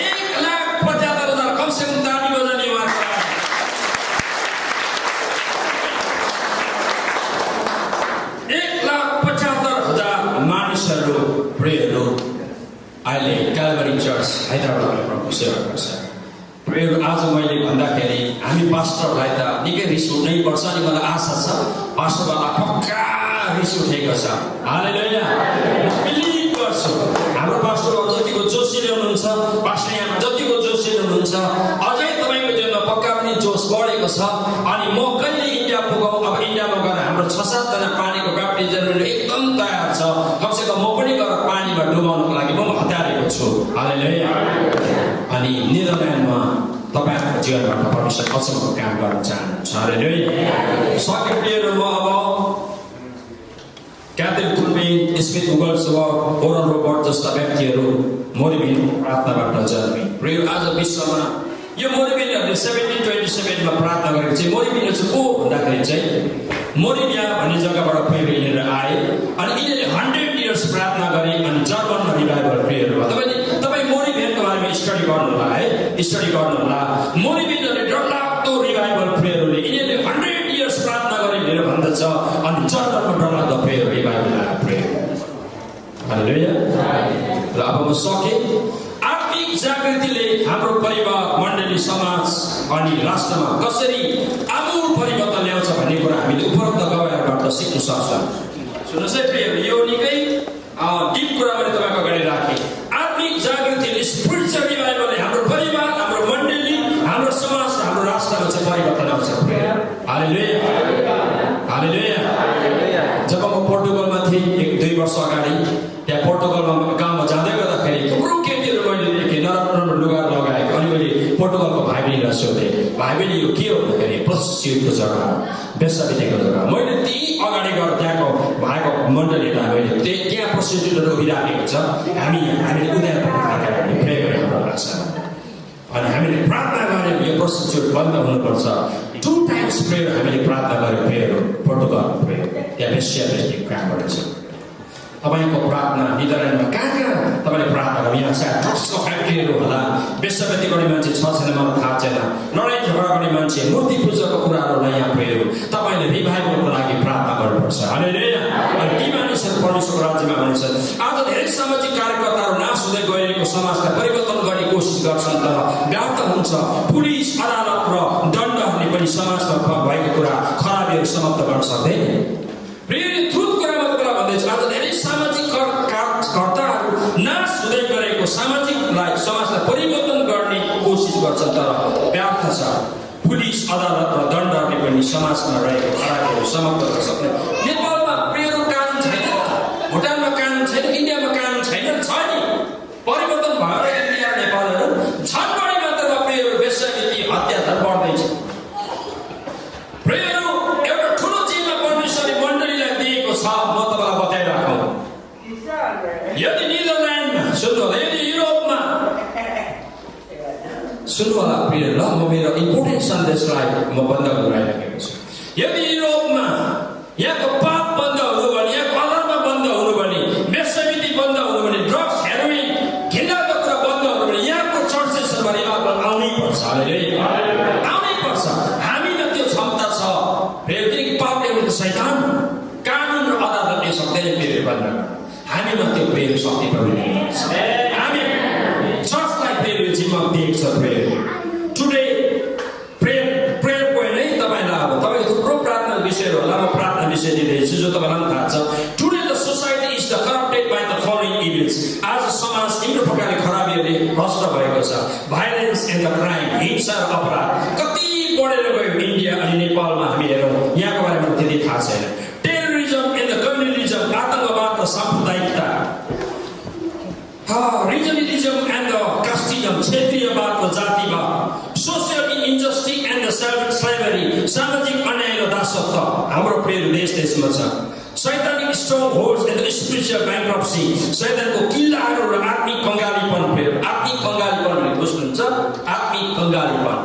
1,75,000 कमसेकम ताली बजाउने उहाँको 1,75,000 मानिसहरू प्रेयरहरू अहिले क्यालभरी चर्च हैदराबादमा प्रभु सेवा गर्छ प्रेयरहरू आज मैले भन्दाखेरि हामी पास्टरलाई त निकै रिस उठ्नै पर्छ अनि मलाई आशा छ पास्टरलाई पक्का रिस उठेको छ हालेलुया बिलिभ गर्छु हाम्रो पास्टरहरू जतिको जोसिलो हुनुहुन्छ पास्टर यहाँ जतिको जोसिलो हुनुहुन्छ अझै तपाईँको जीवनमा पक्का पनि जोस बढेको छ अनि म कहिले इन्डिया पुगौँ अब इन्डियामा गएर हाम्रो 6-7 जना पानीको ब्याप्टिजम एकदम तयार छ कमसेकम म पनि गएर पानीमा डुबाउनको लागि म हतारेको छु हालेलुया अनि नेदरल्यान्डमा तपाईँहरूको जीवनबाट परमेश्वर अचम्मको काम गर्न चाहनुहुन्छ हालेलुया सके प्लेयरहरू अब क्याथरिन कुलबिन स्मिथ उगल्सवर्थ ओरन रोबर्ट जस्ता व्यक्तिहरू मोरिबिन प्रार्थनाबाट जन्मे र आज विश्वमा यो मोरिबिनहरूले 1727 मा प्रार्थना गरेको चाहिँ मोरिबिन चाहिँ को भन्दाखेरि चाहिँ मोरिबिया भन्ने जग्गाबाट प्रेयर लिएर आए अनि यिनीहरूले 100 इयर्स प्रार्थना गरे अनि जर्मनमा रिभाइभल प्रेयर भयो तपाईँ मोरिबिनको बारेमा स्टडी गर्नु होला है स्टडी गर्नु होला मोरिबिनहरूले डरलाग्दो रिभाइभल प्रेयरहरूले यिनीहरूले 100 इयर्स प्रार्थना गरे भनेर भन्दछ अनि जर्मनमा डरलाग्दो प्रेयर रिभाइभल प्रेयर हालेलुया र अब म सके आत्मिक जागृतिले हाम्रो परिवार मण्डली समाज अनि राष्ट्रमा कसरी आमूल परिवर्तन ल्याउँछ भन्ने कुरा हामीले उपरोक्त गवाहबाट सिक्न सक्छौँ सुन्नुहोस् है प्रियहरू यो निकै डिप कुरा मैले तपाईँको अगाडि राखेँ आत्मिक जागृतिले स्पिरिचुअल रिभाइभलले हाम्रो परिवार हाम्रो मण्डली हाम्रो समाज हाम्रो राष्ट्रमा चाहिँ परिवर्तन आउँछ हालेलुया हालेलुया जब म पोर्टुगलमा थिएँ 1-2 2 वर्ष अगाडि त्यहाँ पोर्टुगलमा गाउँमा जाँदै गर्दाखेरि थुप्रो केटीहरू मैले देखेँ नराम्रो लुगा लगाएको। अनि मैले पोर्टुगलको भाइ बहिनीलाई सोधेँ, भाइ बहिनी यो के हो भन्दाखेरि प्रोस्टिट्युटको जग्गा हो, वेश्यावृत्तिको जग्गा। मैले त्यही अगाडि गएर त्यहाँको भएको मण्डलीलाई मैले त्यहाँ प्रोस्टिट्युटहरू उभिराखेको छ, हामीले उनीहरूको राखेर हामीले प्रे गरेर हाम्रो लाग्छ। अनि हामीले प्रार्थना गऱ्यौँ यो प्रोस्टिट्युट बन्द हुनुपर्छ। 2 times प्रेयर हामीले प्रार्थना गऱ्यौँ, प्रेयर पोर्टुगल प्रेयर त्यहाँ वेश्यावृत्तिको काम गरेछ। तपाईँको प्रार्थना निदरनमा कहाँ तपाईँले प्रार्थना गर्नु? यहाँ सायद ड्रग्सको फ्याक्ट्रीहरू होला, वेश्यावृत्ति गर्ने मान्छे छ छैन मलाई थाहा छैन, लडाइँ झगडा गर्ने मान्छे, मूर्ति पूजाको कुराहरूलाई यहाँ प्रेयर तपाईँले रिभाइभलको लागि प्रार्थना गर्नुपर्छ। हालेलुया। अनि ती मानिसहरू परमेश्वरको राज्यमा हुनेछन्। आज धेरै सामाजिक कार्यकर्ताहरू नाश हुँदै गएको समाजलाई परिवर्तन गर्ने कोसिस गर्छन् तर व्यर्थ हुन्छ। पुलिस, अदालत र दण्डहरूले पनि समाजमा भएको कुरा खराबीहरू समाप्त गर्न सक्दैन। फेरि ट्रुथ कुरामा तपाईँलाई भन्दैछु, आज धेरै सामाजिक कर्ताहरू नाश हुँदै गरेको समाजलाई परिवर्तन गर्ने कोसिस गर्छन् तर व्यर्थ छ। पुलिस, अदालत र दण्डहरूले पनि समाजमा रहेको खराबीहरू समाप्त गर्न सक्दैन। नेपालमा प्रेयरको कानुन छैन, भुटानमा कानुन छैन, इन्डियामा कानुन छैन, छ नि। परिवर्तन भएर इन्डिया र नेपालहरू झन् बढी मात्रामा प्रेयर, वेश्यावृत्ति, अत्याचार बढ्दैछ। प्रेयरहरू एउटा ठुलो चिजमा परमेश्वरले मण्डलीलाई दिएको छ। म तपाईँलाई बताइराखौँ, यदि निदरल्यान्डमा सुन्नु होला, यदि युरोपमा सुन्नु होला प्रिय, ल म मेरो इम्पोर्टेन्ट सन्देशलाई म बन्द गराइराखेको छु। यदि युरोपमा यहाँको पाप बन्द हुनु भने, यहाँको अधर्म बन्द हुनु भने, वेश्यावृत्ति बन्द हुनु भने, ड्रग्स, हेरोइन, घिनलाग्दो कुरा बन्द हुनु भने यहाँको चर्चेसहरूमा रिभाइभल आउनै पर्छ। आउनै पर्छ। हामीमा त्यो क्षमता छ। किनकि पापले एउटा शैतान, कानुन र अदालतले सक्दैन प्रेयर बन्द। हामीमा त्यो प्रेयर शक्ति प्रभुले दिन्छ। हामी चर्चलाई प्रेयर जिम्मा दिएको छ। प्रेयर टुडे प्रेयर पोइन्ट है तपाईँलाई। अब तपाईँको थुप्रो प्रार्थना विषयहरू होला, म प्रार्थना विषय दिँदैछु जो तपाईँलाई पनि थाहा छ। Today the society is the corrupted by the following evils. आज समाज तीव्र प्रकारले खराबीहरूले भ्रष्ट भएको छ। भाइलेन्स एन्ड द क्राइम, हिंसा र अपराध कति बढेर गयो इन्डिया अनि नेपालमा। हामी हेरौँ, यहाँको बारेमा त्यति थाहा छैन। टेररिजम एन्ड द कम्युनिलिजम, आतङ्कवाद र साम्प्रदायिकता, रिजनलिजम एन्ड द कास्टिजम, क्षेत्रीयवाद र जातिवाद, social injustice and the slavery, सामाजिक अन्याय र दासत्व हाम्रो प्रेयर देशमा छ। सैतानिक strongholds and the spiritual bankruptcy, सैतानको किल्लाहरू र आत्मिक कङ्गालीपन। प्रेयर आत्मिक कङ्गालीपन भने बुझ्नुहुन्छ? आत्मिक कङ्गालीपन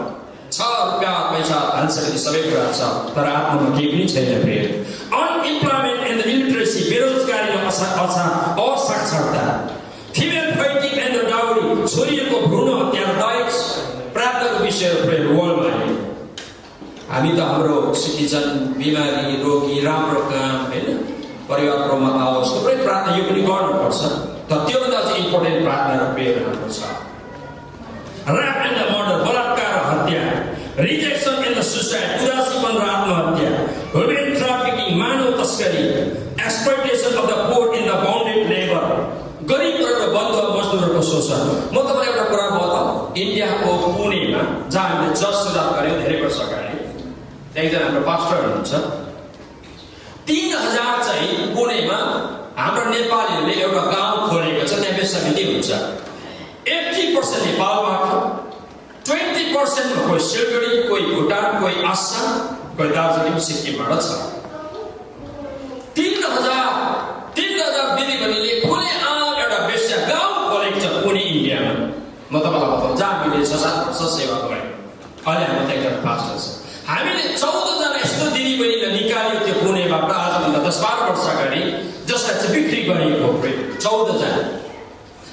छ। रुपियाँ पैसा हाल्छ सबै कुरा छ तर आत्मामा केही पनि छैन। Prayer unemployment and the illiteracy, बेरोजगारी र असाक्षरता, female fighting and the dowry, छोरीहरूको भ्रूण हत्या र दहेज, प्रार्थनाको विषय प्रेयर वर्ल्डमा। हामी त हाम्रो सिटिजन, बिमारी, रोगी, राम्रो काम, होइन, परिवारमा आओस्, थुप्रै प्रार्थना यो पनि गर्नुपर्छ। तर त्योभन्दा चाहिँ इम्पोर्टेन्ट प्रार्थना र प्रेयर हाम्रो छ। ऱ्याप एन्ड द मर्डर, बलात्कार र हत्या, रिजेक्सन एन्ड द सुसाइड, उदासीपन र आत्महत्या, ह्युमन ट्राफिकिङ, मानव तस्करी, exploitation of the poor in the bounded labour, गरिबहरू र बन्धु मजदुरहरूको शोषण। म तपाईँलाई एउटा कुरा बताउँ, इन्डियाको पुणेमा जहाँ हामीले जज सुधार गऱ्यौँ धेरै वर्ष अगाडि, एकजना हाम्रो पास्टर हुनुहुन्छ, 3000 चाहिँ पुणेमा हाम्रो नेपालीहरूले एउटा गाउँ खोलेको छ। त्यहाँ वेश्यावृत्ति हुन्छ। 80% नेपालबाट, 20% कोही सिलगढी, कोही भुटान, कोही आसाम, कोही दार्जिलिङ, सिक्किमबाट छ। 3000 दिदीबहिनीले खुले एउटा वेश्या गाउँ खोलेको छ पुणे इन्डियामा। म तपाईँलाई बताउँ, जहाँ हामीले 6-7 वर्ष सेवा गऱ्यौँ। अहिले हाम्रो त एकजना पास्टर छ। हामीले 14 जना यस्तो दिदीबहिनीलाई निकाल्यो त्यो पुणेबाट आजभन्दा 10-12 वर्ष अगाडि, जसलाई चाहिँ बिक्री गरिएको। 14 जना,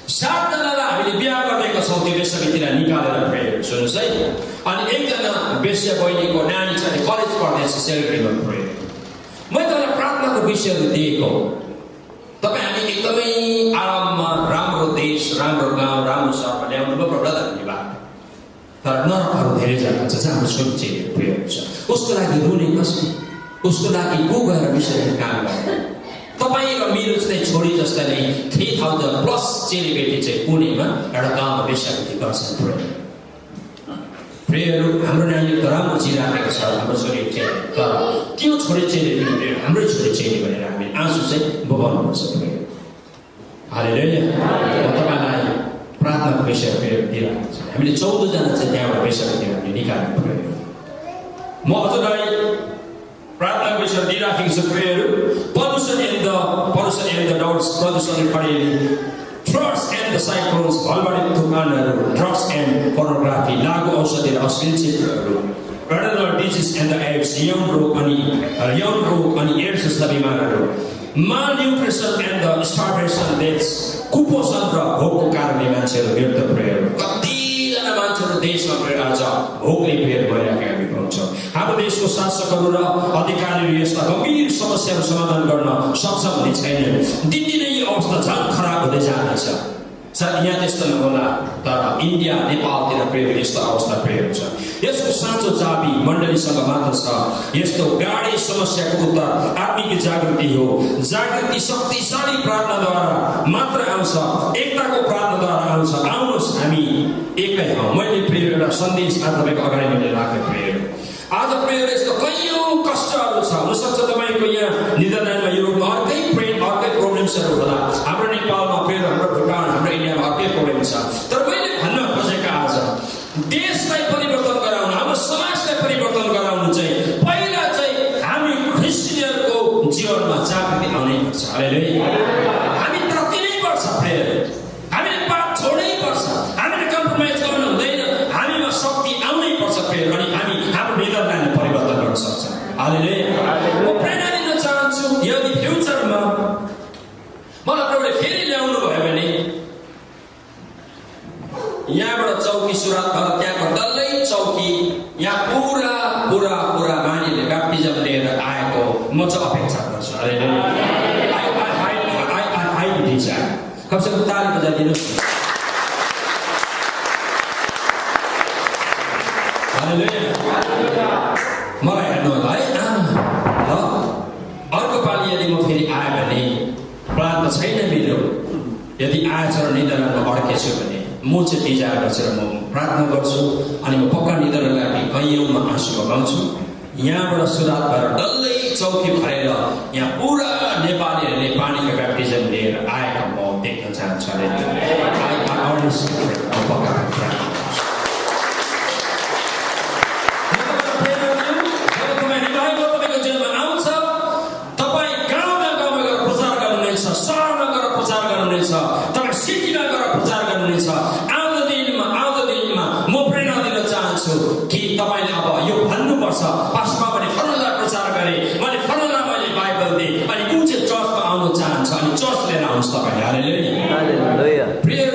7 जनालाई हामीले बिहा गरेको छौँ त्यो वेश्यावृत्तिलाई निकालेर। प्रेयर सुन्नुहोस् है। अनि एकजना वेश्या बहिनीको नानी छ, कलेज पढ्दैछ सिलगढीमा। प्रेयर मैले तपाईँलाई प्रार्थनाको विषयहरू दिएको। तपाईँ हामी एकदमै आराममा राम्रो देश, राम्रो गाउँ, राम्रो सहरमा ल्याउनु भयो, प्रभुलाई धन्यवाद। तर नरकहरू धेरै जग्गा छ जहाँ हाम्रो सोचे प्रेयर छ। उसको लागि रुने कसले? उसको लागि को गएर विषयमा काम गर्ने? तपाईँ र मेरो चाहिँ छोरी जस्तै नै 3000+ चेलीबेटी चाहिँ पुणेमा एउटा गाउँमा वेश्यावृत्ति गर्छन्। प्रेयर प्रेयरहरू हाम्रो नानीले त राम्रो जिराखेको छ हाम्रो छोरी चाहिँ तर त्यो छोरी चाहिँ हाम्रै छोरी चाहिँ भनेर हामी आँसु चाहिँ बगाउनुपर्छ प्रेयर हालेलुया म तपाईँलाई प्रार्थनाको विषय प्रेयर दिइरहेको छु हामीले 14 जना चाहिँ त्यहाँबाट विषयतिर हामीले निकाल्नु पर्यो म हजुरलाई प्रार्थनाको विषय दिइराखेको छु प्रेयरहरू pollution and the doubts प्रदूषण खडेरी Drugs and the cyclones, भलबाडी तुफानहरू, drugs and pornography, लागु औषधि र अश्लील चित्रहरू, paternal disease and the AIDS, यौन रोग अनि एड्स जस्ता बिमारहरू, malnutrition and the starvation deaths, कुपोषण र भोकको कारणले मान्छेहरू व्यर्थ प्रेयर कतिजना मान्छेहरू देशमा प्रेयर आज भोकले प्रेयर भइरहेको हामी पाउँछौँ हाम्रो देशको शासकहरू र अधिकारीहरू यस्ता गम्भीर समस्याहरू समाधान गर्न सक्षम हुने छैनन् दिनदिनै यो अवस्था झन् खराब हुँदै जाँदैछ सायद यहाँ त्यस्तो नहोला तर इन्डिया नेपालतिर प्रेयर यस्तो अवस्था प्रेयर छ यसको साँचो चाबी मण्डलीसँग मात्र छ यस्तो गाडी समस्याको उत्तर आत्मिक जागृति हो जागृति शक्तिशाली प्रार्थनाद्वारा मात्र आउँछ एकताको प्रार्थनाद्वारा आउँछ आउनुहोस् हामी एकै हौँ मैले प्रेयर एउटा सन्देश तपाईँको अगाडि मैले राखेँ प्रेयर आज प्रेयर यस्तो कैयौँ कष्टहरू छ हुनसक्छ तपाईँको यहाँ नेदरल्यान्डमा युरोपमा अर्कै प्रब्लम्सहरू होला हाम्रो नेपालमा प्रेयर हाम्रो भुटान हाम्रो इन्डियामा अर्कै प्रब्लम छ तर मैले भन्न खोजेको आज देशलाई परिवर्तन गराउन हाम्रो समाजलाई परिवर्तन गराउनु चाहिँ पहिला चाहिँ हामी क्रिस्चियनहरूको जीवनमा जागृति आउनै पर्छ हालेलुया हामी तातिनै पर्छ प्रेयर हामीले पाप छोड्नै पर्छ हामीले कम्प्रोमाइज गर्नु हुँदैन हामीमा शक्ति आउनै पर्छ प्रेयर अनि हामी हाम्रो नेदरल्यान्डलाई परिवर्तन गर्न सक्छ हालेलुया म प्रेरणा दिन चाहन्छु यदि फ्युचरमा मलाई प्रभुले फेरि ल्याउनु भयो भने यहाँबाट चौकी सुरुवात भएर त्यहाँको डल्लै चौकी यहाँ पुरा मानिसले ब्याप्टिजम लिएर आएको म चाहिँ अपेक्षा गर्छु कमसेकम ताली बजाइदिनुहोस् मलाई हेर्नु होला है ल अर्को पालि यदि म फेरि आयो भने प्लान त छैन मेरो यदि आएछ र नेदरल्यान्डमा अड्केछु भने म चाहिँ डिजायर गर्छु र म प्रार्थना गर्छु अनि म पक्का नेदरल्यान्डलाई कैयौँमा आँसु बगाउँछु यहाँबाट सुरुवात भएर डल्लै चौकी भएर यहाँ पुरा नेपालीहरूले पानीको ब्याप्टिजम लिएर आएको म देख्न चाहन्छु तपाईँ सिटीमा गएर प्रचार गर्नुहुनेछ आउँदो दिनमा म प्रेरणा दिन चाहन्छु कि तपाईँले अब यो भन्नुपर्छ पास्टरमा पनि फलाना प्रचार गरे मैले फलाना मैले बाइबल दिएँ अनि कुन चाहिँ चर्चमा आउनु चाहन्छ अनि चर्च लिएर आउनुहोस् तपाईँले हालेलुया प्रियर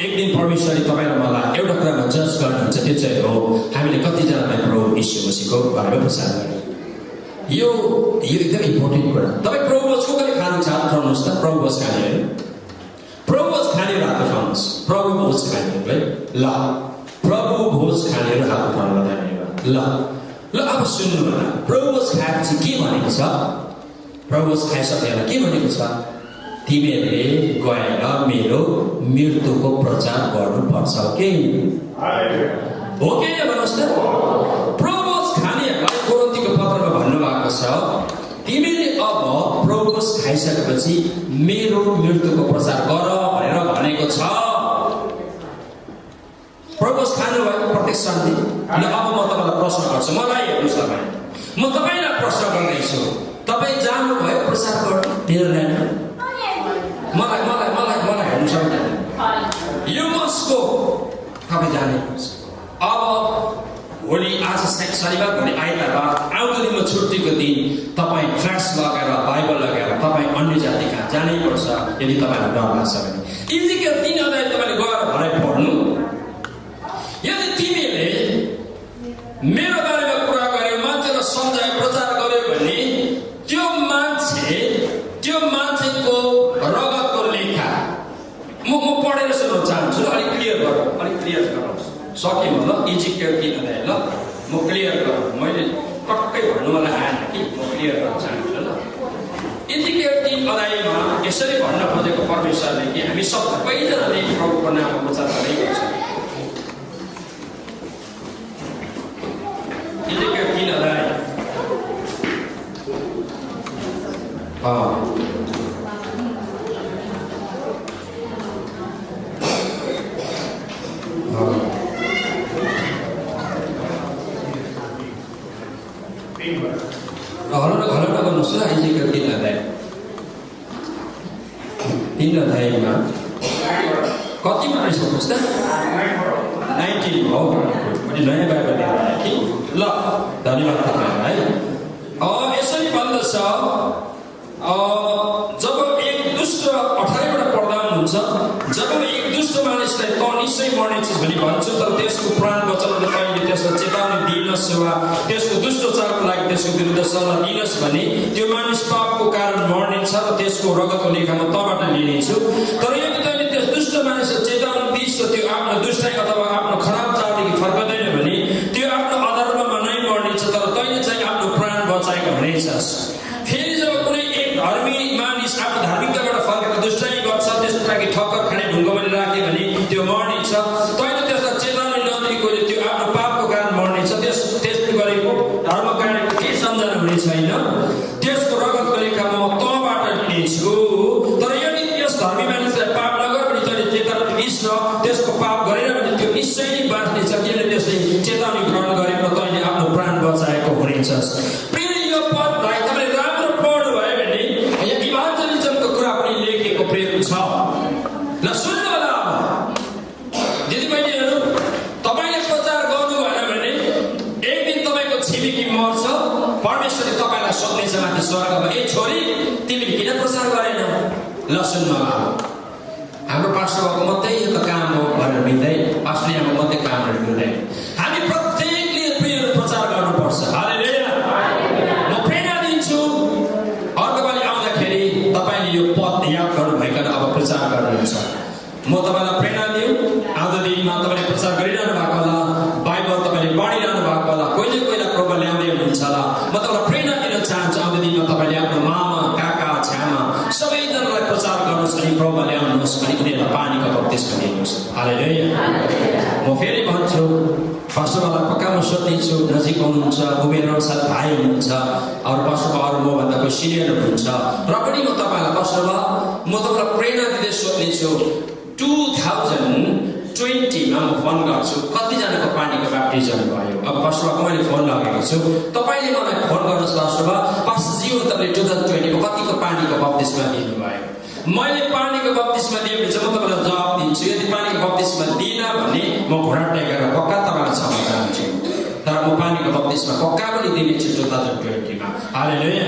एक दिन परमेश्वरले तपाईँ र मलाई एउटा कुरामा जज गर्नुहुन्छ त्यो चाहिँ हो हामीले कतिजनालाई प्रभु यीशु मसीहको बारेमा प्रचार गर्ने यो एकदम इम्पोर्टेन्ट कुरा तपाईँ प्रभु भोजको पनि खानु खानुहोस् त प्रभु भोज खाने होइन प्रभु भोज खानेहरू हात उठाउनुहोस् प्रभु भोज खानेहरूलाई ल प्रभु भोज खानेहरू हात उठाउनु धन्यवाद ल अब सुन्नु होला प्रभु भोज खाएपछि के भनेको छ प्रभु भोज खाइसकेर के भनेको छ तिमीहरूले गएर मेरो मृत्युको प्रचार गर्नुपर्छ के हो कि भन्नुहोस् त प्रभु भोज खानेहरूलाई कोरिन्थीको पत्रमा भन्नुभएको छ तिमीले अब प्रभु भोज खाइसकेपछि मेरो मृत्युको प्रचार गर भनेर भनेको छ प्रभु भोज खानुभयो प्रत्येक शान्ति ल अब म तपाईँलाई प्रश्न गर्छु मलाई हेर्नुहोस् तपाईँ म तपाईँलाई प्रश्न गर्दैछु तपाईँ जानुभयो प्रचार गर्नु नेदरल्यान्डमा मलाई हेर्नु सक्दैन यो मस्को तपाईँ जानै पर्छ अब भोलि आज शनिबार भोलि आइतबार आउँदो दिनमा छुट्टीको दिन तपाईँ ट्र्याक्स लगाएर बाइबल लगाएर तपाईँ अन्य जाति कहाँ जानै पर्छ यदि तपाईँलाई डर लाग्छ भने इजिकल 3 अध्याय तपाईँले गएर भरे पढ्नु यदि तिमीले मेरो बारेमा कुरा गर्यो मान्छेलाई सम्झायो प्रचार गर्यो भने त्यो मान्छेको रगतको लेखा म पढेर सुनाउन चाहन्छु अलिक क्लियर गरौँ सकेँ ल इजिकल 3 अध्याय ल म क्लियर गरौँ मैले टक्कै भन्नु मलाई आएन कि म क्लियर गर्न चाहन्छु ल इजिकल 3 अध्यायमा यसरी भन्न खोजेको परमेश्वरले कि हामी सबैजनाले प्रभुको नाममा प्रचार गर्नै पर्छ हल्ला गर्नुहोस् ल आइजेका तीन अध्यायमा कति मानिस हुनुहोस् त 19 हो मैले नयाँ बाइबल लिएर आएँ कि ल धन्यवाद तपाईँलाई यसरी भन्दछ जब एक दुष्ट 18बाट पढ्दा हुन्छ जब एक दुष्ट मानिसलाई त निश्चय मर्नेछ भनी भन्छ तर त्यसको प्राण बचाउन तपाईँले त्यसलाई चेतावनी दिनुहोस् वा त्यसको दुष्ट चालको लागि त्यसको विरुद्ध सल्लाह दिनुहोस् भने त्यो मानिस पापको कारण मर्नेछ र त्यसको रगतको लेखामा तबाट लिनेछु तर यदि तैँले त्यस दुष्ट मानिसलाई चेतावनी दिइस् र त्यो आफ्नो दुष्टाइ अथवा आफ्नो खराब चालदेखि फर्कदैन भने त्यो आफ्नो अधर्ममा नै मर्नेछ तर तैँले चाहिँ आफ्नो प्राण बचाएको हुनेछस् फेरि जब कुनै एक धर्मी मानिस आफ्नो धार्मिकताबाट फर्केर दुष्टाइ गर्छ त्यसको लागि ठक्कर खाने ढुङ्गामा राख्यो भने त्यो मर्नेछ तैँले त्यसलाई चेतावनी नदिएकोले त्यो आफ्नो पापको कारण मर्नेछ त्यसले गरेको धर्म कार्यको केही सम्झना हुने छैन त्यसको रगतको लेखा म तँबाट लिनेछु तर यदि त्यस धर्मी मानिसलाई पाप नगर भने तैँले चेतावनी दिइस् र त्यसको पाप गरेर भने त्यो निश्चय नै बाँच्नेछ किनभने त्यसले चेतावनी ग्रहण गरेको तैँले आफ्नो प्राण बचाएको हुनेछस् यो पदलाई तपाईँले राम्रो पढ्नु भयो भने यहाँ इभान्जलिजमको कुरा पनि लेखेको प्रेम छ ल सुन्नु होला दिदीबहिनीहरू तपाईँले प्रचार गर्नु भएन भने एक दिन तपाईँको छिमेकी मर्छ परमेश्वरले तपाईँलाई सोध्नेछ माथि स्वर्गमा ए छोरी तिमीले किन प्रचार गरेनौ ल सुन्नु होला हाम्रो पास्टरको मात्रै यो त काम हो भनेर मिल्दै पास्टरको मात्रै कामहरू मिल्दैन हामी प्रत्येकले प्रियहरू प्रचार गर्नुपर्छ हालेलुया म प्रेरणा दिन्छु अर्को पालि आउँदाखेरि तपाईँले यो पद याद गर्नुभइकन अब प्रचार गर्नुहुन्छ म तपाईँलाई प्रेरणा दिउँ आउँदो दिनमा तपाईँले प्रचार गरिरहनु भएको होला बाइबल तपाईँले पढिरहनु भएको होला कोहीले कोहीलाई प्रभु ल्याउँदै हुनुहुन्छ होला म तपाईँलाई प्रेरणा दिन चाहन्छु आउँदो दिनमा तपाईँले आफ्नो मामा काका छ्यामा सबैजनालाई प्रचार गर्नुहोस् अनि प्रभु ल्याउनुहोस् अनि उनीहरूलाई पानीको बप्तिस्मा दिनुहोस् हालेलुया म फेरि भन्छु पास्टरलाई पक्का म सोध्नेछु नजिक आउनुहुन्छ उमेर अनुसार भाइ हुनुहुन्छ अरू पास्टरको अरू मभन्दा कोही सिनियर हुनुहुन्छ र पनि म तपाईँलाई पास्टरलाई म तपाईँलाई प्रेरणा दिँदै सोध्नेछु 2020मा म फोन गर्छु कतिजनाको पानीको ब्याप्टिजम भयो अब पास्टरको मैले फोन लगेको छु तपाईँले मलाई फोन गर्नुहोस् पास्टरज्यू तपाईँले 2020मा कतिको पानीको बप्तिस्मा दिनुभयो मैले पानीको बप्तिस्मा दिएँ भने चाहिँ म तपाईँलाई जवाब दिन्छु यदि पानीको बप्तिस्मा दिइनँ भने म घोडा टेकेर पक्का तपाईँलाई क्षमा चाहन्छु तर म पानीको बप्तिस्मा पक्का पनि दिनेछु 2020मा हालेलुया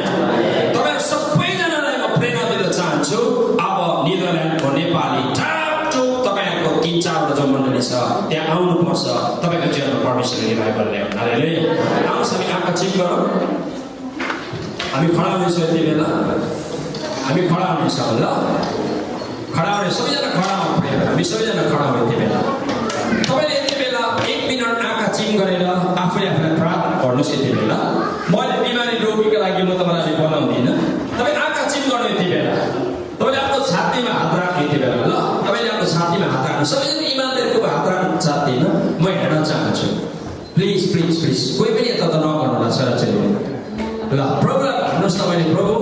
तपाईँ सबैजनालाई म प्रेरणा दिन चाहन्छु अब नेदरल्यान्डको नेपाली तपाईँहरूको 3-4वटा जो मण्डली छ त्यहाँ आउनुपर्छ तपाईँको जीवनमा परमेश्वरले रिभाइभल ल्याउनु हालेलुया आउनुहोस् हामी आँखा चिक गरौँ हामी खडा हुनेछौँ यति बेला हामी खडा हुनेछौँ ल खडा हुने सबैजना खडा हुनु हामी सबैजना खडा हुने यति बेला तपाईँले यति बेला 1 मिनट आँखा चिम गरेर आफूलाई प्रार्थना गर्नुहोस् यति बेला मैले बिमारी रोगीको लागि म तपाईँलाई बोलाउँदिनँ तपाईँ आँखा चिम गर्नु यति बेला तपाईँले आफ्नो छातीमा हात राख्नु यति बेला ल तपाईँले आफ्नो छातीमा हात राख्नु सबैजना इमानदारको हात राख्नु छातीमा म हेर्न चाहन्छु प्लिज प्लिज प्लिज कोही पनि यता त नगर्नु होला छोराछोरी ल प्रभुलाई भन्नुहोस् तपाईँले प्रभु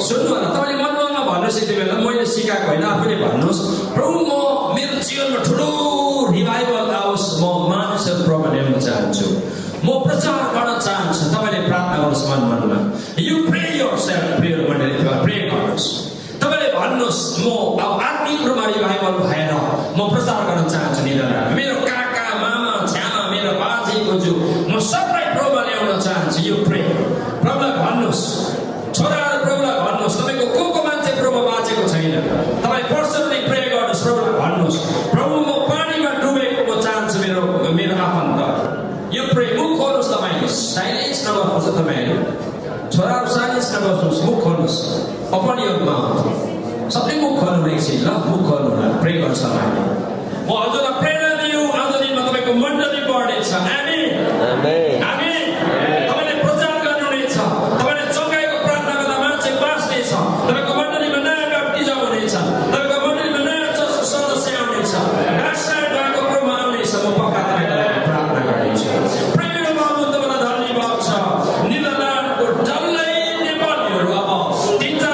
सुन्नु होला तपाईँले मनमा भन्नुहोस् यति बेला मैले सिकाएको होइन आफूले भन्नुहोस् प्रभु म मेरो जीवनमा ठुलो रिभाइभल आओस् म मानिसहरू प्रभु ल्याउन चाहन्छु म प्रचार गर्न चाहन्छु तपाईँले प्रार्थना गर्नुहोस् मनमा यु प्रे योरसेल्फ प्रेयर मण्डली प्रे गर्नुहोस् तपाईँले भन्नुहोस् म अब आत्मिक रूपमा रिभाइभल भएर म प्रचार गर्न चाहन्छु निरन्तर मेरो काका मामा छ्यामा मेरो बाजे बोजू म सबलाई प्रभु ल्याउन चाहन्छु यो प्रे प्रभुलाई भन्नुहोस् छोराहरू प्रभुलाई भन्नुहोस् तपाईँको को मान्छे प्रभु बाँचेको छैन तपाईँ पर्सनली प्रे गर्नुहोस् प्रभुलाई भन्नुहोस् प्रभु म पानीमा डुबेको म चाहन्छु मेरो आफन्त यो प्रे मुख खोल्नुहोस् तपाईँले साइलेन्स नबस्नुहोस् तपाईँहरू छोराहरू साइलेन्स नबस्नुहोस् मुख खोल्नुहोस् अपन यो सबले मुख खोल्नु एकछिन ल मुख खोल्नु होला प्रे गर्छ तपाईँले म हजुरलाई प्रेरणा दिनु आउँदो दिनमा तपाईँको मण्डली बढ्नेछ आमेन आमेन तपाईँले प्रचार गर्नुहुनेछ तपाईँले चङ्गाइको प्रार्थना गर्दा मान्छे बाँच्नेछ तपाईँको मण्डलीमा नयाँ ब्याप्टिजम हुनेछ तपाईँको मण्डलीमा नयाँ सदस्य आउनेछ आश्रय भएको प्रभु आउनेछ म पक्का तपाईँको लागि प्रार्थना गर्नेछु प्रेमको बाबु तपाईँलाई धन्यवाद छ निरन्तर डल्लै नेपालीहरू अब 3-4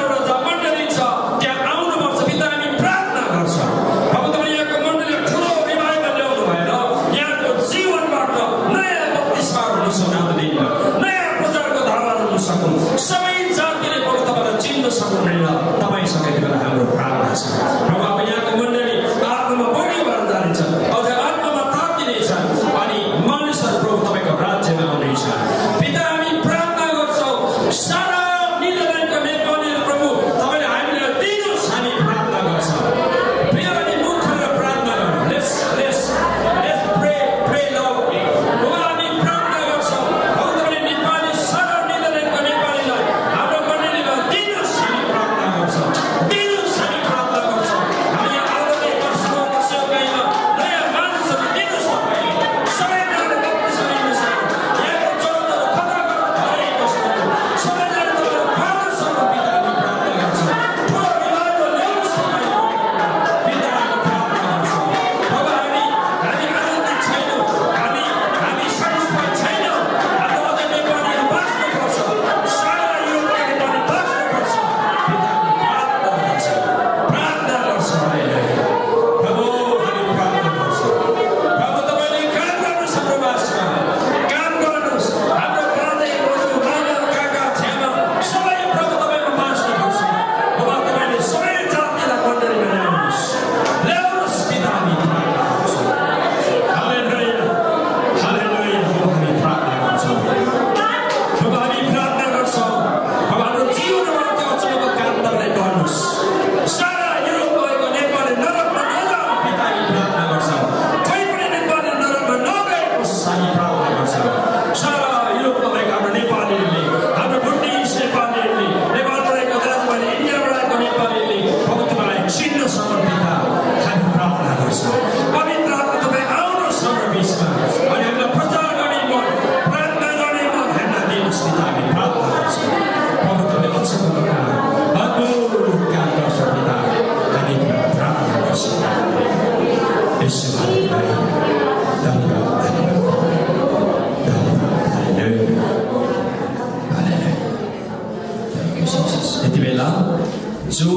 जो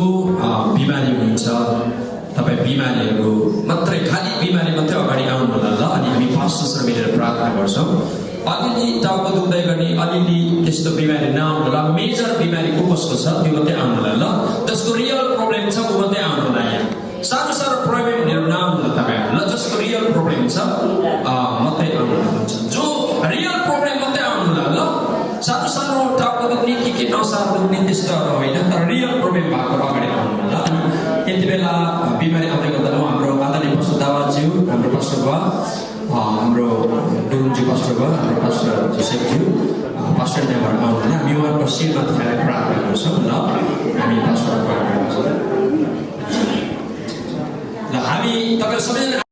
बिमारी हुनुहुन्छ तपाईँ बिमारीहरू मात्रै खाली बिमारी मात्रै अगाडि आउनु होला ल अनि हामी पास्टर्सहरू मिलेर प्रार्थना गर्छौँ अलिअलि टाउको दुख्दै गर्ने अलिअलि त्यस्तो बिमारी नआउनु होला मेजर बिमारी को कसको छ त्यो मात्रै आउनु होला ल जसको रियल प्रब्लम छ ऊ मात्रै आउनु होला यहाँ सानो सानो प्रब्लमहरू नआउनु होला तपाईँहरू ल जसको रियल प्रब्लम छ मात्रै आउनु हुन्छ जो रियल प्रब्लम मात्रै आउनु होला ल सानो सानो टाउको दुख्ने के नसार दुख्ने त्यस्तोहरू होइन तर रियल प्रब्लम भएको अगाडि आउनु होला अनि यति बेला बिमारी आउँदै गर्दा म हाम्रो आदरणीय पास्टर दावाज्यू हाम्रो पास्टर बुवा हाम्रो डुरुङजी पास्टर बुवा हाम्रो पास्टर जोसेफज्यू पास्टर त्यहाँबाट आउनुहुन्न हामी उहाँको शिरमाथि हालेर प्रार्थना गर्छौँ ल हामी पास्टर ल हामी तपाईँ सबैजना